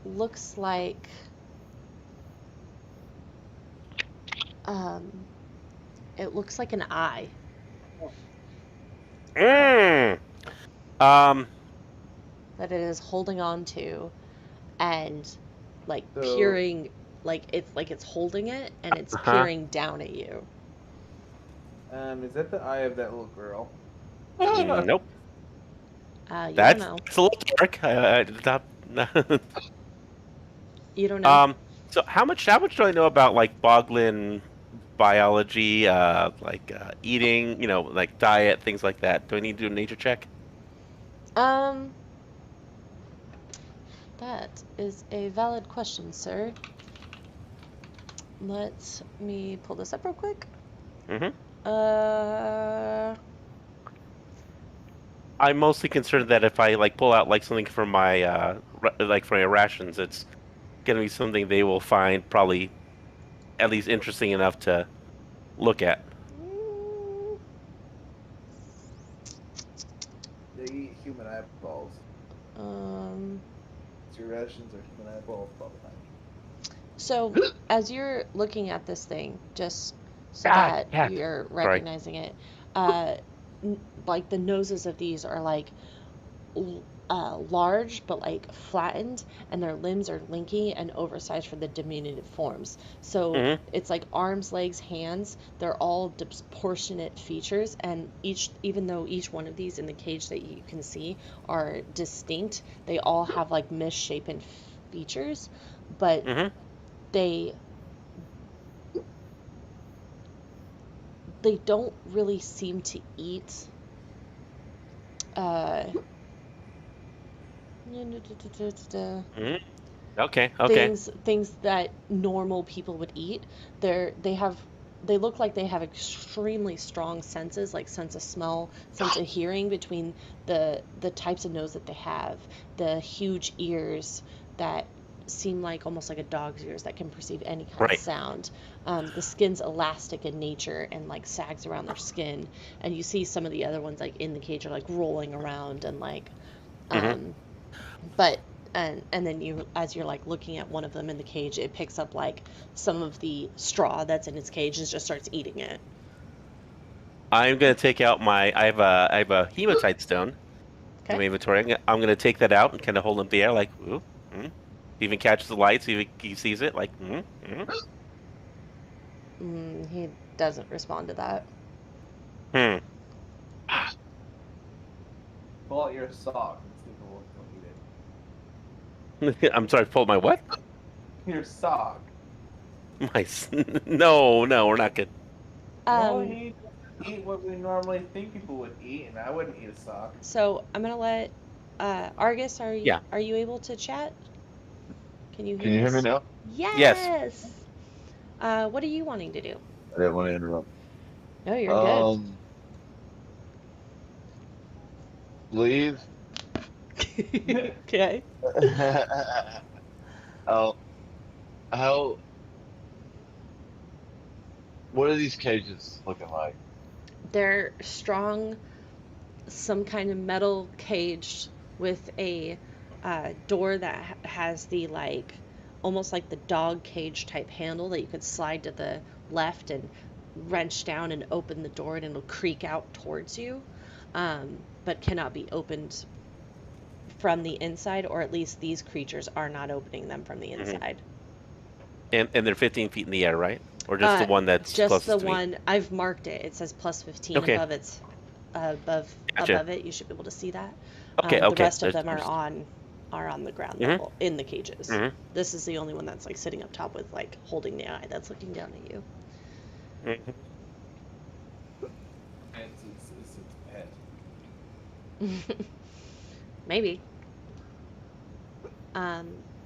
looks like it looks like an eye. Mm. That it is holding on to and like So- peering, like it's holding it and it's Uh-huh. peering down at you. Is that the eye of that little girl? Nope. You That's don't know. it's a little dark. You don't know. So how much do I know about like Boglin biology, eating, like diet, things like that? Do I need to do a nature check? That is a valid question, sir. Let me pull this up real quick. Mm-hmm. Uh, I'm mostly concerned that if I like pull out like something from my from my rations, it's gonna be something they will find probably at least interesting enough to look at. They eat human eyeballs. So your rations are human eyeballs all the time. So as you're looking at this thing, just so cat. that you're recognizing it, like the noses of these are like large but like flattened, and their limbs are linky and oversized for the diminutive forms. So Mhm. it's like arms, legs, hands. They're all disproportionate features, and even though each one of these in the cage that you can see are distinct, they all have like misshapen features, but Mhm. they don't really seem to eat Mhm. Okay. things that normal people would eat. They look like they have extremely strong senses, like sense of smell, sense of hearing, between the types of nose that they have, the huge ears that seem like almost like a dog's ears that can perceive any kind Right. of sound. The skin's elastic in nature and like sags around their skin, and you see some of the other ones like in the cage are like rolling around and like, Mhm. but and then you as you're like looking at one of them in the cage, it picks up like some of the straw that's in its cage and just starts eating it. I'm gonna take out I have a hematite stone in my Okay. inventory. I'm gonna take that out and kind of hold it in the air, like, ooh, even catches the light, see if he sees it, like, He doesn't respond to that. hmm. Pull out your sock and see if it will eat it. I'm sorry, pull my what? Your sock. No, we're not good. Well, Um, he doesn't eat what we normally think people would eat, and I wouldn't eat a sock. so I'm gonna let Argus, Yeah. are you able to chat? Can you Can you hear hear me us? now? Yes. What are you wanting to do? I didn't want to interrupt. No, you're good. Leave. Okay. Oh, how? What are these cages looking like? They're strong, some kind of metal cage with a door that has the like almost like the dog cage type handle that you could slide to the left and wrench down and open the door and it'll creak out towards you, but cannot be opened from the inside, or at least these creatures are not opening them from the inside. And they're 15 feet in the air, right? Or just the one that's Just closest the to me? one I've marked it. It says plus 15 Okay. above its Gotcha. above it. You should be able to see that. Okay, The okay. rest of There's- them are on the ground Mhm. level in the cages. Mhm. This is the only one that's like sitting up top with like holding the eye that's looking down at you. Mhm. It's its pet. Maybe.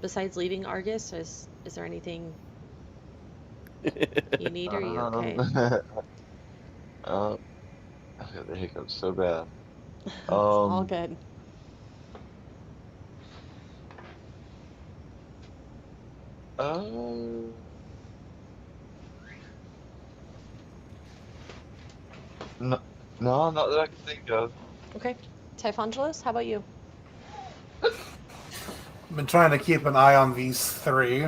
Besides leaving Argus, is there anything you need? Or are you okay? I got the hiccups so bad. It's all Um, good. uh, no, no, not that I can think of. Okay. Typhongelus, how about you? I've been trying to keep an eye on these three.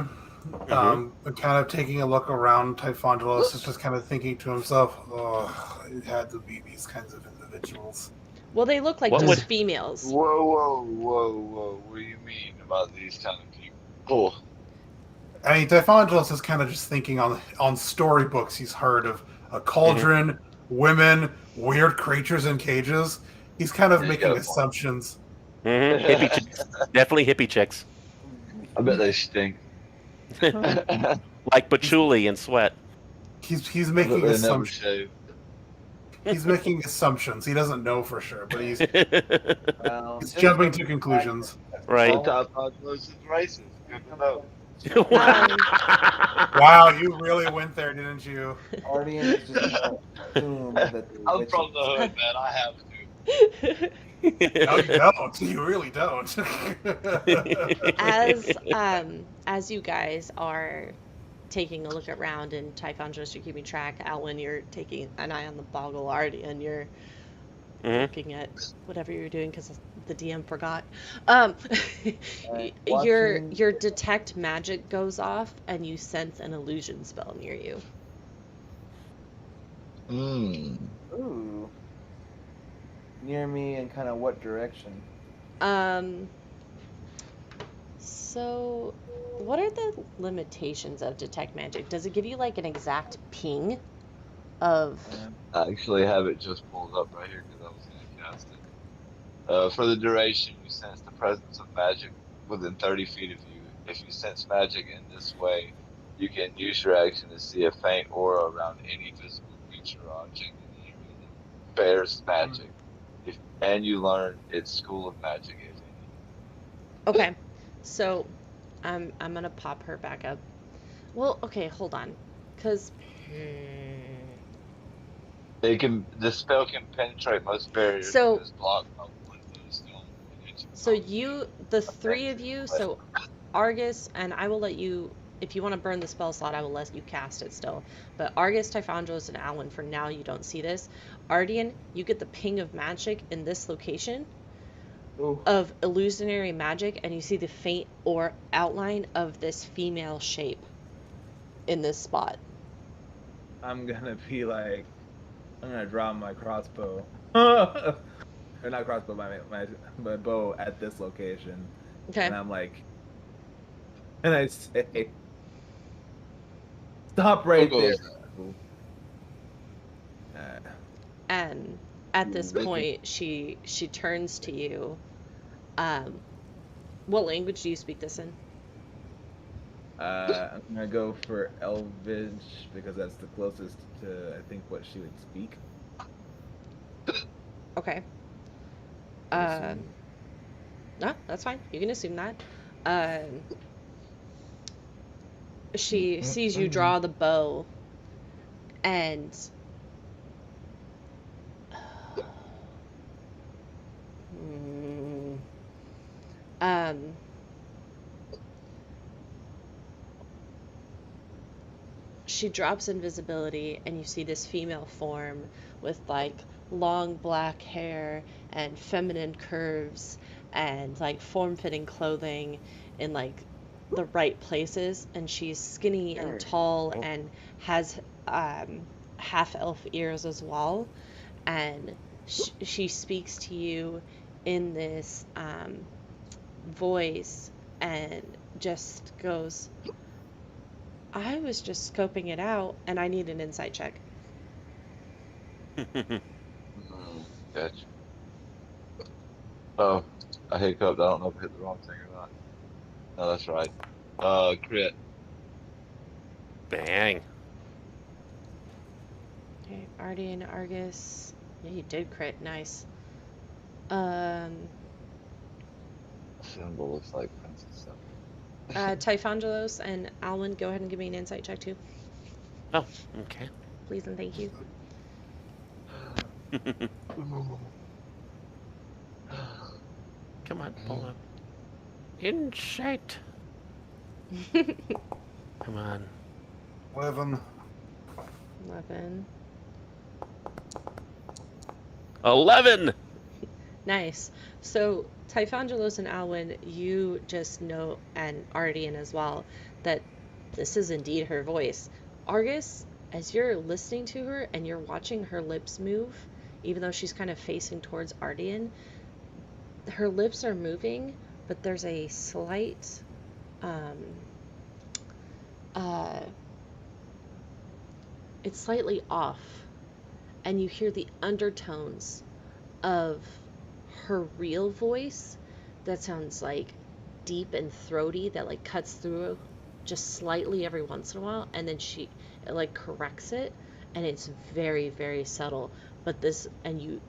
But kind of taking a look around, Typhongelus is just kind of thinking to himself, "Oh, it had to be these kinds of individuals." Well, they look like What just would- females. Whoa! What do you mean about these kind of people? I mean, Typhongelus is kind of just thinking on storybooks he's heard of a cauldron, women, weird creatures in cages. He's kind of Yeah, you making got a point. assumptions. Hippie chicks. Definitely hippie chicks. I bet they stink. Like patchouli and sweat. He's But making they never assumptions. shave. He's making assumptions. He doesn't know for sure, but he's Well, he's just jumping for to conclusions. Right. The top population is racist. Good to know. Wow, you really went there, didn't you? Guardians just assume that they're I'm witches. from the hood, man. I have to. No, you don't. You really don't. As you guys are taking a look around, and Typhongelus, you're keeping track. Alwyn, you're taking an eye on the boggle art, and you're looking at whatever you're doing because the DM forgot. Your Watching- detect magic goes off, and you sense an illusion spell near you. Ooh. Near me in kind of what direction? So what are the limitations of detect magic? Does it give you like an exact ping of I actually have it just pulled up right here because I was going to cast it. For the duration, you sense the presence of magic within 30 feet of you. If you sense magic in this way, you can use your action to see a faint aura around any visible creature or object in the area that bears magic. And you learn its school of magic, if any. Okay. So I'm gonna pop her back up. Well, okay, hold on. Cause The spell can penetrate most barriers So- and is blocked by wood, stone, so you the three of you, so Argus, and I will let you, if you want to burn the spell slot, I will let you cast it still. But Argus, Typhondros, and Alwyn, for now, you don't see this. Ardian, you get the ping of magic in this location Ooh. of illusionary magic, and you see the faint or outline of this female shape in this spot. I'm gonna be like, I'm gonna draw my crossbow, or not crossbow, my bow at this location, Okay. and I'm like, and I say, stop right Who there. goes And at this Maybe. point, she turns to you. What language do you speak this in? I'm gonna go for Elvish because that's the closest to I think what she would speak. Okay. I'm assuming. No, that's fine. You can assume that. She sees you draw the bow, and um, she drops invisibility, and you see this female form with like long black hair and feminine curves and like form-fitting clothing in like the right places, and she's skinny and tall and has half elf ears as well, and she speaks to you in this voice and just goes, I was just scoping it out, and I need an insight check. Gotcha. Oh, I hiccuped. I don't know if I hit the wrong thing or not. No, that's right. Crit. Bang. Okay, Ardian, Argus. Yeah, you did crit. Nice. Symbol looks like princess stuff. Typhongelos and Alwyn, go ahead and give me an insight check too, Oh, okay. please and thank you. Come on, pull up. Insight. Come on. 11. 11. 11! Nice. So, Typhongelos and Alwyn, you just know, and Ardian as well, that this is indeed her voice. Argus, as you're listening to her and you're watching her lips move, even though she's kind of facing towards Ardian, her lips are moving, but there's a slight, it's slightly off, and you hear the undertones of her real voice that sounds like deep and throaty, that like cuts through just slightly every once in a while, and then it like corrects it, and it's very, very subtle. But this, and you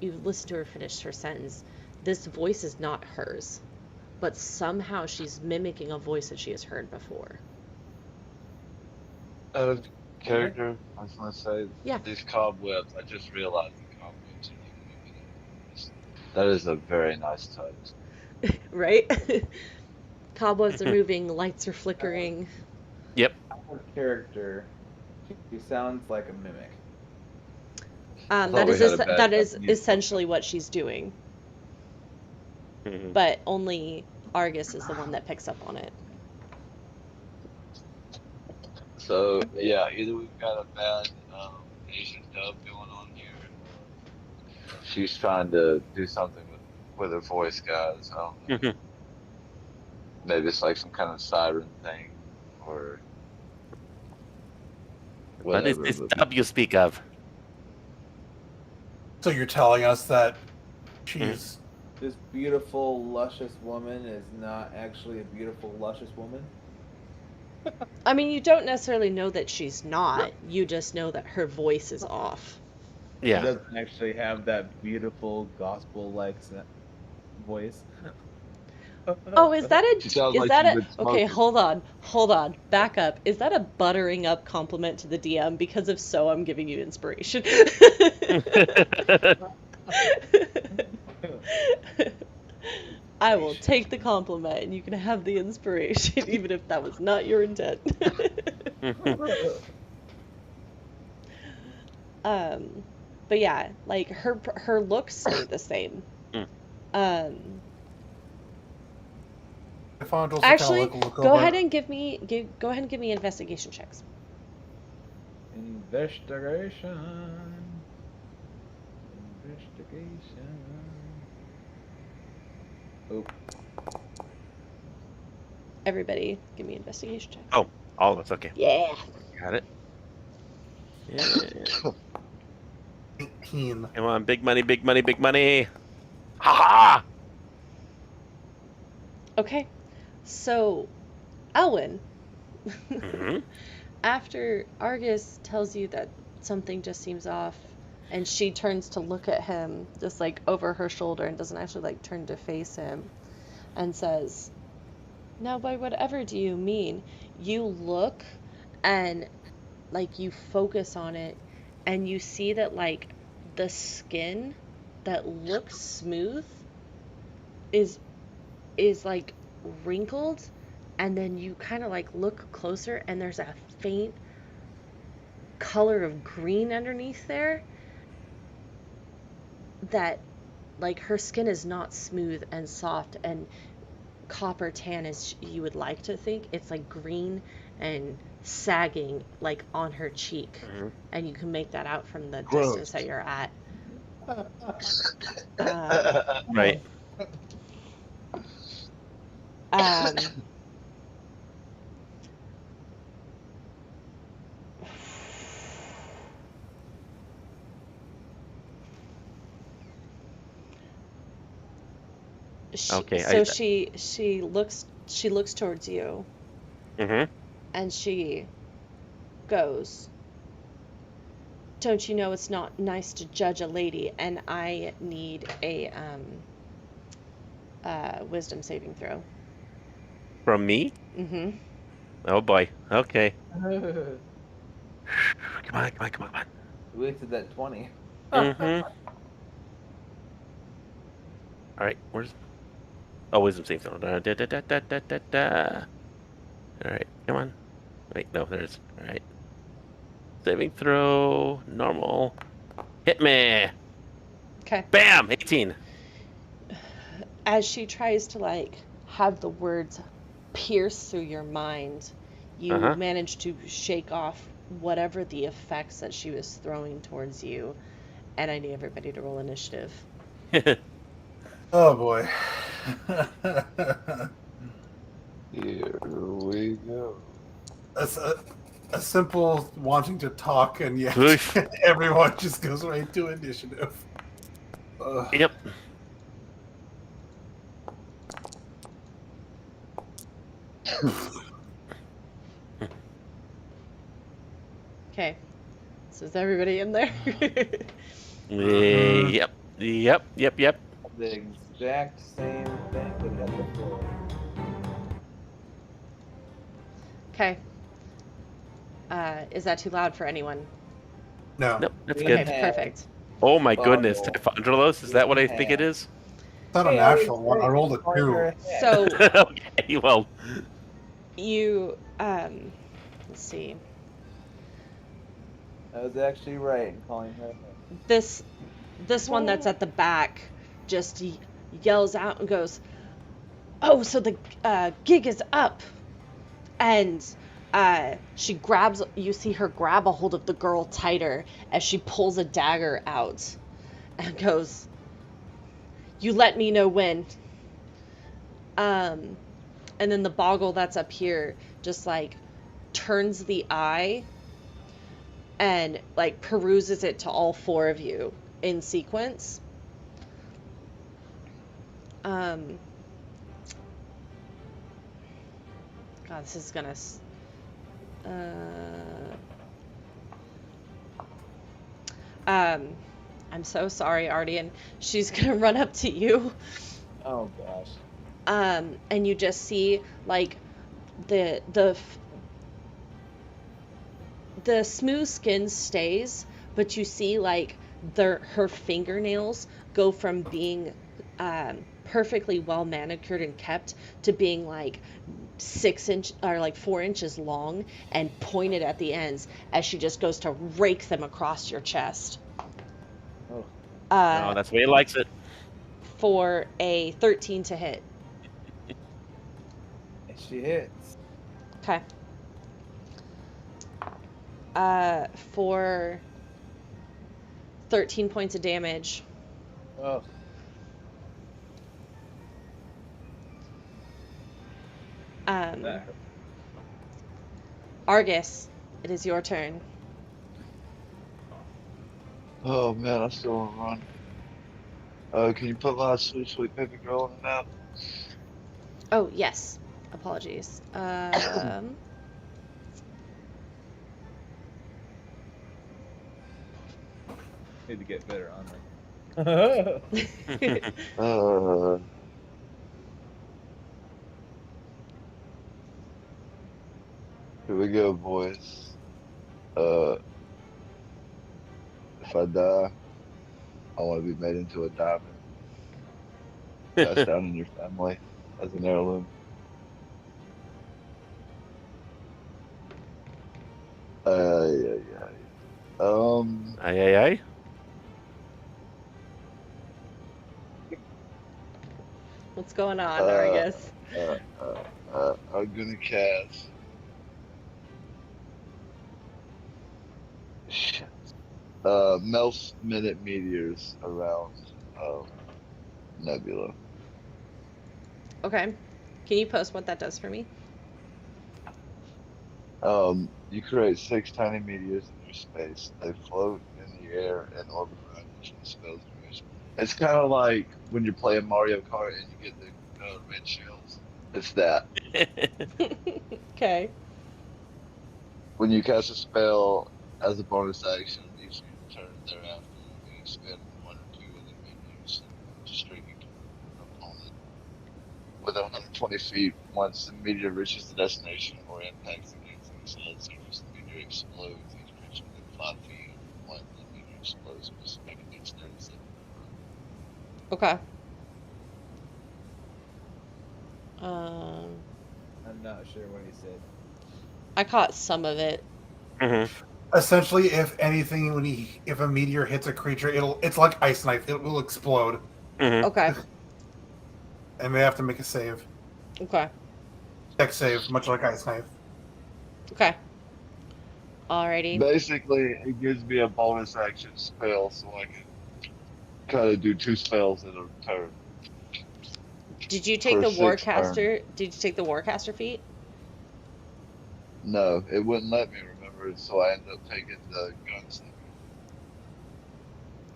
listen to her finish her sentence, this voice is not hers, but somehow she's mimicking a voice that she has heard before. Out of character, I was gonna say, Yeah. these cobwebs, I just realized the cobwebs are like moving over. That is a very nice touch. Right? Cobwebs are moving, lights are flickering. Yep. Out of character, she sounds like a mimic. thought That we is had a bad that is Japanese essentially what she's doing, Mhm. but only Argus is the one that picks up on it. So yeah, either we've got a bad Asian dub going on here, or she's trying to do something with her voice, guys. I don't know. Mhm. Maybe it's like some kind of siren thing, or What is whatever. this But dub you speak of? So you're telling us that she's This beautiful, luscious woman is not actually a beautiful, luscious woman. I mean, you don't necessarily know that she's not. You just know that her voice is off. She Yeah. doesn't actually have that beautiful gospel-like voice. Oh, is that she sounds is like that she's a been okay, smoking. hold on, back up. Is that a buttering up compliment to the DM? Because if so, I'm giving you inspiration. I will take the compliment and you can have the inspiration, even if that was not your intent. But yeah, like her looks stay the same. Um, Fondrel's will actually, kind of look go over. ahead and give me investigation checks. Investigation. Oh, Everybody, give me investigation checks. Oh, all of us. Okay, Yeah. got it. Yeah. 18. Come on, big money, big money, big money. Ha ha! Okay. So, Elwyn, Mhm. after Argus tells you that something just seems off, and she turns to look at him just like over her shoulder and doesn't actually like turn to face him, and says, "Now, by whatever do you mean?" You look and like you focus on it, and you see that like the skin that looks smooth is like wrinkled, and then you kind of like look closer and there's a faint color of green underneath there, that like her skin is not smooth and soft and copper tan as you would like to think. It's like green and sagging like on her cheek, Mhm. and you can make that out from the Gross. distance that you're at. Right. Um, Okay, so she looks towards you, Mhm. and she goes, "Don't you know it's not nice to judge a lady?" And I need a wisdom saving throw. From me? Mm-hmm. Oh boy. Okay. we Come on, come on, come on, come wasted that 20. on. Mhm. All right. Where's? Oh, wisdom save throw. Da, da, da, da, da, da, da, da. All right. Come on. Wait, no, there's. All right. Saving throw. Normal. Hit me. Okay. Bam. 18. As she tries to like have the words pierce through your mind, you Uh-huh. manage to shake off whatever the effects that she was throwing towards you, and I need everybody to roll initiative. Oh boy. Here we go. a simple wanting to talk, and yet Oof. everyone just goes right to initiative. Ugh. Yep. Okay. So is everybody in there? Yep. Yep. Yep. Yep. The exact same thing that we had before. Okay. Is that too loud for anyone? No, Nope. That's We good. Okay, have- perfect. Oh my goodness. Boggle. Typhondralos? Is that what I think it is? it's not a Hey, I was natural one. I rolled a calling 2. her head. So Okay. Well. you let's see. I was actually right in calling her head. This one that's at the back just yells out and goes, "Oh, so the gig is up!" And she grabs. You see her grab a hold of the girl tighter as she pulls a dagger out, and goes, "You let me know when." And then the boggle that's up here just like turns the eye and like peruses it to all four of you in sequence. God, this is gonna. I'm so sorry, Ardian. She's gonna run up to you. Oh gosh. And you just see like the smooth skin stays, but you see like her fingernails go from being perfectly well manicured and kept to being like 6 inch or like 4 inches long and pointed at the ends as she just goes to rake them across your chest. Oh, No, Uh, that's the way he likes it. for a 13 to hit. and she hits. Okay. For 13 points of damage. Oh, Um, that hurt. Argus, it is your turn. Oh man, I still want to run. Can you put my sweet sweet baby girl on the map? Oh, yes. Apologies. Need to get better on them. Uh, Here we go, boys. If I die, I want to be made into a diamond, passed down in your family as an heirloom. Yeah, yeah. Aye, aye, aye. What's going on, Uh, Argus? I'm gonna cast. Shit. Melts minute meteors around Nebula. Okay. Can you post what that does for me? You create 6 tiny meteors in your space. They float in the air and orbit around each of the spell's duration. It's kind of like when you're playing Mario Kart and you get the red shells. It's that. Okay. When you cast a spell as a bonus action, each turn thereafter, you may expend one or two of the meteors streaming toward an opponent within 120 feet. Once the meteor reaches the destination or impacts against any solid surface, the meteor explodes. Each creature within 5 feet of one the meteor explodes must make a dexterity saving throw. Okay. Um, I'm not sure what he said. I caught some of it. Mhm. Essentially, if anything, if a meteor hits a creature, it's like ice knife. It will explode, Mhm. Okay. and they have to make a save. Okay. Deck save, much like ice knife. Okay. Alrighty. Basically, it gives me a bonus action spell so I can kind of do 2 spells in a turn Did you take for the 6 turns. Warcaster? Did you take the Warcaster feat? No, it wouldn't let me remember it, so I ended up taking the gunslinger.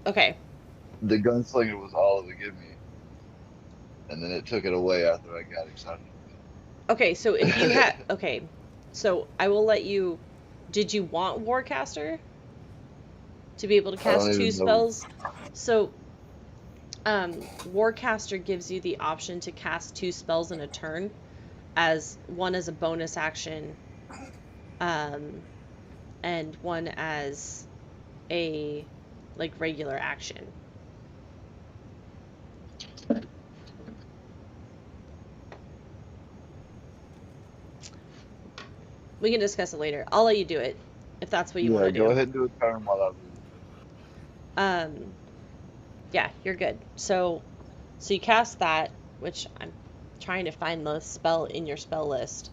Okay. The gunslinger was all it would give me, and then it took it away after I got excited Okay, so if you had with it. okay, so I will let you. Did you want Warcaster to be able to I don't cast two even know. spells? So, Warcaster gives you the option to cast 2 spells in a turn, as one as a bonus action, um, and one as a like regular action. We can discuss it later. I'll let you do it if that's what you want Yeah, to go do. ahead and do a turn while I read Um, yeah, you're good. So you cast that, which I'm trying to find the spell in your spell list,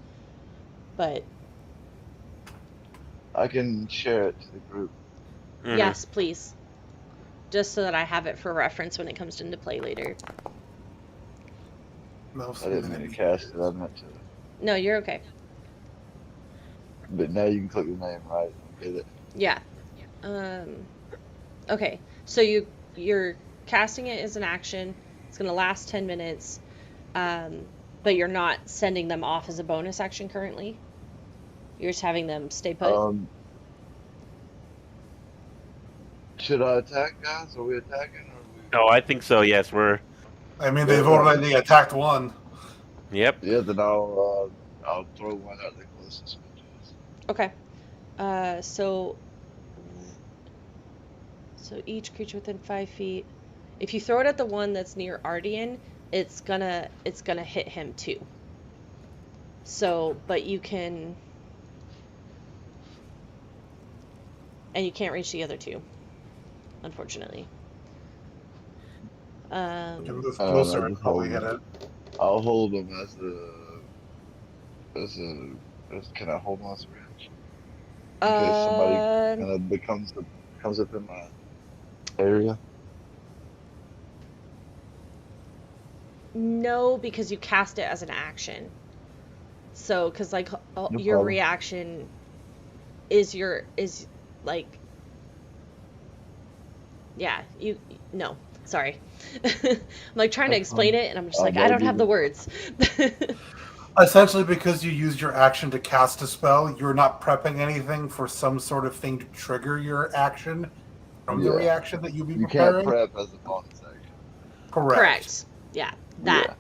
but I can share it to the group. Mhm. yes, please, just so that I have it for reference when it comes into play later. I didn't mean to cast it, I meant to. No, you're okay. But now you can click the name right and get it. Yeah. Um, okay. So you're casting it as an action. It's gonna last 10 minutes. But you're not sending them off as a bonus action currently. You're just having them stay put. Um, should I attack, guys? Are we attacking or are we? No, I think so. Yes, we're. I mean, they've Alright. already attacked one. Yep. Yeah, then I'll throw one at the closest one to us. Okay. So each creature within 5 feet. If you throw it at the one that's near Ardian, it's gonna hit him too. So, but you can, and you can't reach the other two, unfortunately. You can move I closer and just probably hold hit him. it. I'll hold him as can I hold him as a reaction in case somebody Um, kind of comes up in my area. no, because you cast it as an action. So, because like No your problem. reaction is like, yeah, you no, sorry. I'm like trying to That's explain fine. it, and I'm just I'll like I don't give have the it. words. Essentially, because you used your action to cast a spell, you're not prepping anything for some sort of thing to trigger your action from the Yeah. reaction that you'll be You can't preparing. prep as a bonus action. Correct. Correct. Yeah, Yeah.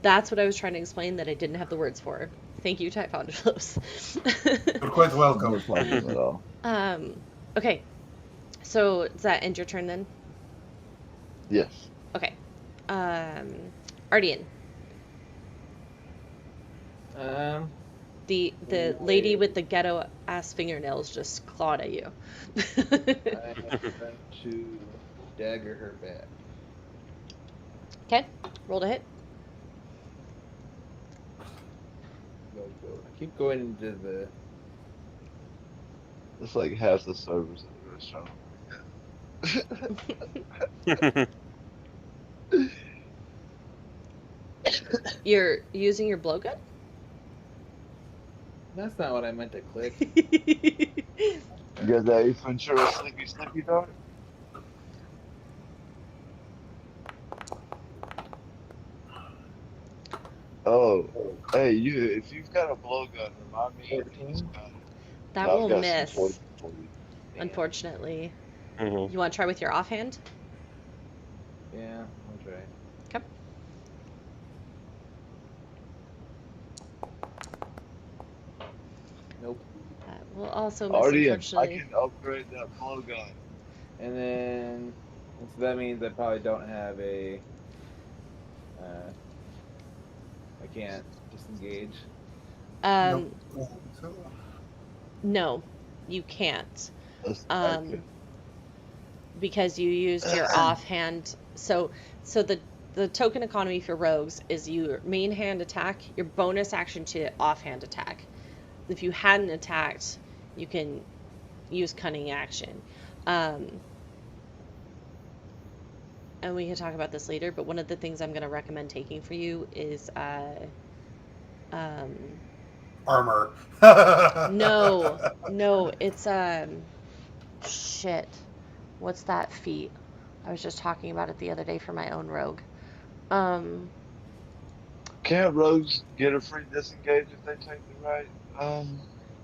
that's what I was trying to explain that I didn't have the words for. Thank you, Typhondos. You're quite welcome. No problem at all. Okay. So does that end your turn then? Yes. Okay. Ardian, the lady with the ghetto ass fingernails just clawed at you. I am going to dagger her back. Okay. Roll to hit. Go. I keep going into the. It's like half the servers at the restaurant. You're using your blowgun? That's not what I meant to click. You got that Ace Ventura Slippy dart? Oh, hey, if you've got a blowgun, remind me to use 14. mine. 'Cause That I've will got some miss, poison for you. Damn. unfortunately. Mhm. You want to try with your offhand? Yeah, I'll try. Okay. Nope. That will also miss, Ardian, I unfortunately. can upgrade that blowgun. And then, so that means I probably don't have a. I can't disengage. Um, Nope. no, you can't. That's Um, okay. because you used your offhand. So the token economy for rogues is your main hand attack, your bonus action to offhand attack. If you hadn't attacked, you can use cunning action. And we can talk about this later, but one of the things I'm going to recommend taking for you is um, Armor. no, it's shit. What's that feat? I was just talking about it the other day for my own rogue. Um, Can't rogues get a free disengage if they take the right?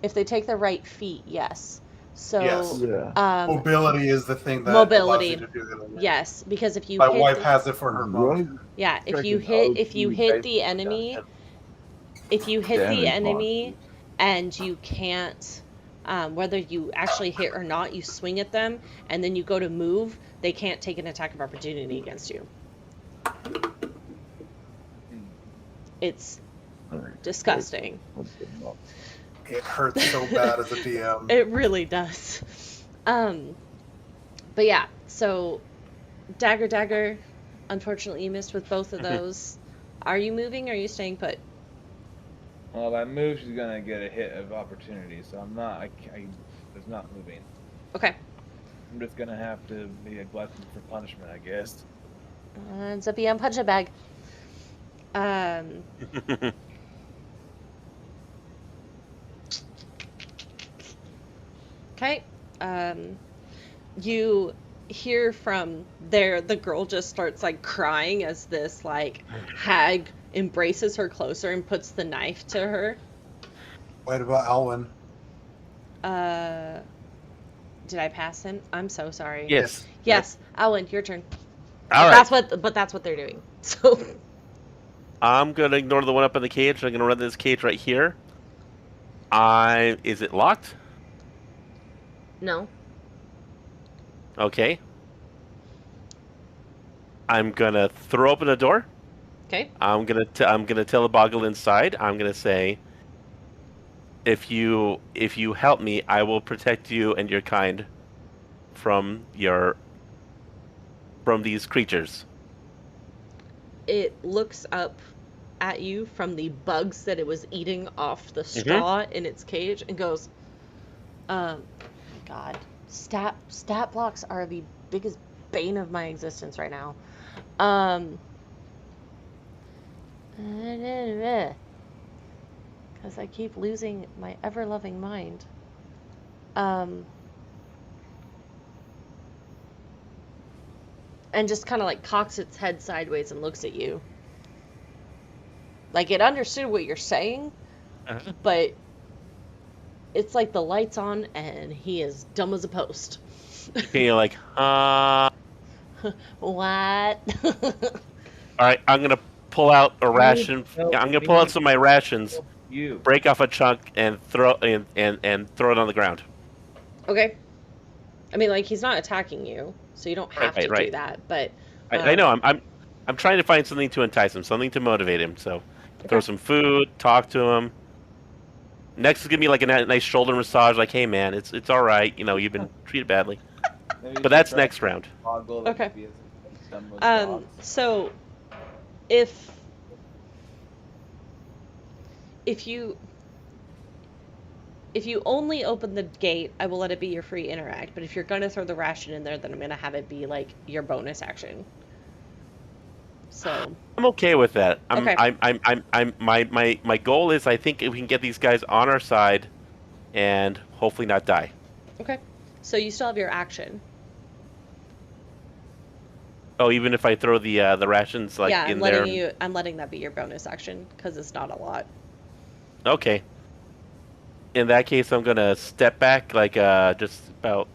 if they take the right feat, yes. So, Yes. Yeah. Mobility is the thing that allows you mobility, to do that. yes, because if you My hit wife the, has it for her monk. Rogue yeah, if you freaking hit OP if you hit the basically got enemy, head if you hit the damage enemy monsters. and you can't, whether you actually hit or not, you swing at them and then you go to move, they can't take an attack of opportunity against you. It's disgusting. It hurts so bad as a DM. It really does. But yeah, so dagger, unfortunately you missed with both of those. Are you moving or are you staying put? Well, if I move, she's gonna get a hit of opportunity, so I'm not. It's not moving. Okay. I'm just gonna have to be a glutton for punishment, I guess. Ends up being punch a bag. Okay. You hear from there, the girl just starts like crying as this like hag embraces her closer and puts the knife to her. What about Alwyn? Did I pass him? I'm so sorry. Yes. Yes, Alan, your turn. All right. That's what they're doing. So I'm gonna ignore the one up in the cage. I'm gonna run this cage right here. Is it locked? no. Okay. I'm gonna throw open the door. Okay. I'm gonna tell the boggle inside. I'm gonna say, if you help me, I will protect you and your kind from these creatures. It looks up at you from the bugs that it was eating off the Mm-hmm. straw in its cage and goes, God, stat blocks are the biggest bane of my existence right now. Because I keep losing my ever-loving mind. And just kind of like cocks its head sideways and looks at you. Like it understood what you're saying, Uh-huh. but it's like the light's on and he is dumb as a post. Okay, you're like, What? all right, I'm gonna pull out a ration. help I'm gonna pull out me. some of my rations, You. break off a chunk, and throw throw it on the ground. Okay. I mean, like he's not attacking you, so you don't have to do Right. that. But I know. I'm trying to find something to entice him, something to motivate him. So throw Okay. some food, talk to him. Next is gonna be like a nice shoulder massage. Like, hey man, it's all right. You know, you've been treated badly. Maybe you But should that's try next round. Boggle that Okay. could be as dumb as dogs. So if you only open the gate, I will let it be your free interact. But if you're gonna throw the ration in there, then I'm gonna have it be like your bonus action. So I'm okay with that. Okay. My goal is, I think, if we can get these guys on our side, and hopefully not die. okay, so you still have your action. Oh, even if I throw the rations like Yeah, in I'm letting that be your bonus action because it's not a lot. Okay. In that case, I'm gonna step back like just about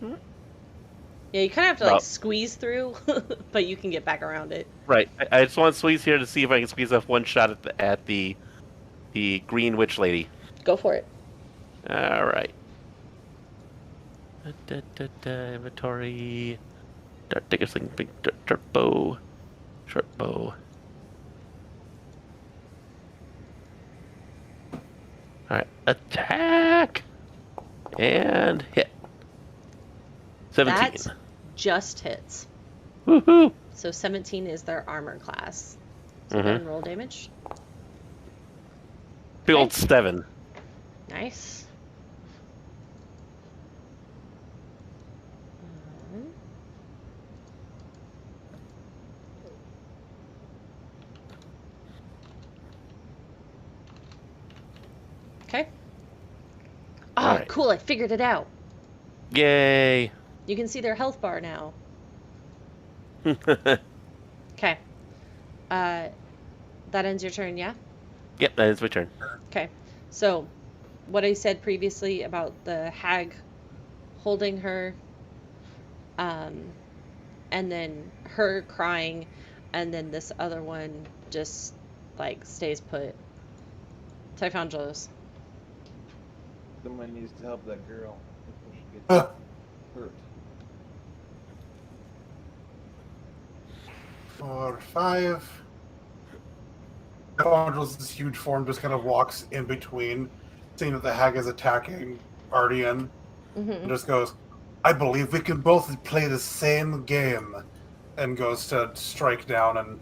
Yeah, you kind of have to like Well- squeeze through, but you can get back around it. right. I just want to squeeze here to see if I can squeeze off one shot at the green witch lady. Go for it. All right. Inventory. Dart digger sling, big dirt bow, short bow. All right, attack and hit. 17. That just hits. Woohoo! So 17 is their armor class. So Mhm. go ahead and roll damage. Big old 7. Nice. Okay. Oh, Alright. cool. I figured it out. Yay! You can see their health bar now. Okay. That ends your turn, yeah? Yep, that is my turn. Okay. So, what I said previously about the hag holding her, and then her crying, and then this other one just, like, stays put. Typhonjo's. Someone needs to help that girl before she gets Huh. hurt. 4, 5. This huge form just kind of walks in between, seeing that the hag is attacking Ardian, and Mm-hmm. just goes, I believe we can both play the same game, and goes to strike down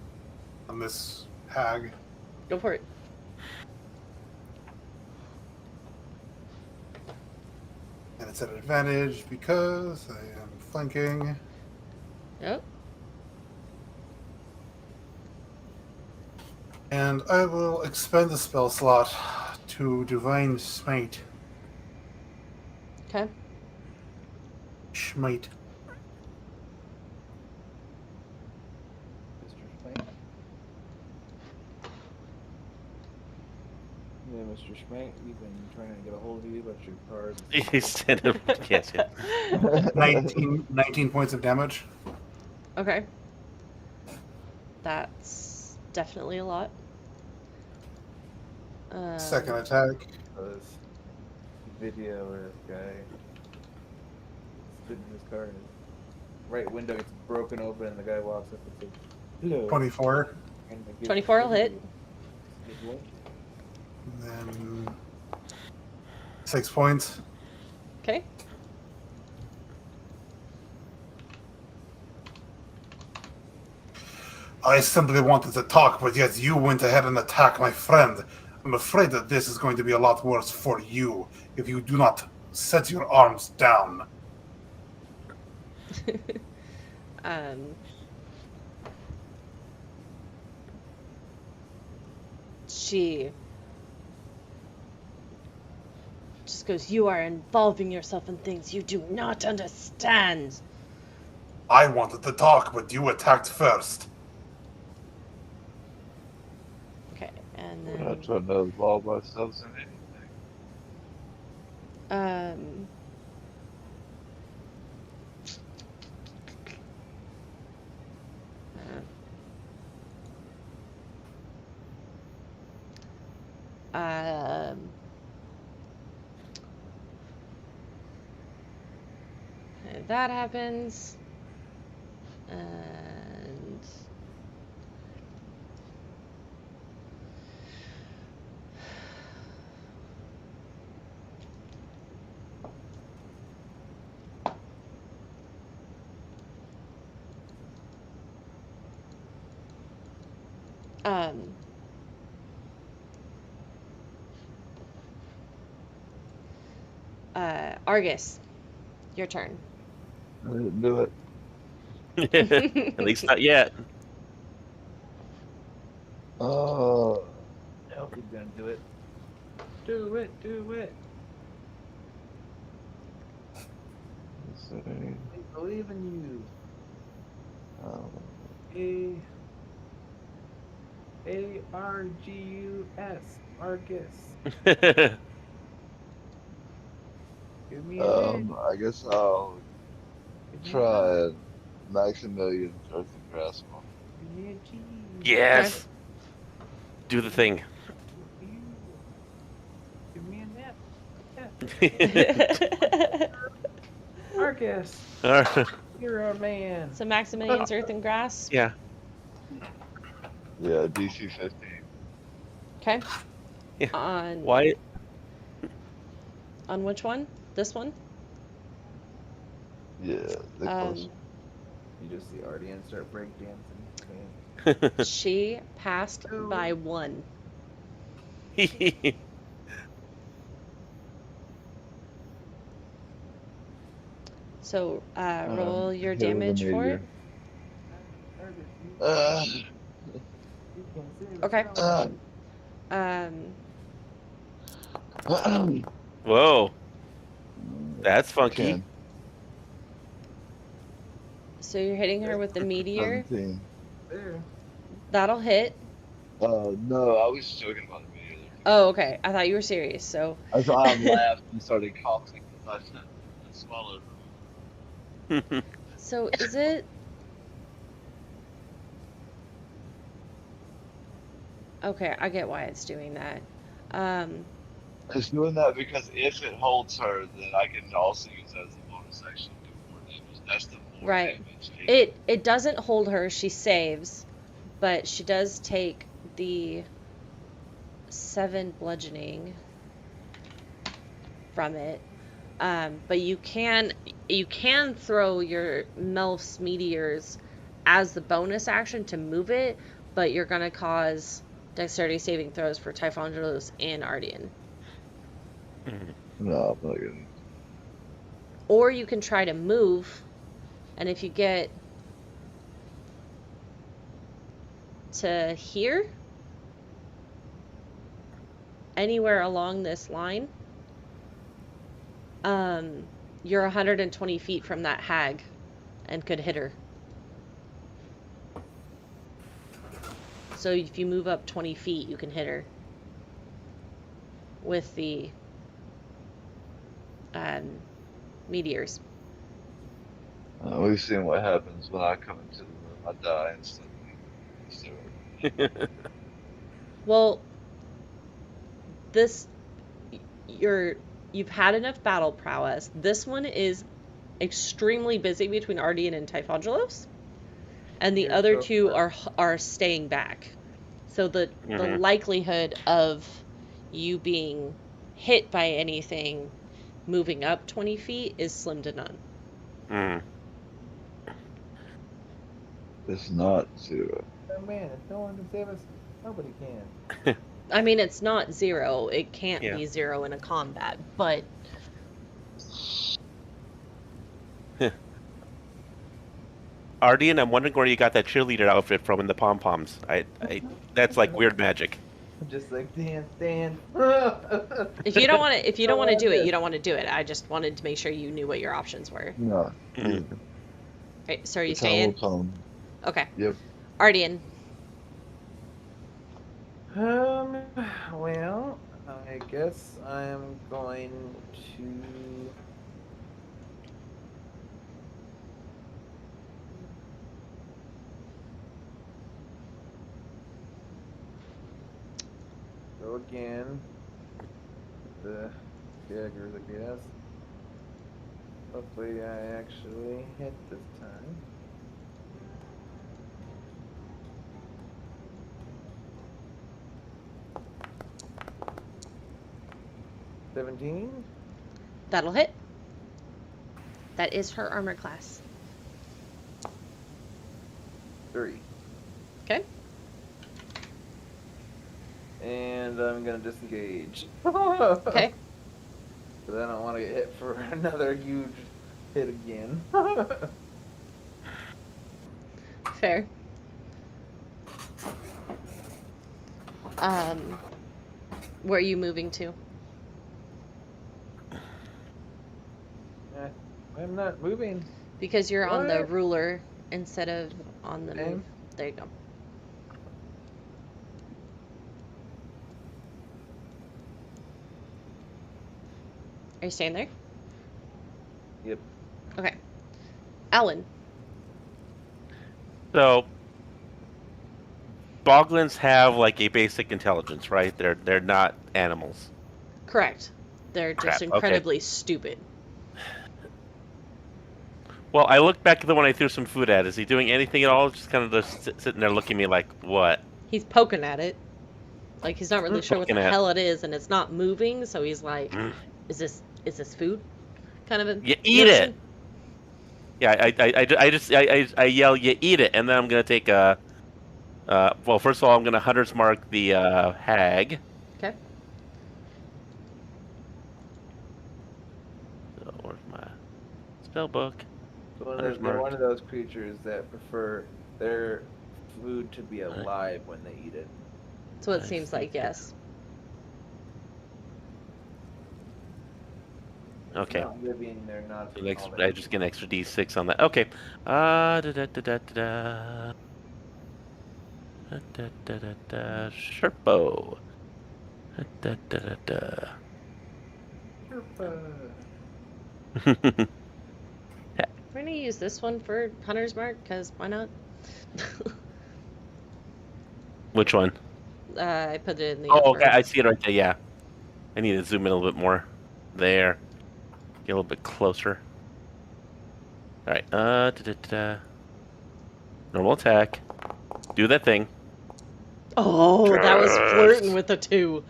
on this hag. Go for it. And it's an advantage because I am flanking. Yep. And I will expend the spell slot to Divine Smite. Okay. Smite. Mr. Schmate? Yeah, Mr. Schmate, we've been trying to get a hold of you about your cards. He's yes, yeah. 19 points of damage. Okay. That's definitely a lot. Second attack. This video where this guy spitting his card. Right window gets broken open and the guy walks up and says, hello. 24. And I give 24 will hit. Good roll. And then 6 points. Okay. I simply wanted to talk, but yet you went ahead and attacked my friend. I'm afraid that this is going to be a lot worse for you if you do not set your arms down. um, she just goes, "You are involving yourself in things you do not understand." I wanted to talk, but you attacked first. Okay, and We're not then trying to involve ourselves in anything. um, um, and that happens, and um, Argus, your turn. I didn't do it. At least not yet. Elfie's gonna do it. Do it, do it. Let's see. I believe in you. Um, Argus. Argus. Give me a hit. I guess I'll Give me a try hit. and Maximilian's Earthen Grasp on Give me a G. Yes. Do the thing. Give me a net. Yeah. Argus. You're a man. So Maximilian's Earth and Grass. Yeah, DC 15. Okay. Yeah. On Why? on which one? This one? Yeah, the close. You just see Ardian start breakdancing. She passed by 1. So roll your hit with a damage for it. meteor. Okay. Uh, Whoa. That's funky. 10, So you're hitting her with the meteor. 17. That'll hit. No, I was joking about the meteor. Oh, okay. I thought you were serious. So I thought I laughed and started coughing because I swallowed. so is it okay, I get why it's doing that. It's doing that because if it holds her, then I can also use that as a bonus action to do more damage. That's the more Right. damage. It doesn't hold her, she saves, but she does take the 7 bludgeoning from it. But you can throw your Melf's meteors as the bonus action to move it, but you're gonna cause dexterity saving throws for Typhondralos and Ardian. No, I'm not gonna. Or you can try to move, and if you get to here, anywhere along this line, you're 120 feet from that hag and could hit her. So if you move up 20 feet, you can hit her with the meteors. We've seen what happens when I come into the room. I die instantly. Well, you've had enough battle prowess. This one is extremely busy between Ardian and Typhondralos. and the You're other so two fast. are staying back. So the Mhm. likelihood of you being hit by anything moving up 20 feet is slim to none. Mm. It's not 0. Oh man, if no one can save us, nobody can. I mean, it's not 0. It can't Yeah. be 0 in a combat, but Ardian, I'm wondering where you got that cheerleader outfit from in the pom poms. That's like weird magic. Just like dance, dance. if you don't want to, if you don't want to do it, this. you don't want to do it. I just wanted to make sure you knew what your options were. No. Mm. Right, so are you The time will staying? come. Okay. Yep. Ardian. Well, I guess I'm going to. Go again. The daggers, I guess. Hopefully, I actually hit this time. $17. That'll hit. That is her armor class. 3. Okay. And I'm gonna disengage. Okay. Because I don't want to get hit for another huge hit again. Fair. Um, where are you moving to? I'm not moving. Because you're on the What? ruler instead of on the Okay. move. There you go. Are you staying there? Yep. Okay. Alan. So Boglins have like a basic intelligence, right? They're not animals. Correct. They're Crap, just okay. incredibly stupid. Well, I look back at the one I threw some food at. Is he doing anything at all? Just kind of just sitting there looking at me like, what? He's poking at it. Like he's not really sure what the Poking at- hell it is, and it's not moving, so he's like, Mm. is this food? Kind of a You eat notion? it. Yeah, I yell, you eat it, and then I'm gonna take a. Well, first of all, I'm gonna hunter's mark the hag. Okay. So, where's my spell book? They're one of those creatures that prefer their food to be alive when they eat it. That's what it Nice, seems thank like, you. yes. Okay. Not living, they're not. So next, all that I just get an extra D6 on that. Okay. Da da da da da. Da da da da da. Sherpo. Da da da da. We're gonna use this one for Hunter's Mark, because why not? Which one? I put it in the Oh, okay. upper. I see it right there. Yeah. I need to zoom in a little bit more. There. Get a little bit closer. All right. Da da da. Normal attack. Do that thing. Oh, that was Yes. flirting with the 2.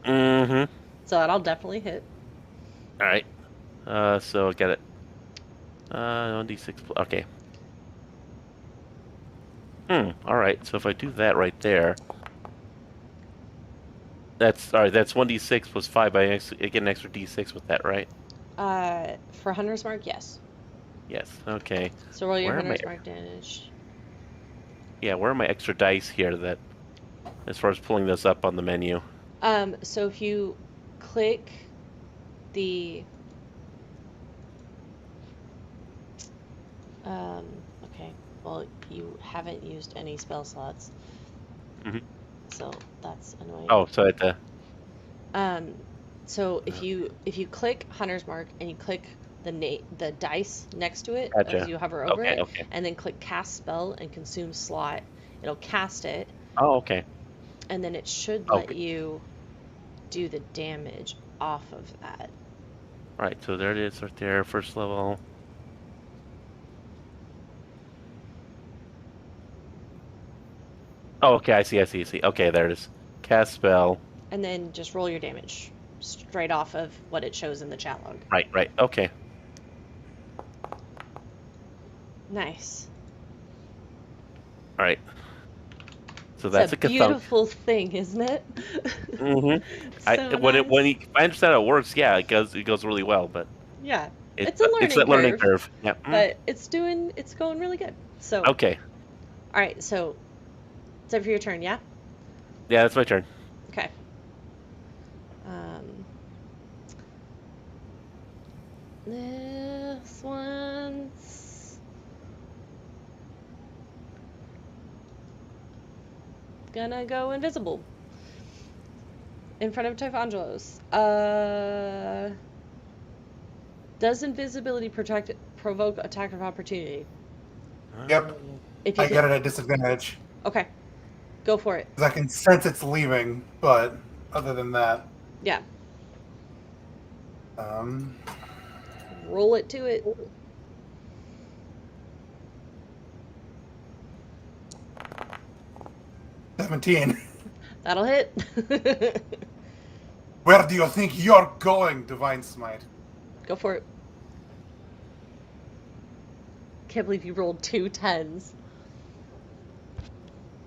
Mm-hmm. So that'll definitely hit. All right. So get it. 1d6. Okay. All right. So if I do that right there, that's all right. That's 1d6 plus 5. I get an extra d6 with that, right? For Hunter's Mark, yes. Yes. Okay. So roll your Where am Hunter's I- Mark damage. Yeah. Where are my extra dice here? That, as far as pulling this up on the menu. So if you click the okay, well, you haven't used any spell slots. Mhm. So that's annoying. Oh, so at the. So if you click Hunter's Mark and you click the dice next to it Gotcha. as you hover over Okay. it, Okay. and then click cast spell and consume slot, it'll cast it, Oh, okay. and then it should Oh, let good. you do the damage off of that. Right. So there it is, right there. First level. Oh, okay, I see. Okay, there it is. Cast spell. And then just roll your damage straight off of what it shows in the chat log. Right. Okay. Nice. All right. So It's that's a a cathunk. beautiful thing, isn't it? Mm-hmm. So nice. If I understand how it works, yeah, it goes really well. But Yeah, it's it's a it's learning that learning curve, curve. Yeah. but it's going really good. So, Okay. all right, so it's over for your turn, yeah? Yeah, that's my turn. Okay. Um, this one's gonna go invisible in front of Typhangelos. Does invisibility provoke attack of opportunity? Yep. If you I can, get it at disadvantage. okay, go for it. 'Cause I can sense it's leaving, but other than that, Yeah, um, roll it to it. 17. That'll hit. Where do you think you're going, Divine Smite? Go for it. Can't believe you rolled 2 10s.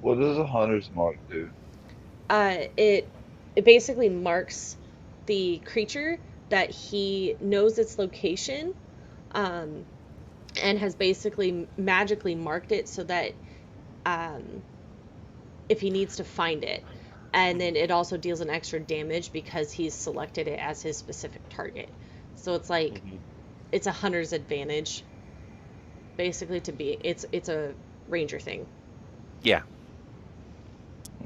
What does a hunter's mark do? It basically marks the creature that he knows its location, and has basically magically marked it so that if he needs to find it, and then it also deals an extra damage because he's selected it as his specific target. So it's like it's a hunter's advantage, basically. It's a ranger thing. Yeah.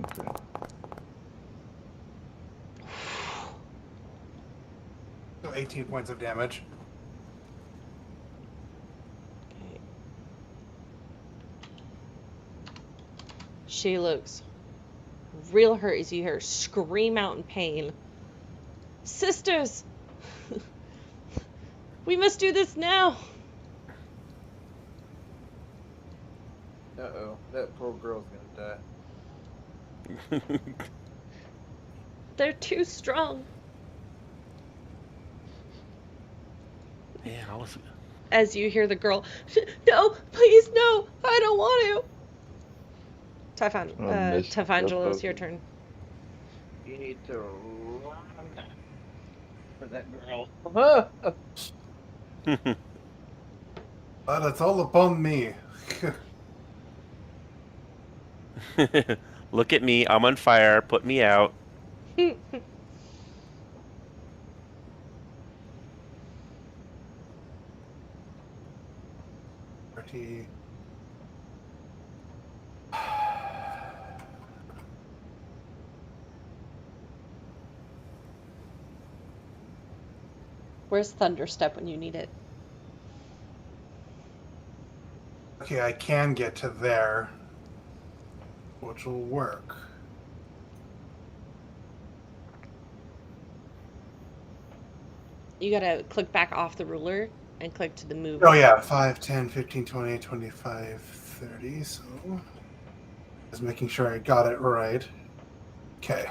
Okay. So 18 points of damage. Okay. She looks real hurt as you hear her scream out in pain. Sisters! We must do this now! Uh-oh, that poor girl's gonna die. They're too strong. Man, I was. As you hear the girl, no, please, no, I don't want to. Typhangelos, your turn. You need to run for that girl. But it's all upon me. Look at me. I'm on fire. Put me out. Pretty. Where's Thunderstep when you need it? Okay, I can get to there, which will work. You gotta click back off the ruler and click to the move. Oh yeah, 5, 10, 15, 20, 25, 30, so just making sure I got it right. Okay.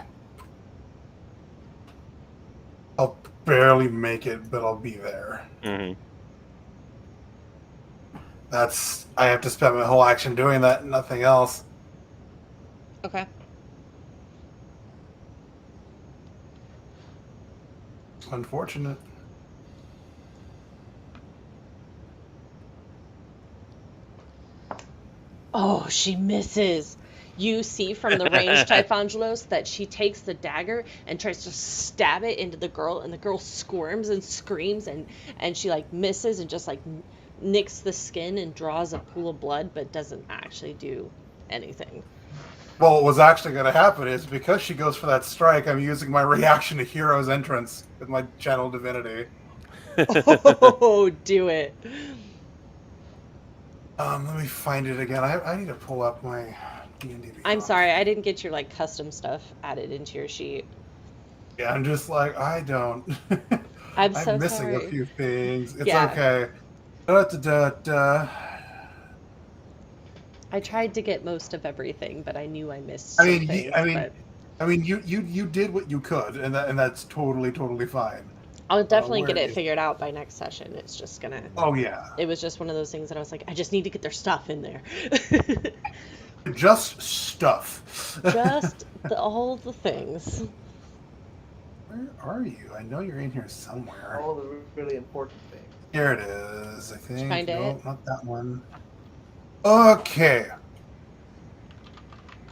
I'll barely make it, but I'll be there. Mm-hmm. I have to spend my whole action doing that and nothing else. Okay. Unfortunate. Oh, she misses. You see from the range, Typhangelos, that she takes the dagger and tries to stab it into the girl, and the girl squirms and screams, and she like misses and just like nicks the skin and draws a pool of blood, but doesn't actually do anything. Well, what was actually going to happen is because she goes for that strike, I'm using my reaction to Hero's Entrance with my Channel Divinity. Oh, do it. Let me find it again. I need to pull up my D&D. I'm sorry, I didn't get your like custom stuff added into your sheet. Yeah, I'm just like, I don't. I'm so missing sorry. a few things. It's Yeah. okay. Da, da, da, da. I tried to get most of everything, but I knew I missed I some mean, things. you did what you could, and that's totally fine. I'll definitely where get it is- figured out by next session. It's just gonna. Oh yeah, It was just one of those things that I was like, I just need to get their stuff in there. just stuff. Just all the things. Where are you? I know you're in here somewhere. All the really important things. Here it is. I think. find No, it? not that one. Okay.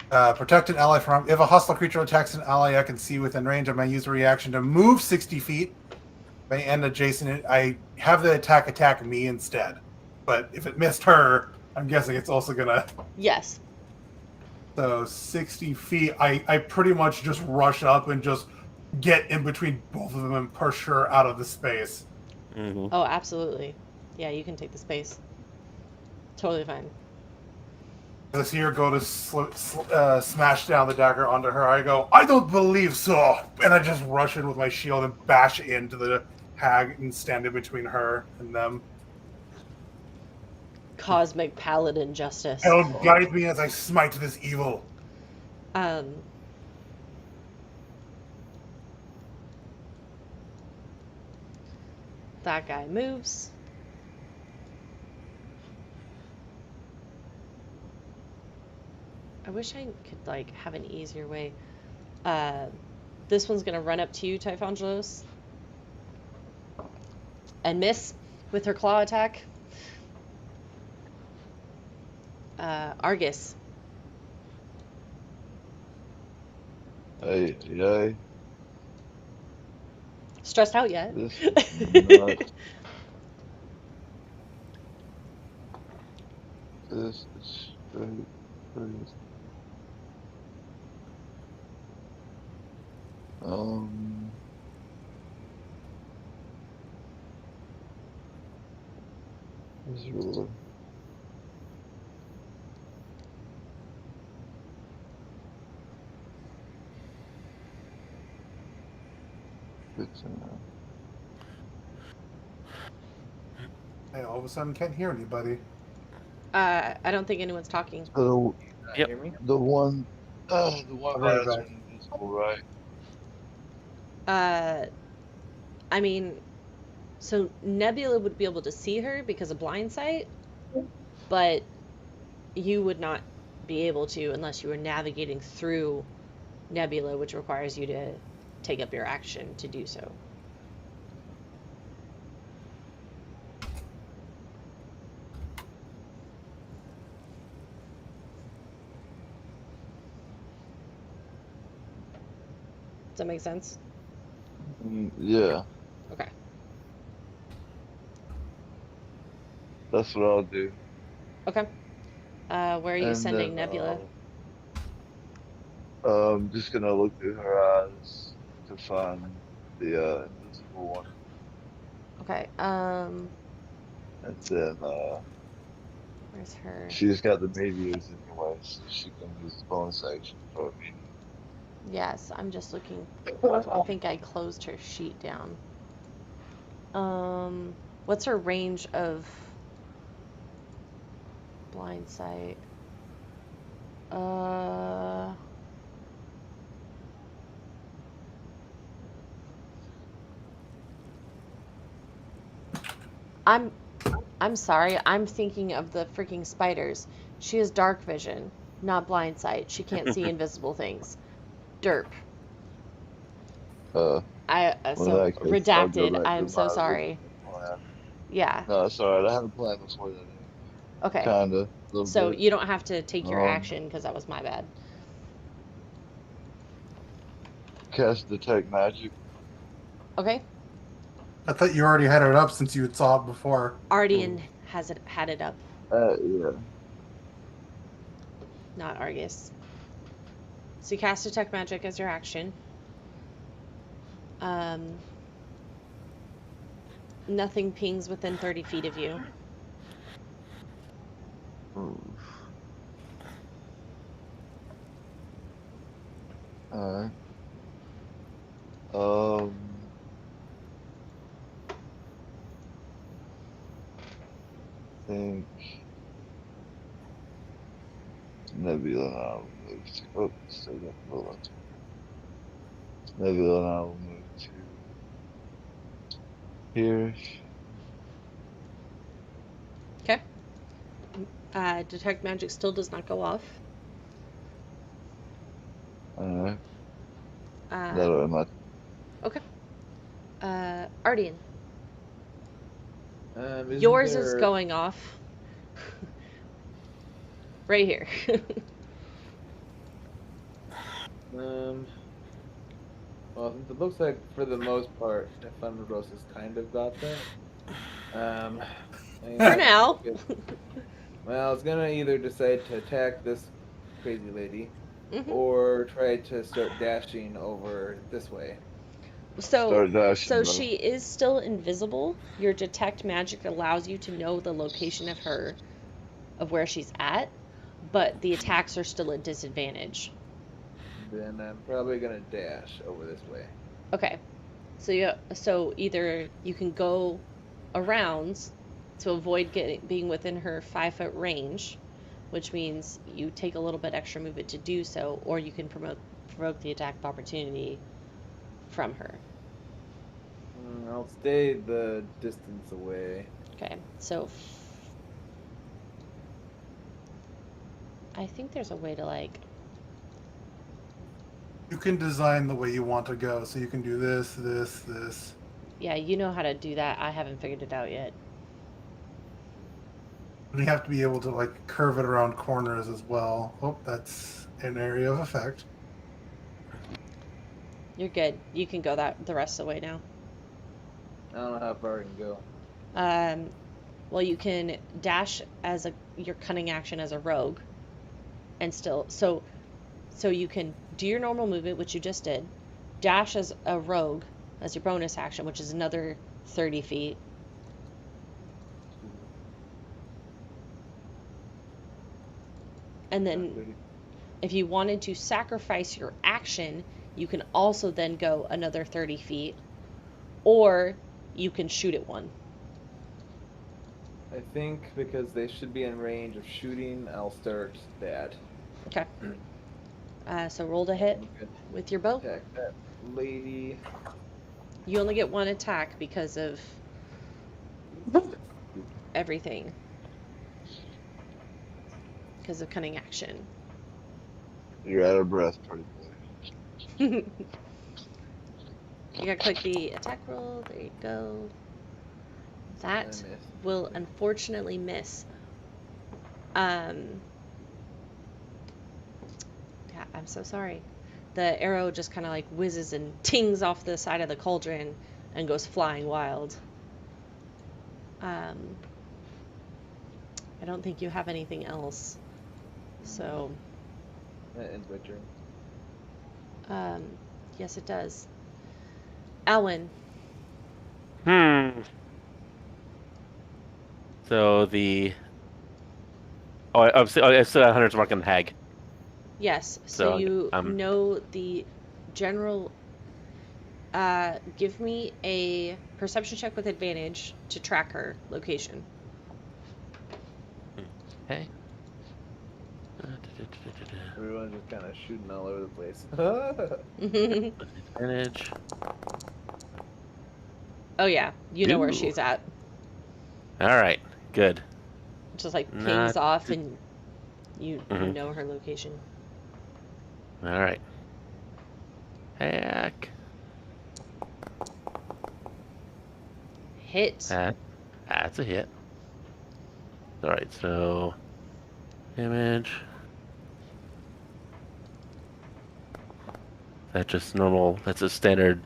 Protect an ally from. If a hostile creature attacks an ally I can see within range, I may use a reaction to move 60 feet. May end adjacent. I have the attack me instead. But if it missed her, I'm guessing it's also gonna. Yes. So 60 feet. I pretty much just rush up and just get in between both of them and push her out of the space. Mm-hmm. Oh, absolutely. Yeah, you can take the space. Totally fine. As I see her go to smash down the dagger onto her, I go, I don't believe so! And I just rush in with my shield and bash into the hag and stand in between her and them. Cosmic paladin justice. Help guide me as I smite this evil. Um. That guy moves. I wish I could like have an easier way. This one's gonna run up to you, Typhongelos, and miss with her claw attack. Argus. Hey, yay. Stressed out yet? This is nuts. This is straight crazy. This really. Good to know. I all of a sudden can't hear anybody. I don't think anyone's talking. So Yep. Hear me? the one Right has back. invisible, right? I mean, so Nebula would be able to see her because of blind sight, but you would not be able to unless you were navigating through Nebula, which requires you to take up your action to do so. Does that make sense? Yeah, Okay. that's what I'll do. Okay. Where are you And sending then, Nebula? I'm just gonna look through her eyes to find the invisible one, Okay. and then Where's her? she's got the meteors anyway, so she can use the bonus action for me. Yes, I'm just looking. I think I closed her sheet down. What's her range of blind sight? I'm sorry. I'm thinking of the freaking spiders. She has dark vision, not blind sight. She can't see invisible things. Derp. Well, in So that case, I'll go redacted. back to I'm so my sorry. original plan. Yeah. No, it's alright. I had a plan before that anyway. Okay. Kinda, a little So bit. you don't have to take your Um, action because that was my bad. Cast detect magic. Okay. I thought you already had it up since you saw it before. Ardian had it up, Yeah. not Argus. So you cast detect magic as your action. Nothing pings within 30 feet of you. Alright. Think Nebula and I will move to. Oh, still got Nebula. Nebula and I will move to here. Okay. Detect magic still does not go off. Alright. Um, That'll my okay. Ardian, Isn't yours is there- going off right here. Well, since it looks like for the most part, Thunderous has kind of got that. For now. Well, I was gonna either decide to attack this crazy lady, Mhm. or try to start dashing over this way. So, start dashing. so bro. she is still invisible. Your detect magic allows you to know the location of where she's at, but the attacks are still at disadvantage. Then I'm probably gonna dash over this way. Okay. So either you can go around to avoid being within her 5-foot range, which means you take a little bit extra movement to do so, or you can provoke the attack of opportunity from her. I'll stay the distance away. Okay, so I think there's a way to You can design the way you want to go, so you can do this, this, this. yeah, you know how to do that. I haven't figured it out yet. And you have to be able to curve it around corners as well. Oh, that's an area of effect. You're good. You can go the rest of the way now. I don't know how far I can go. Well, you can dash as your cunning action as a rogue, and still so you can do your normal movement, which you just did, dash as a rogue as your bonus action, which is another 30 feet. And then if you wanted to sacrifice your action, you can also then go another 30 feet, or you can shoot at one. I think because they should be in range of shooting, I'll start that. Okay. So roll to hit with your bow. Attack that lady. You only get one attack because of everything. Because of cunning action. You're out of breath, pretty boy. You gotta click the attack roll. There you go. That missed. will unfortunately miss. Yeah, I'm so sorry. The arrow just kind of whizzes and tings off the side of the cauldron and goes flying wild. I don't think you have anything else. So, That ends my turn. yes, it does. Alwyn. So I'm still at Hunter's Mark on the hag. Yes, So, so you um, know the general. Give me a perception check with advantage to track her location. Okay. Everyone's just kind of shooting all over the place. Advantage. Oh yeah, you know where Ooh. she's at. All right. Good. Just pings Not off, and you Mhm. know her location. All right. Hack. Hit. That's a hit. All right. So damage. That's just normal. That's a standard.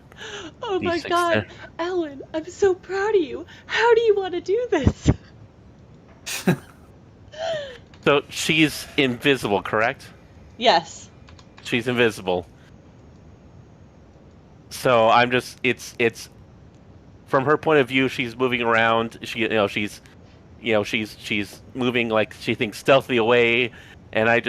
Oh my D6 God, there. Ellen, I'm so proud of you. How do you want to do this? So she's invisible, correct? Yes. She's invisible. So I'm just it's from her point of view, she's moving around. She's moving like she thinks stealthily away, and I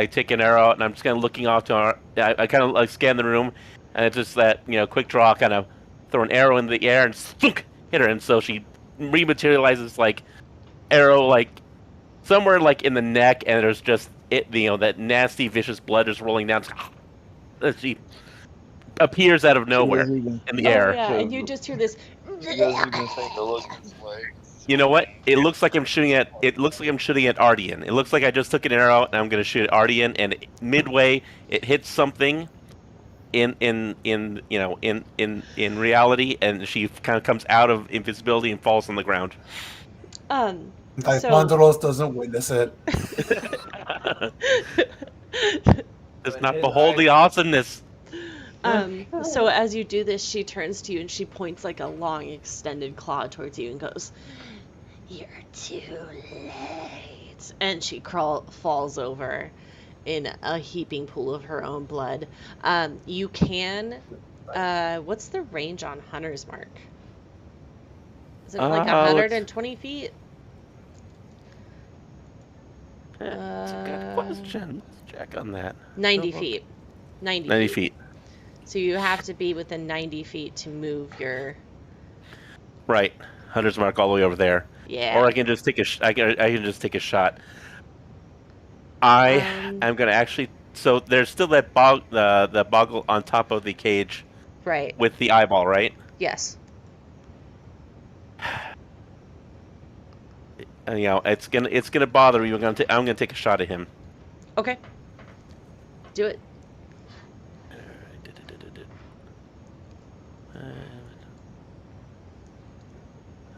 take an arrow out and I'm just kind of looking off to her. I kind of scan the room, and it's just that quick draw, kind of throw an arrow in the air and hit her, and so she rematerializes arrow somewhere in the neck, and there's just that nasty, vicious blood is rolling down. She appears out of nowhere doesn't even in the Oh air. yeah, and you just hear this. She doesn't even think to look this way. You know what? It looks like I'm shooting at. It looks like I'm shooting at Ardian. It looks like I just took an arrow and I'm going to shoot at Ardian, and midway it hits something in reality, and she kind of comes out of invisibility and falls on the ground. So Typhondalos doesn't witness it. Does not behold the awesomeness. So as you do this, she turns to you and she points like a long extended claw towards you and goes, "You're too late." And she falls over in a heaping pool of her own blood. You can, what's the range on Hunter's Mark? Is it like 120 feet? That's a good question. Let's check on that. 90 Oh, feet. 90 feet. So you have to be within 90 feet to move your... Right. Hunter's Mark all the way over there. Yeah. Or I can just take I can just take a shot. I am gonna actually. So there's still that the boggle on top of the cage Right. with the eyeball, right? Yes. And, it's gonna bother you. I'm gonna take a shot at him. Okay. Do it.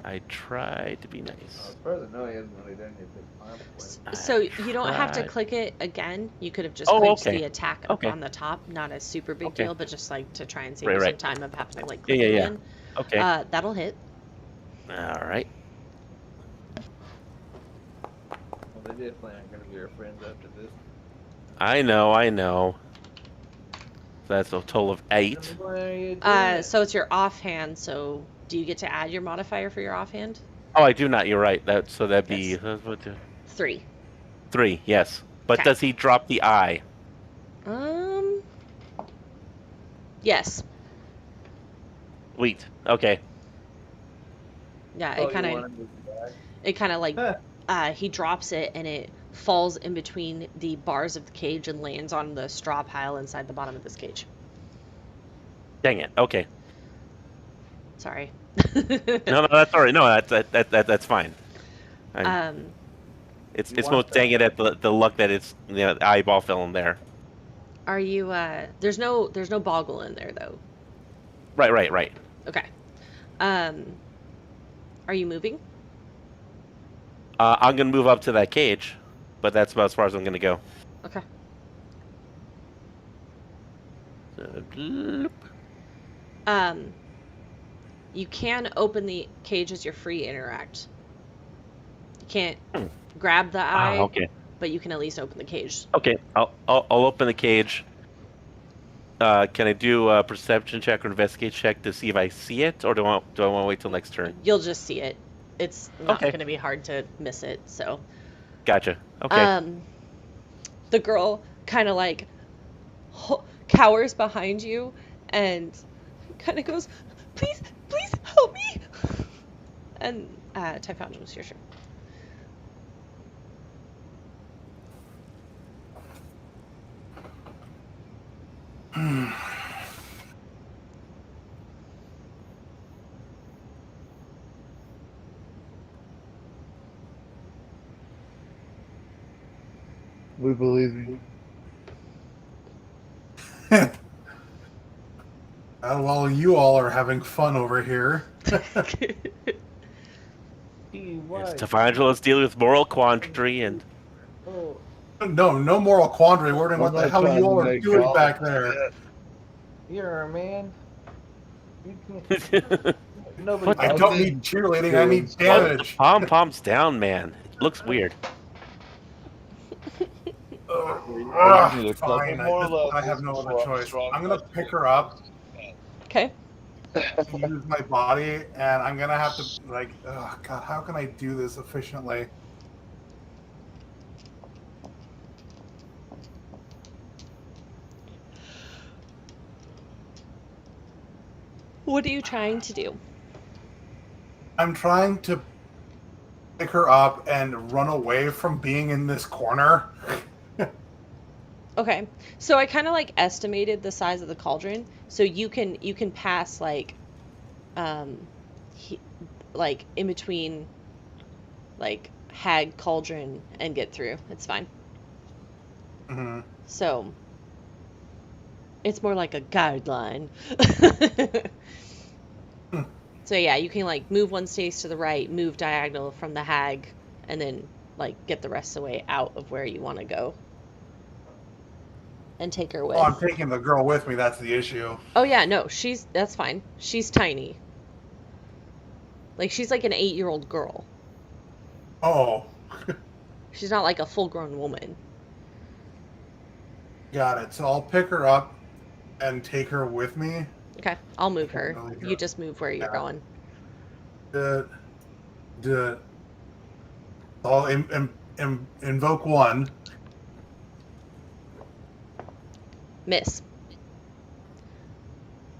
I tried to be nice. As far as I know, he hasn't really done anything harmful. So you don't have to tried. click it again. You could have just Oh, clicked okay. the attack up Okay. on the top. Not a super big Okay. deal, but just like to try and save Right, you some right. time of having to like Yeah, click yeah, it yeah. again. Okay. That'll hit. All right. Well, they definitely aren't going to be our friends after this. I know. That's a total of 8. Why are you doing So it's your offhand. So do you get to add your modifier for your offhand? Oh, I do not. You're right. That'd be Yes. 3. 3. Yes. But Okay. does he drop the eye? Yes. Wheat. Okay. Yeah. Oh, It you kind of. wanted me to die? It kind of like. Huh. He drops it and it falls in between the bars of the cage and lands on the straw pile inside the bottom of this cage. Dang it. Okay. Sorry. No, that's all right. No, that's fine. It's You want most that. dang it at the luck that the eyeball fell in there. Are you there's no boggle in there though. Right. Okay. Are you moving? I'm gonna move up to that cage, but that's about as far as I'm gonna go. Okay. So, bloop. You can open the cage as your free interact. You can't grab the eye, Okay. but you can at least open the cage. Okay. I'll open the cage. Can I do a perception check or investigate check to see if I see it, or do I want to wait till next turn? You'll just see it. It's not Okay. going to be hard to miss it. So, Gotcha. Okay. the girl kind of like cowers behind you and kind of goes, "Please help me." And Typhon, it's your turn. We believe you. While you all are having fun over here, Gee, why? Stefangelo's dealing with moral quandary, and Oh, no moral quandary. Wondering what I'm the not hell trying you to all are make doing all back of there. that. you're a man. You can't. Nobody. I don't need cheerleading. I need damage. Pom-pom's down, man. It looks weird. I need a couple Fine. more I have no levels other before I'm choice. strong I'm gonna enough to pick her up, Okay. use my body, and I'm gonna have to oh god, how can I do this efficiently? What are you trying to do? I'm trying to pick her up and run away from being in this corner. Okay. So I kind of like estimated the size of the cauldron, so you can pass um he, like in between like hag cauldron and get through. It's fine. Hmm. So it's more like a guideline. So yeah, you can like move one space to the right, move diagonal from the hag, and then like get the rest of the way out of where you want to go and take her Oh, I'm with. taking the girl with me. That's the issue. Oh yeah, no, that's fine. She's tiny. Like she's like an 8-year-old girl. Oh, She's not like a full-grown woman. got it. So I'll pick her up and take her with me. Okay, I'll move Can't her. really You hear. just move where you're Yeah. going. Uh, the I'll invoke one, Miss.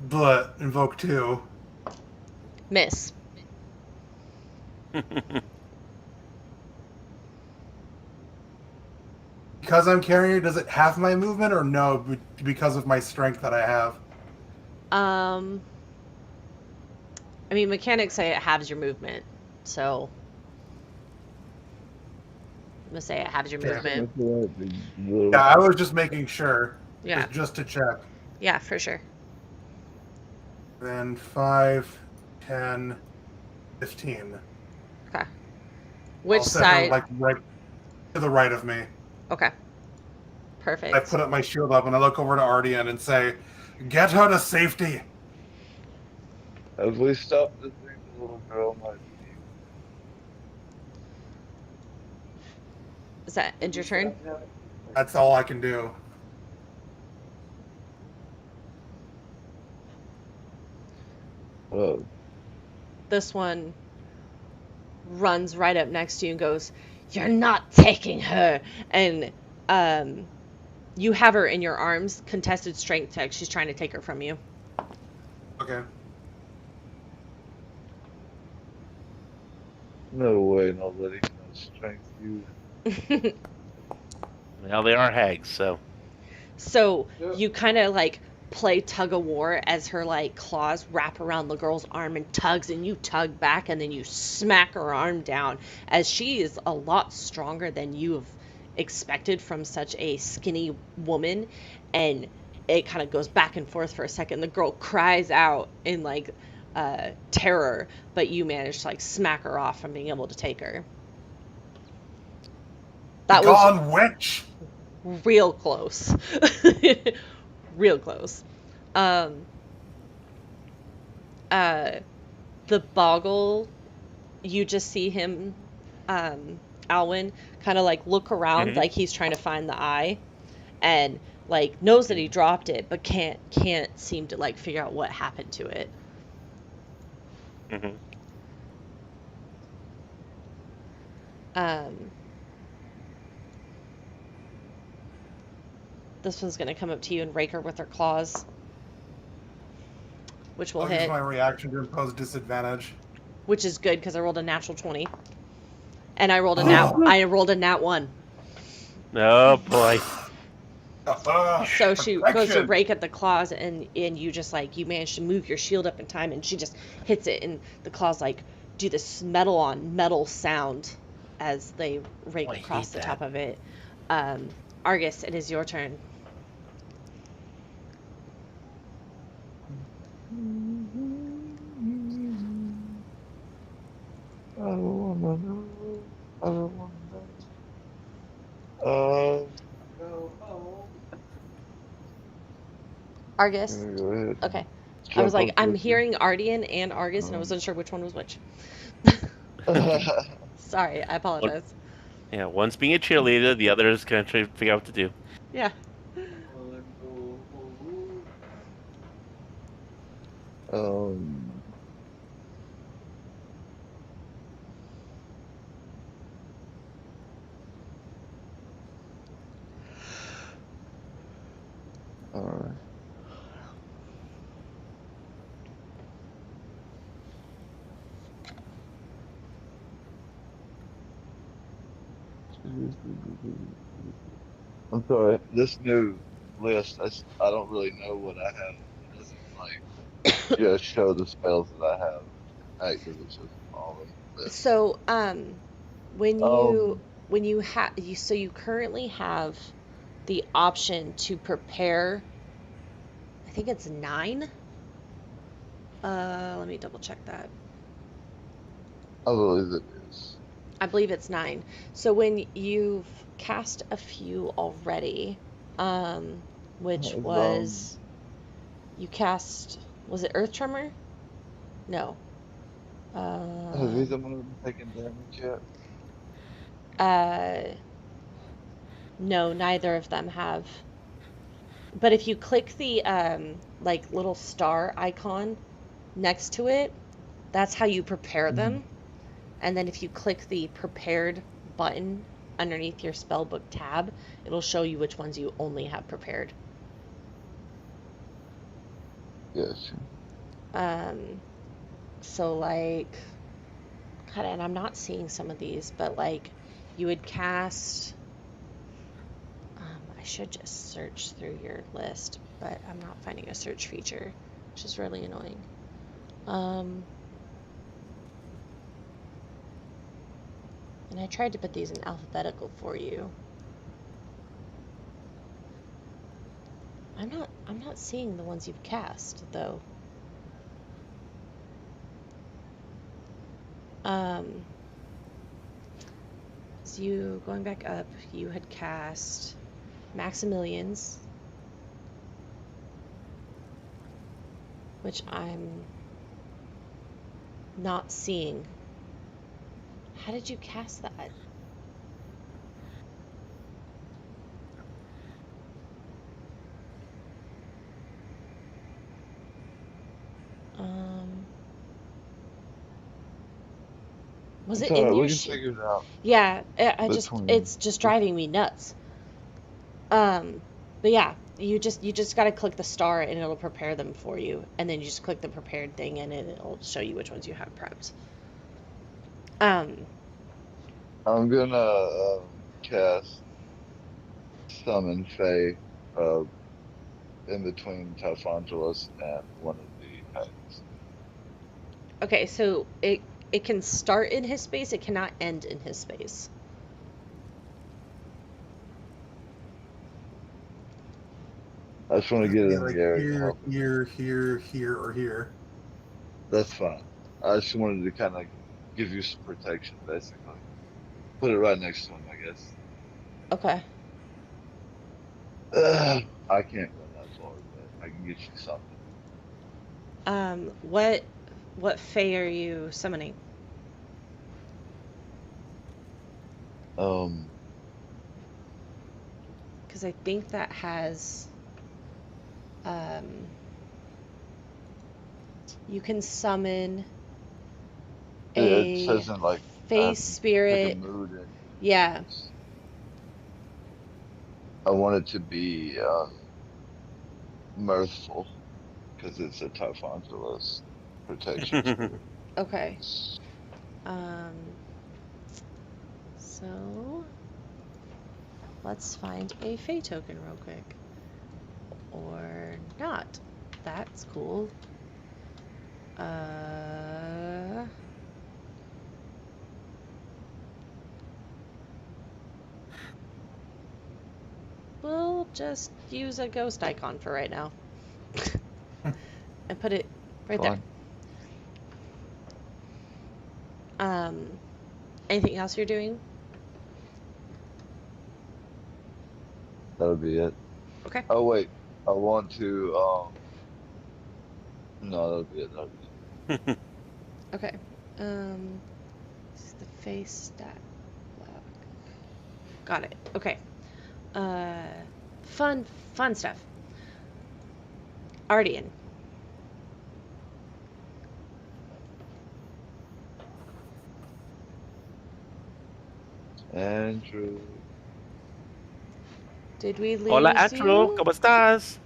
but invoke two. Miss. Because I'm carrying her, does it have my movement or no? Because of my strength that I have. Um, I mean, mechanics say it halves your movement, so I'm gonna say it halves your Okay. movement. Yeah, I was just making sure, Yeah, just to check. yeah, for sure. Then 5, 10, 15. Okay. Which I'll set her side? like right to the right of me. Okay, I perfect. put up my shield up and I look over to Ardian and say, "Get her to safety." Have we stopped to think the little girl might be? Is that end your turn? That's all I can do. Oh, This one runs right up next to you and goes, "You're not taking her!" And you have her in your arms. Contested strength check. She's trying to take her from you. Okay. no way, nobody can strength you. Well, they are hags, so. So you kind of like play tug of war as her like claws wrap around the girl's arm and tugs, and you tug back, and then you smack her arm down as she is a lot stronger than you have expected from such a skinny woman. And it kind of goes back and forth for a second. The girl cries out in like terror, but you manage to like smack her off from being able to take her. That was Gone witch. real close. Real close. Um, uh, the Boggle, you just see him, Alwyn, kind of like look around Mhm. like he's trying to find the eye, and like knows that he dropped it, but can't seem to like figure out what happened to it. Mhm. Um, this one's gonna come up to you and rake her with her claws, which will I'll use hit, my reaction to impose disadvantage. which is good because I rolled a natural 20, and I rolled a nat 1. Oh boy. So she goes to Perfection. rake at the claws, and you just like you manage to move your shield up in time, and she just hits it, and the claws like do this metal on metal sound as they rake Oh, I across hate the that. top of it. Argus, it is your turn. I don't wanna know. I don't wanna know. Go home. Argus. Go ahead. Okay. I was Jump like, up I'm with you. hearing Ardian and Argus, and I wasn't sure which one was which. Sorry, I apologize. Yeah, one's being a cheerleader, the other is going to try to figure out what to do. Yeah. um. Alright. I'm sorry. This new list, I don't really know what I have. It doesn't like just show the spells that I have active. It's just all in the list. So, when you Um, so you currently have the option to prepare, I think it's 9. Let me double check that. I believe it is. I believe it's 9. So when you've cast a few already, um, which Is, was you cast, was it Earth Tremor? No. have either Um, one of them taken damage yet? uh, no, neither of them have. But if you click the like little star icon next to it, that's how you prepare Hmm. them. And then if you click the prepared button underneath your spellbook tab, it'll show you which ones you only have prepared. Yes. Um, so like, God, and I'm not seeing some of these, but like, you would cast. I should just search through your list, but I'm not finding a search feature, which is really annoying. Um, and I tried to put these in alphabetical for you. I'm not seeing the ones you've cast though. Um, so you going back up, you had cast Maximilian's, which I'm not seeing. How did you cast that? Um, was It's it in alright. your We can figure it out Yeah, between. it's just driving me nuts. Um, but yeah, you just got to click the star and it'll prepare them for you, and then you just click the prepared thing and it'll show you which ones you have prepped. Um, I'm gonna cast Summon Fae uh, in between Typhonulus and one of the hags. okay, so it can start in his space, it cannot end in his space. I just want to It get can it be in like the area to here, help him. here, here, here, or here. That's fine. I just wanted to kind of give you some protection, basically. Put it right next to him, I guess. Okay. I can't run that far, but I can get you something. What Fae are you summoning? Um, Because I think that has um, you can summon it a says in like I Fae have to pick a spirit. mood and Yeah. choose. I want it to be mirthful because it's a Typhonulus protection spirit. Okay. Um, so let's find a Fae token real quick. Or not. That's cool. Uh, we'll just use a ghost icon for right now. And put it right there. Fine. Um, anything else you're doing? That'll be it. Okay. Oh wait, I want to no, that'll be it. That'll be it. Okay. This is the face stat block. Got it. Okay. Uh, fun stuff. Ardian. Andrew. Did we Hola, lose Andrew. you? ¿Cómo estás?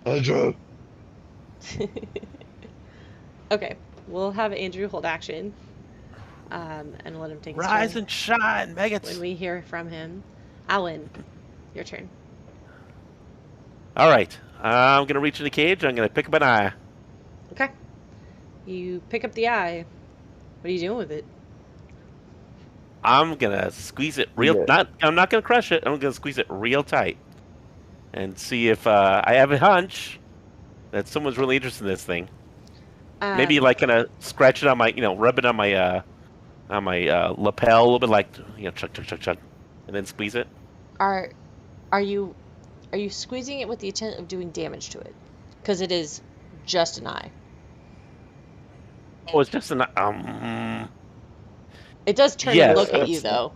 Andrew. Okay. We'll have Andrew hold action. and let him take his Rise turn and shine, maggots. when we hear from him. Alwyn, your turn. All right. I'm gonna reach in the cage. I'm gonna pick up an eye. Okay. You pick up the eye. What are you doing with it? I'm gonna squeeze it real. Yeah. I'm not gonna crush it. I'm gonna squeeze it real tight, and see if I have a hunch that someone's really interested in this thing. Maybe Um, like kind of scratch it on my, rub it on my lapel a little bit, like chug chug chug chug, and then squeeze it. are are you squeezing it with the intent of doing damage to it? Because it is just an eye. Oh, it's just an It does turn Yes. and look at you, It's- though.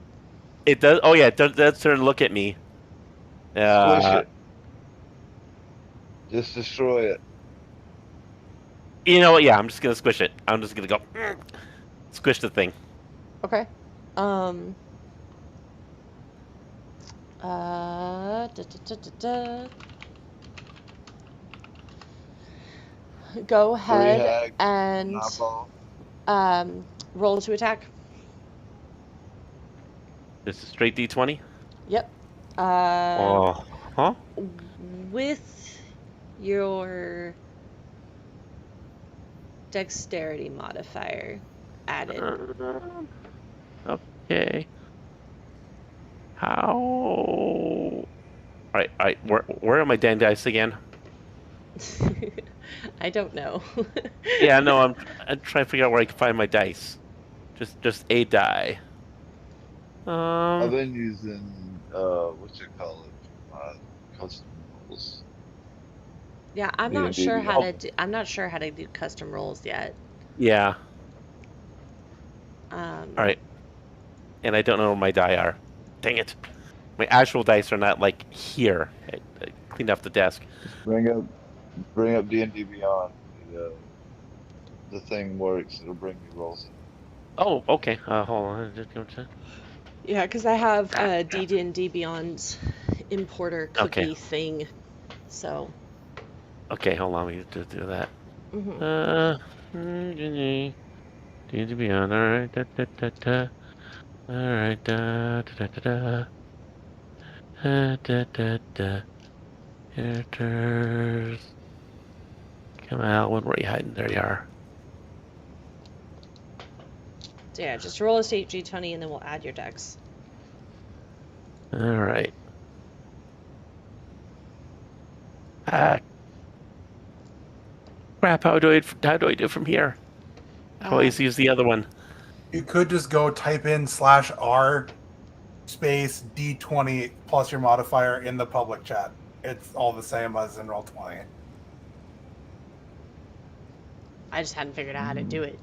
It does. Oh yeah, it does turn and look at me. Squish it. Just destroy it. You know what? Yeah, I'm just gonna squish it. I'm just gonna go squish the thing. Okay. Da, da, da, da, da. Go ahead hags, and Eyeball. roll to attack. This is straight D20. Yep. Oh, huh? With your dexterity modifier added. Okay. How? All right. Where are my dang dice again? I don't know. Yeah, no, I'm trying to figure out where I can find my dice. Just a die. I've been using what you call it, custom rules. Yeah, I'm D&D not sure how Beyond. to do, I'm not sure how to do custom rolls yet. Yeah. Um, All right. And I don't know where my die are. Dang it. My actual dice are not like here. I cleaned off the desk. Bring up D&D Beyond. The thing works. It'll bring me rolls. Oh, okay. Hold on. Just give it a- yeah, because I have a D&D Beyond importer cookie Okay. thing, so. Okay, hold on. We need to do that. D&D Beyond. All right. Da, da, da, da. All right. Da, da, da, da, da. Da, da, da. Characters. Come out. Where are you hiding? There you are. So yeah, just roll a state G20 and then we'll add your dex. All right. Ah, crap. How do I do from here? I always use the other one. You could just go type in /R space D20 plus your modifier in the public chat. It's all the same as in Roll20. I just hadn't figured out how to do it.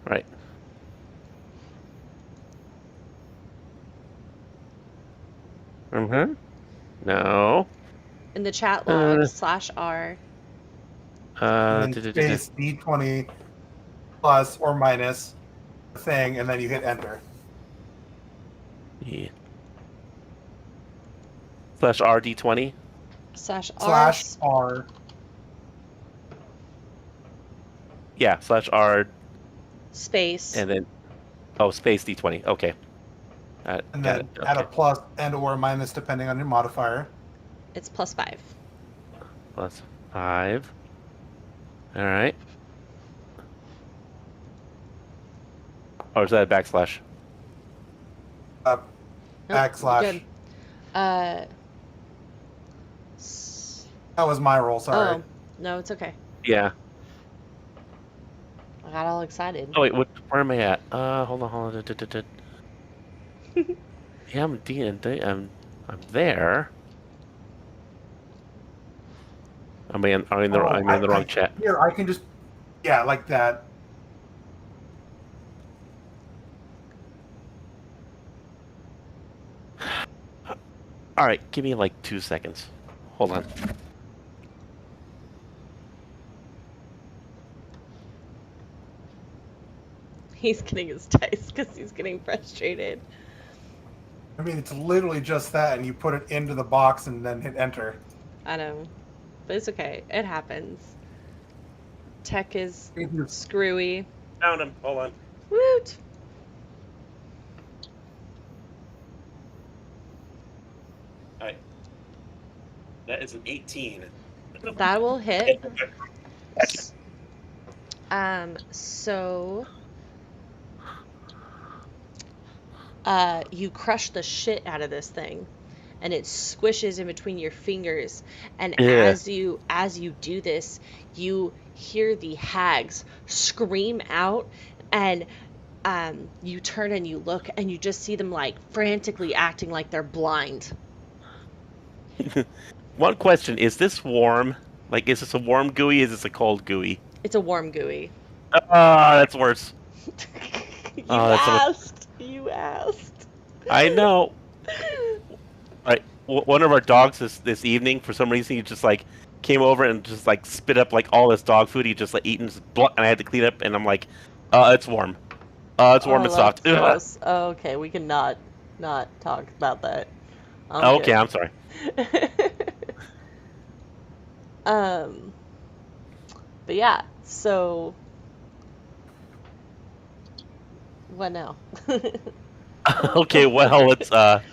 Right. Mm-hmm. No. In the chat log, /R. And then space D20 plus or minus the thing, and then you hit enter. Yeah. /RD20. /R. Yeah, /R Space. and then space D20. Okay. And got then it. add a Okay. plus and or minus depending on your modifier. It's +5. +5. All right. Or is that a backslash? Nope, Backslash. good. That was my roll, sorry. Oh, no, it's okay. Yeah. I got all excited. Oh wait, where am I at? Hold on. Yeah, I'm D&D. I'm there. I'm in the wrong chat. Here, I can just, yeah, like that. All right, give me like 2 seconds. Hold on. He's getting his dice because he's getting frustrated. I mean, it's literally just that, and you put it into the box and then hit enter. I know. But it's okay. It happens. Tech is It's screwy. Found him. Hold on. Woot! That is an 18. That will hit. So you crush the shit out of this thing, and it squishes in between your fingers. And Yeah. as you do this, you hear the hags scream out, and you turn and you look, and you just see them like frantically acting like they're blind. One question: is this warm? Like, is this a warm gooey? Is this a cold gooey? It's a warm gooey. Ah, that's worse. You Oh, that's so much. asked. You asked. I know. Right. One of our dogs this evening, for some reason, he just like came over and just like spit up like all this dog food. He just like eaten, and I had to clean up. And I'm like, it's warm. It's warm Oh, and soft. that's Ugh. gross. Oh, okay, we can not talk about that. Okay, I'm sorry. Um, but yeah, so what now? Okay, well, let's crap,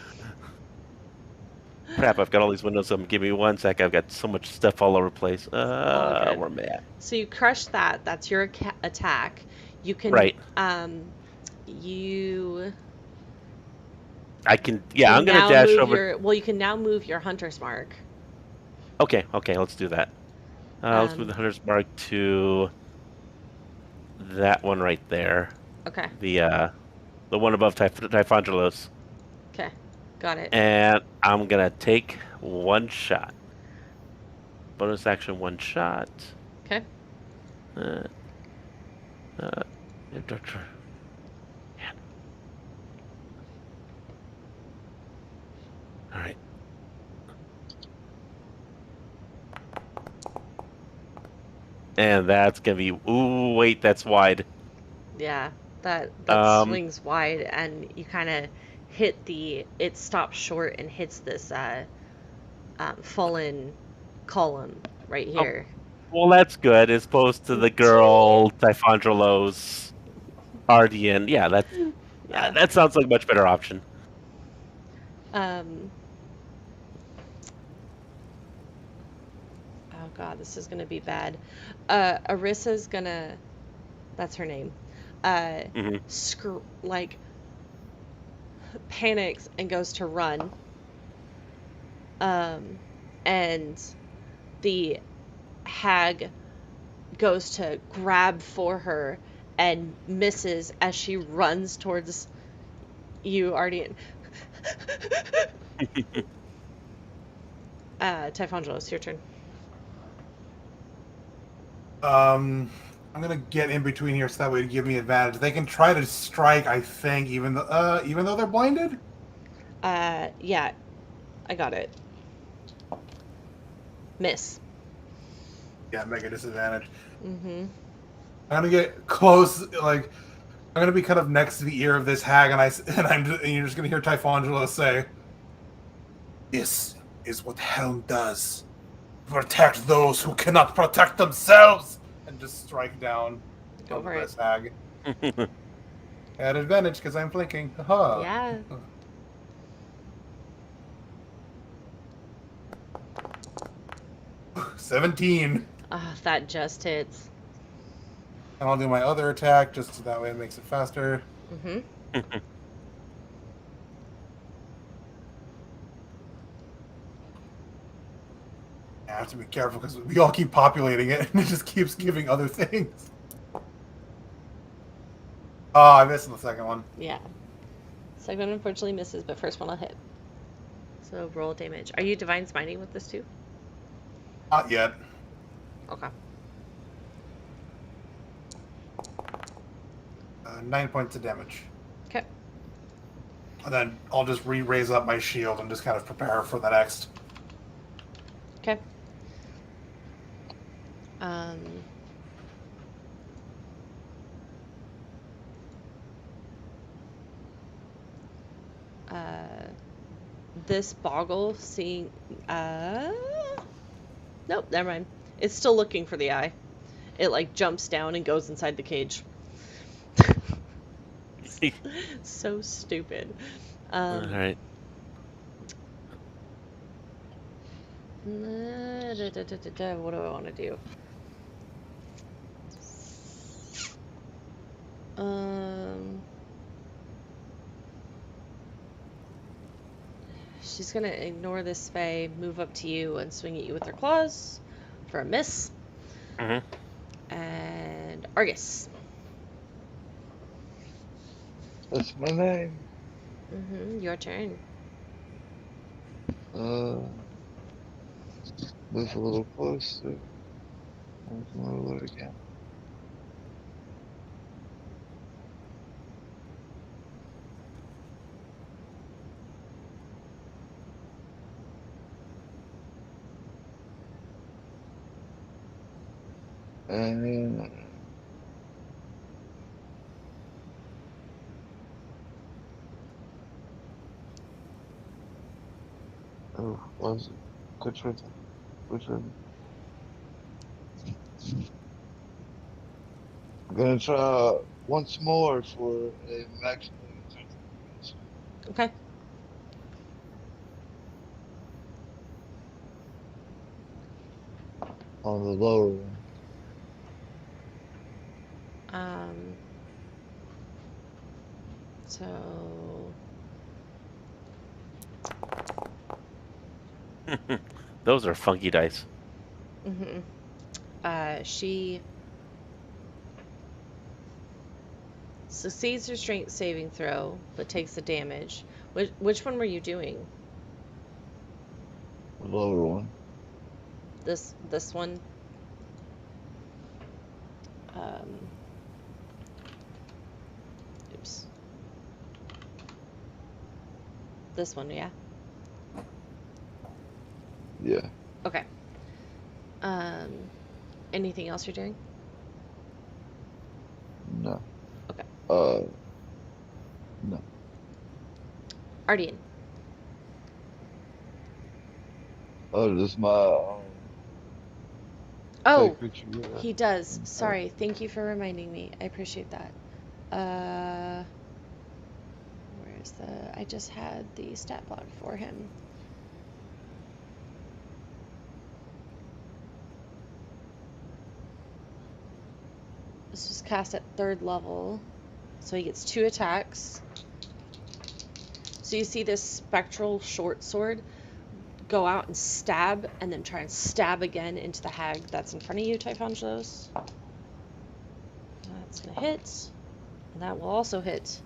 I've got all these windows open. Give me 1 sec. I've got so much stuff all over the place. good. Where am I at? So you crush that. That's your attack. You can Right. You I can. Yeah, I'm can gonna now dash move over. you can now move your hunter's mark. Okay, let's do that. Let's move the hunter's mark to that one right there. Okay. The one above Typhondralos. Okay. Got it. And I'm gonna take 1 shot. Bonus action, 1 shot. Okay. Doctor. All right. And that's gonna be. Ooh, wait, that's wide. Yeah, that swings wide, and you kind of hit it stops short and hits this fallen column right here. Well, that's good, as opposed to the girl Typhondralos Ardian. Yeah, that sounds like a much better option. Oh god, this is gonna be bad. Arissa's gonna. That's her name. Like panics and goes to run. And the hag goes to grab for her and misses as she runs towards you, Ardian. Typhondralos, your turn. I'm gonna get in between here so that way to give me advantage. They can try to strike, I think, even though they're blinded. Yeah, I got it. Miss. Yeah, mega disadvantage. Mm-hmm. I'm gonna get close, like I'm gonna be kind of next to the ear of this hag, and you're just gonna hear Typhondralos say, "This is what Helm does. Protect those who cannot protect themselves," and just strike down Go for this it. hag. At advantage because I'm flanking. Haha. Yeah. Yeah. 17. That just hits. And I'll do my other attack just so that way it makes it faster. Mm-hmm. I have to be careful because we all keep populating it and it just keeps giving other things. Oh, I missed on the second one. Yeah. Second one unfortunately misses, but first one I'll hit. So roll damage. Are you divine smiting with this too? Not yet. Okay. 9 points of damage. Okay. And then I'll just raise up my shield and just kind of prepare for the next. Okay. This boggle seeing nope, never mind. It's still looking for the eye. It like jumps down and goes inside the cage. So stupid. All right. What do I want to do? She's gonna ignore this Fae, move up to you, and swing at you with her claws for a miss. Mhm. And Argus. That's my name. Your turn. Move a little closer. Move a little again. And oh, was it? Which way? Which way? I'm gonna try once more for a maximum transformation Okay. on the lower one. So Those are funky dice. she succeeds her strength saving throw, but takes the damage. Which one were you doing? The lower one. This one? Um, oops. This one, yeah? Yeah. Okay. Anything else you're doing? No. Okay. No. Ardian. Oh, does my Oh, creature get a he does. attack? Sorry. Thank you for reminding me. I appreciate that. Where's I just had the stat block for him. This was cast at 3rd level, so he gets 2 attacks. So you see this spectral short sword go out and stab, and then try and stab again into the hag that's in front of you, Typhongelos. That's gonna hit, and that will also hit.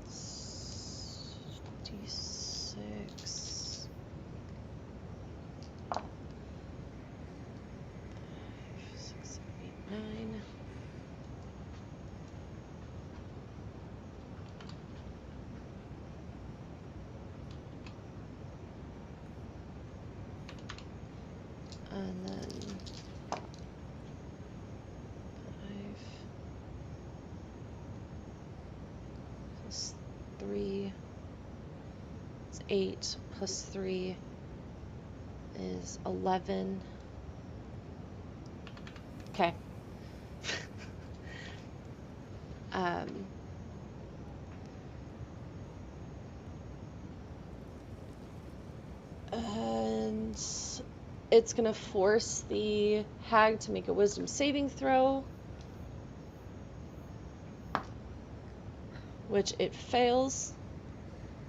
6. 5, 6, 7, 8, 9. And then 5 plus 3 is 8 plus 3 is 11. Okay. And it's gonna force the hag to make a wisdom saving throw, which it fails.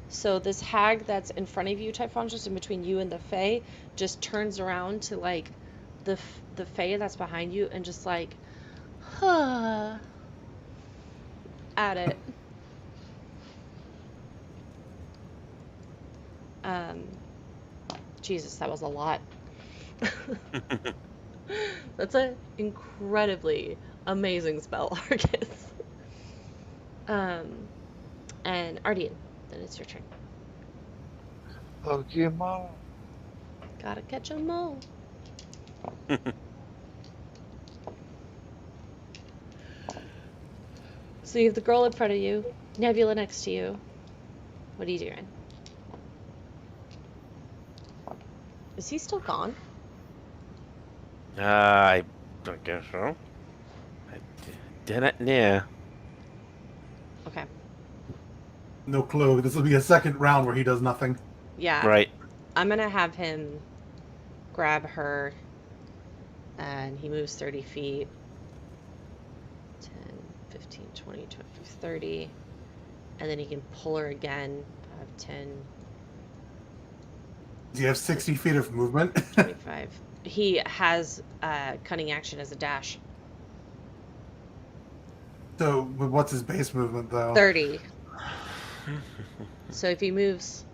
So this hag that's in front of you, Typhon, just in between you and the Fae, just turns around to like the Fae that's behind you and just like, huh, at it. Jesus, that was a lot. That's an incredibly amazing spell, Argus. And Ardian, then it's your turn. Pokemon. Gotta catch 'em all. So you have the girl in front of you, Nebula next to you. What are you doing? Is he still gone? I guess so. I didn't. Yeah. Okay. No clue. This will be a second round where he does nothing. Yeah. Right. I'm going to have him grab her, and he moves 30 feet. 10, 15, 20, 25, 30. And then he can pull her again. 5, 10, Do you have 60 feet of movement? 25. He has cunning action as a dash. So, what's his base movement, though? 30. So if he moves...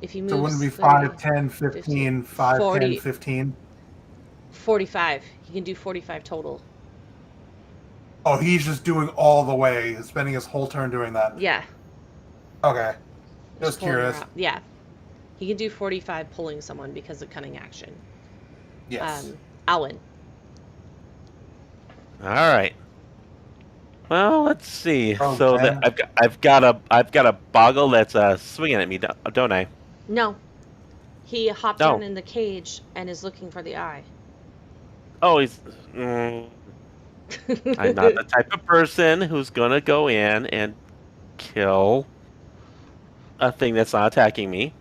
So wouldn't it be 30, 5, 10, 15, 15, 5, 40. 10, 15? 45. He can do 45 total. Oh, he's just doing all the way, spending his whole turn doing that. Yeah. Okay. Just pulling her curious. out. Yeah. He can do 45 pulling someone because of cunning action. Yes. Alwyn. All right. Well, let's see. Oh, So man. that I've got a boggle that's swinging at me, don't I? No. He hopped No. down in the cage and is looking for the eye. Oh, he's. I'm not the type of person who's gonna go in and kill a thing that's not attacking me.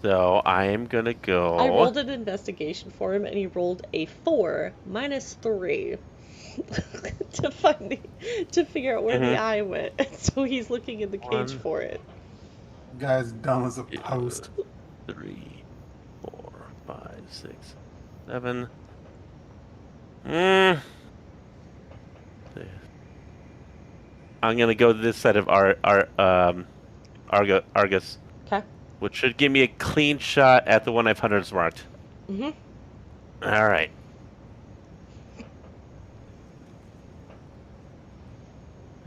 So I am gonna go. I rolled an investigation for him and he rolled a 4 minus 3 to figure out where the eye went. So he's looking in the cage 1, for it. Guy's dumb as a post. 3, 4, 5, 6, 7. I'm gonna go to this side of Argus, Okay. which should give me a clean shot at the one I've hunters marked. Mm-hmm. All right.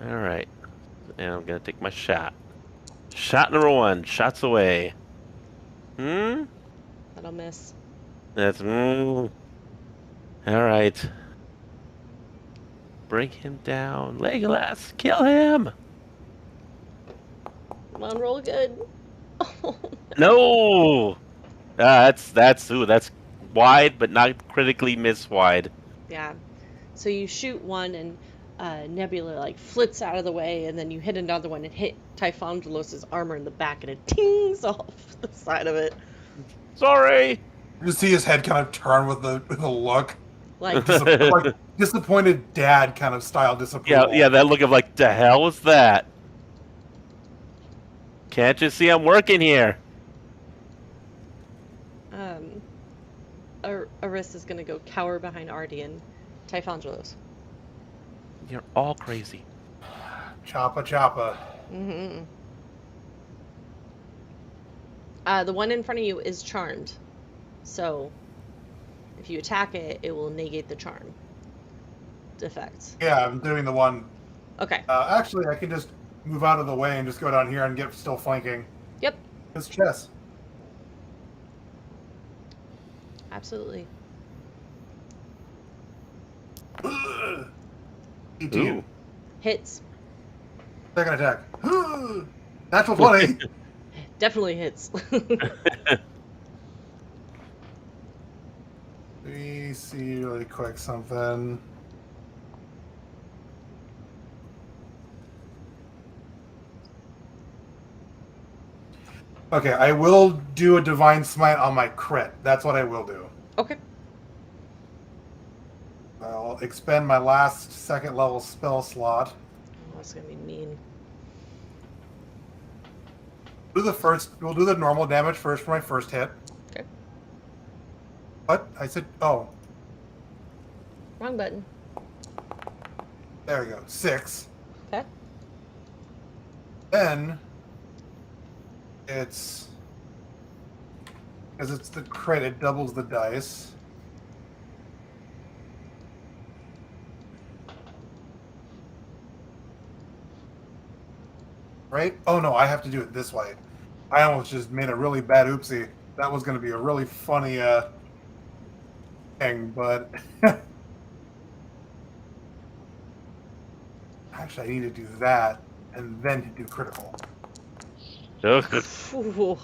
All right. And I'm gonna take my shot. Shot number 1. Shots away. That'll miss. That's All right. Bring him down, Legolas. Kill him. Come on, roll good. No. That's wide, but not critically miss wide. Yeah. So you shoot one and Nebula like flits out of the way, and then you hit another one and hit Typhonulos's armor in the back, and it tings off the side of it. Sorry. You see his head kind of turn with a look. Like, Like disappointed dad kind of style disapproval. Yeah, that look of like, the hell was that? Can't you see I'm working here? Aris is gonna go cower behind Ardian. Typhonulus. You're all crazy. Choppa choppa. Mm-hmm. The one in front of you is charmed, so if you attack it, it will negate the charm effect. Yeah, I'm doing the one. Okay. Actually, I can just move out of the way and just go down here and get still flanking. Yep. His chest. Absolutely. 18. Ooh. Hits. Second attack. Natural 20. Definitely hits. Let me see really quick something. Okay, I will do a Divine Smite on my crit. That's what I will do. Okay. I'll expend my last second level spell slot. Oh, that's gonna be mean. We'll do the normal damage first for my first hit. Okay. What? I said, oh, Wrong button. there we go. 6. Okay. Then it's because it's the crit, it doubles the dice. Right? Oh no, I have to do it this way. I almost just made a really bad oopsie. That was going to be a really funny thing, but actually I need to do that and then to do critical. Ooh.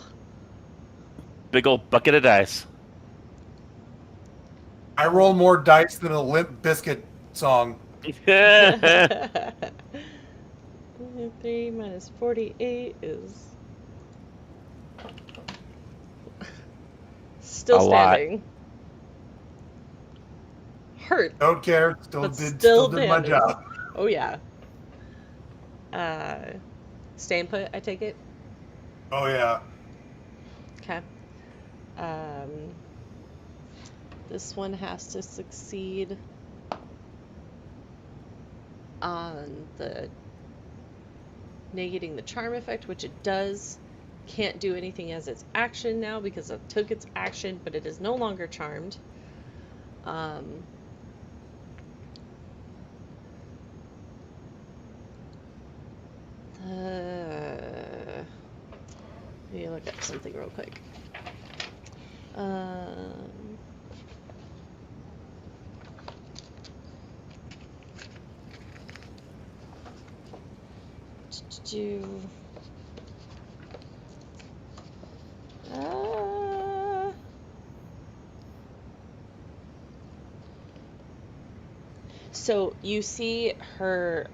Big old bucket of dice. I roll more dice than a Limp Bizkit song. 3 minus 48 is still A lot. standing. Hurt, Don't care. Still but did still my damaged. job. Oh yeah. Staying put, I take it. Oh yeah. Okay. This one has to succeed on the negating the charm effect, which it does. Can't do anything as its action now because it took its action, but it is no longer charmed. Let me look up something real quick. Do so you see her,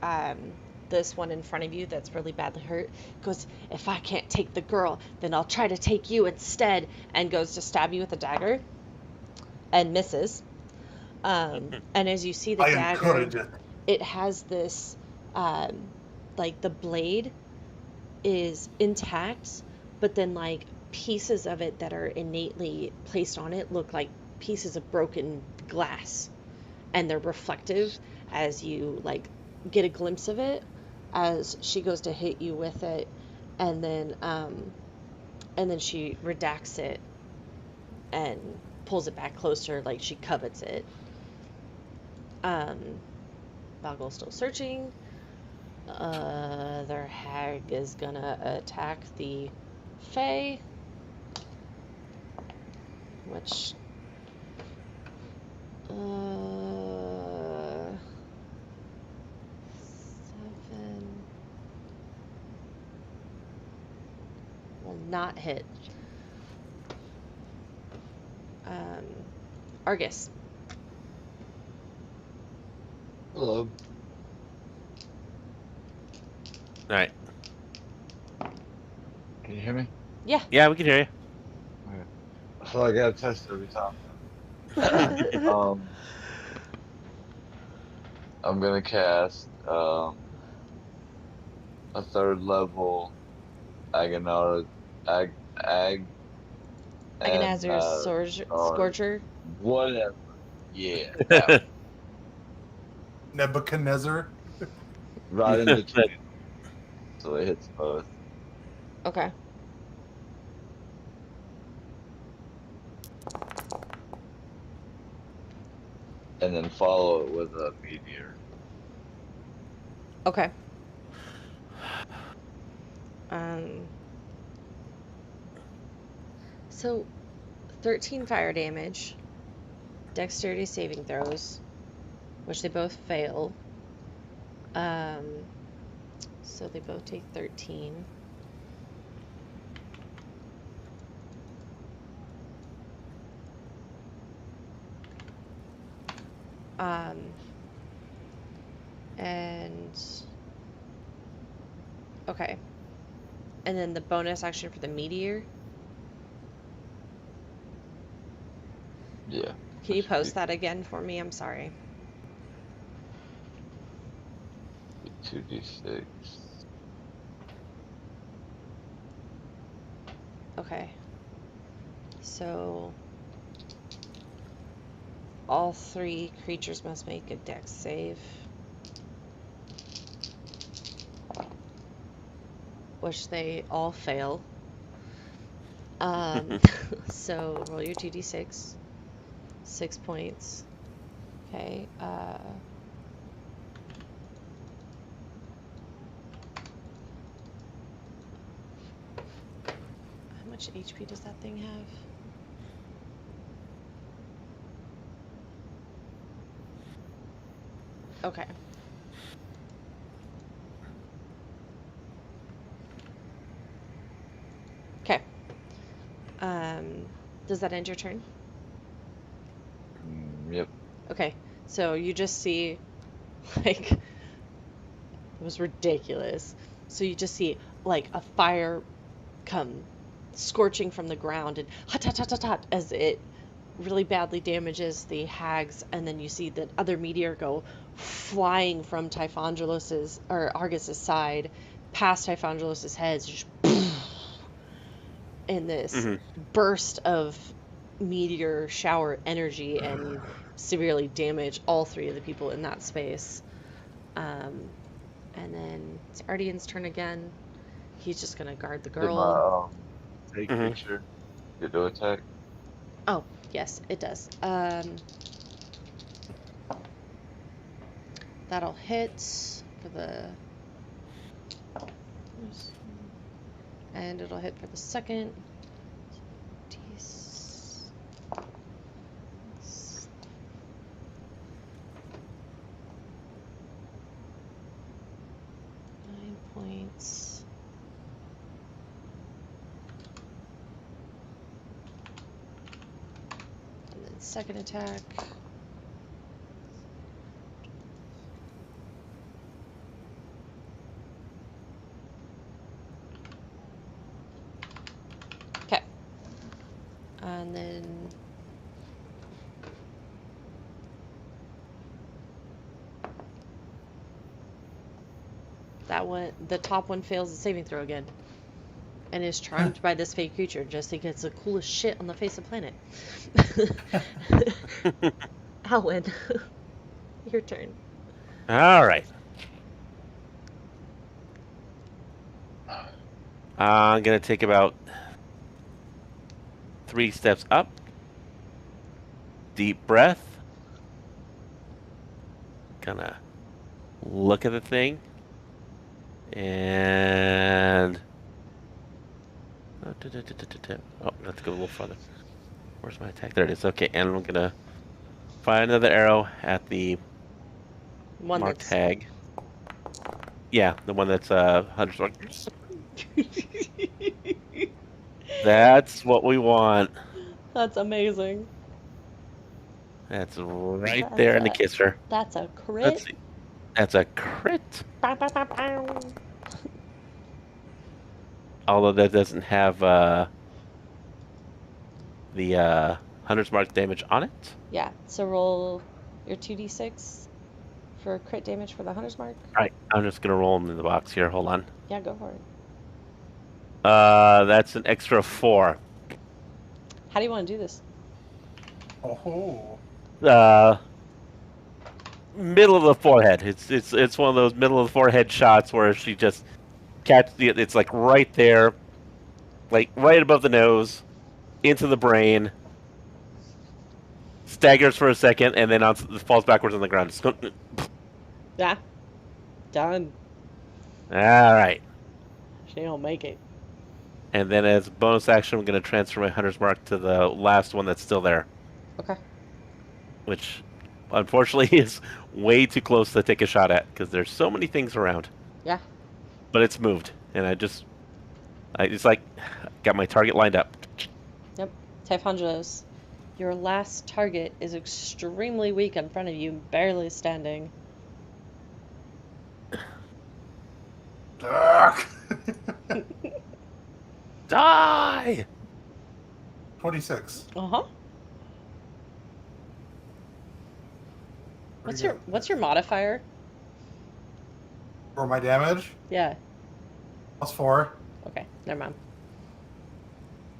this one in front of you that's really badly hurt goes, if I can't take the girl, then I'll try to take you instead, and goes to stab you with a dagger and misses. And as you see the I dagger, encourage it. it has this, like the blade is intact, but then like pieces of it that are innately placed on it look like pieces of broken glass, and they're reflective as you like get a glimpse of it as she goes to hit you with it, and then she redacts it and pulls it back closer like she covets it. Boggle's still searching. Their hag is gonna attack the Fae, which 7 will not hit. Argus. Hello. All right. Can you hear me? Yeah. Yeah, we can hear you. Okay. So I gotta test every time. I'm gonna cast a 3rd level Agonar Ag Ag and Agonazer's or Scorcher. whatever. Yeah, that one. Nebuchadnezzar. Right in between. So it hits both. Okay. And then follow it with a meteor. Okay. So 13 fire damage, dexterity saving throws, which they both fail. So they both take 13. And okay. And then the bonus action for the meteor. Yeah. Can you post that again for me? I'm sorry. 2d6. Okay. So all 3 creatures must make a dex save, which they all fail. So roll your 2d6. 6 points. Okay. How much HP does that thing have? Okay. Okay. Does that end your turn? Yep. Okay. So you just see, like, it was ridiculous. So you just see like a fire come scorching from the ground and hot, hot, hot, hot, hot as it really badly damages the hags, and then you see the other meteor go flying from Typhonulos's or Argus's side past Typhonulos's head, just in this Hmm. burst of meteor shower energy, and you severely damage all three of the people in that space. And then it's Ardian's turn again. He's just gonna guard the Did my girl. take Mhm. picture get to attack? Oh, yes, it does. That'll hit for the... And it'll hit for the second. D6. 9 points. And then second attack. Okay. And then that one, the top one, fails the saving throw again, and is charmed by this fake creature. Just think it's the coolest shit on the face of the planet. Alwyn, your turn. All right. I'm gonna take about 3 steps up. Deep breath. Gonna look at the thing. And oh, I have to go a little farther. Where's my attack? There it is. Okay, and I'm gonna fire another arrow at the One marked that's hag. Yeah, the one that's Hunter's Mark. That's what we want. That's amazing. That's right That's there in the a- kisser. That's a Let's crit. see. That's a crit. Bow, bow, bow, bow. Although that doesn't have the Hunter's Mark damage on it. Yeah, so roll your 2d6 for crit damage for the Hunter's Mark. All right, I'm just gonna roll them in the box here. Hold on. Yeah, go for it. That's an extra 4. How do you want to do this? Oh. Middle of the forehead. It's one of those middle of the forehead shots where she just catch it's like right there, like right above the nose, into the brain. Staggers for a second and then falls backwards on the ground. Just Yeah. Done. all right. She don't make it. And then as a bonus action, I'm going to transfer my Hunter's Mark to the last one that's still there, Okay. which unfortunately is way too close to take a shot at because there's so many things around. Yeah. But it's moved, and I just like got my target lined up. Yep. Typhonulus, your last target is extremely weak in front of you, barely standing. Die! 26. Uh-huh. What's your modifier? For my damage, Yeah. +4. Okay, never mind.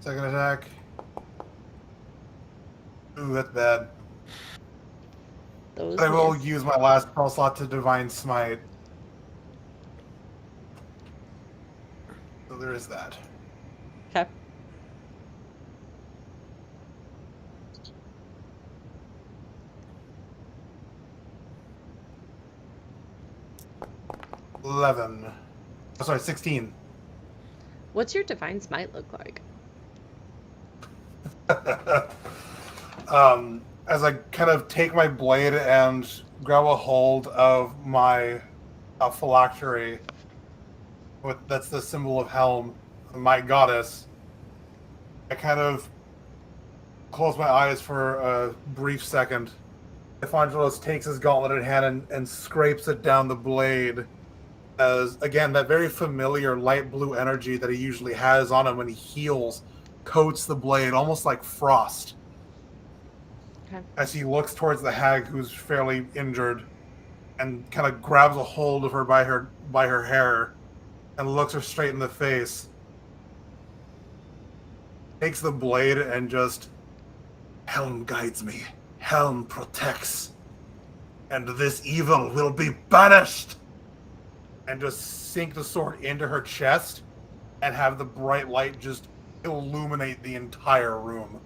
Second attack. Ooh, that's bad. Those I will miss. use my last spell slot to Divine Smite. So there is that. Okay. $11. Oh, sorry, 16. What's your divine smite look like? As I kind of take my blade and grab a hold of my phylactery, that's the symbol of Helm, my goddess, I kind of close my eyes for a brief second. Evangelos takes his gauntlet in hand and scrapes it down the blade as again that very familiar light blue energy that he usually has on him when he heals coats the blade almost like frost. Okay. As he looks towards the hag who's fairly injured and kind of grabs a hold of her by her hair and looks her straight in the face, takes the blade and just, Helm guides me, Helm protects, and this evil will be banished, and just sink the sword into her chest and have the bright light just illuminate the entire room.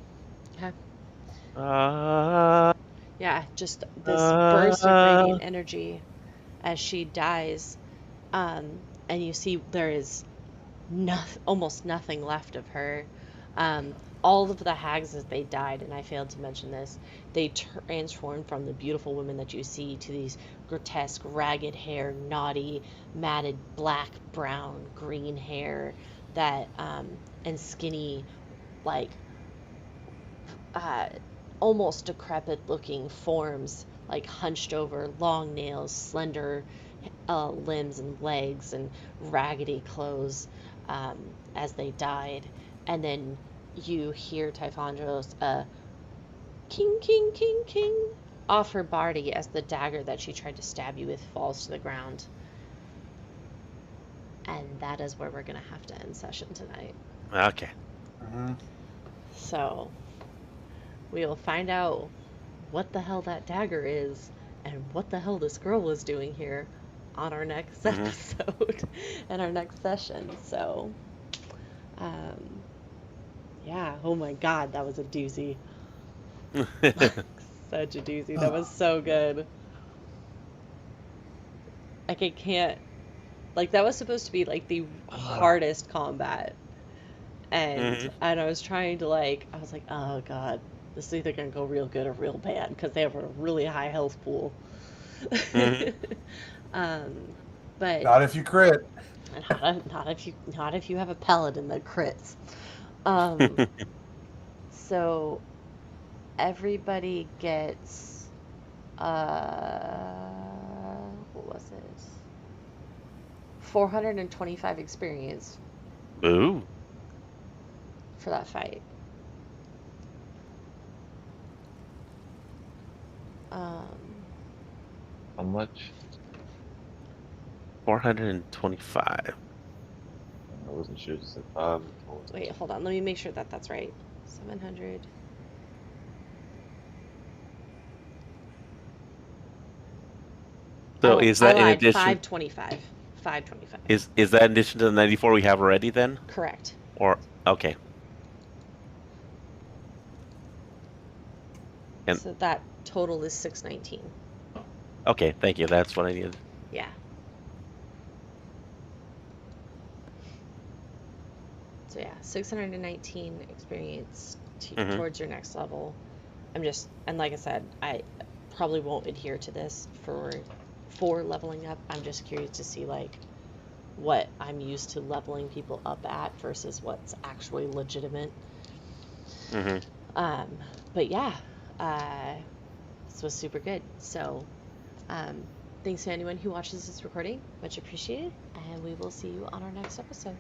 Okay. Uh, Yeah, just this burst of radiant energy as she dies, and you see there is almost nothing left of her. All of the hags as they died, and I failed to mention this, they transformed from the beautiful women that you see to these grotesque, ragged hair, naughty, matted black, brown, green hair that, and skinny, like, uh, almost decrepit looking forms, like hunched over, long nails, slender limbs and legs, and raggedy clothes as they died. And then you hear Typhondra's king, king, king, king off her body as the dagger that she tried to stab you with falls to the ground. And that is where we're going to have to end session tonight. okay. So we will find out what the hell that dagger is and what the hell this girl was doing here on our next episode and our next session. So, yeah, oh my god, that was a doozy. Such a doozy. That was so good. Like, I can't, like, that was supposed to be like the hardest combat. And I was trying to, like, I was like, oh god, this is either gonna go real good or real bad because they have a really high health pool. But Not if you crit. not if you have a paladin that crits. So everybody gets what was it? 425 experience Ooh. for that fight. How much? 425. I wasn't sure. Just said 5. Wait, hold on. Let me make sure that that's right. 700. So is that I in lied. addition? 525. 525. Is that in addition to the 94 we have already then? Correct. Or okay. And So that total is 619. okay, thank you. That's what I needed. Yeah. So yeah, 619 experience towards your next level. And like I said, I probably won't adhere to this for leveling up. I'm just curious to see like what I'm used to leveling people up at versus what's actually legitimate. But yeah, this was super good. So thanks to anyone who watches this recording, much appreciated, and we will see you on our next episode.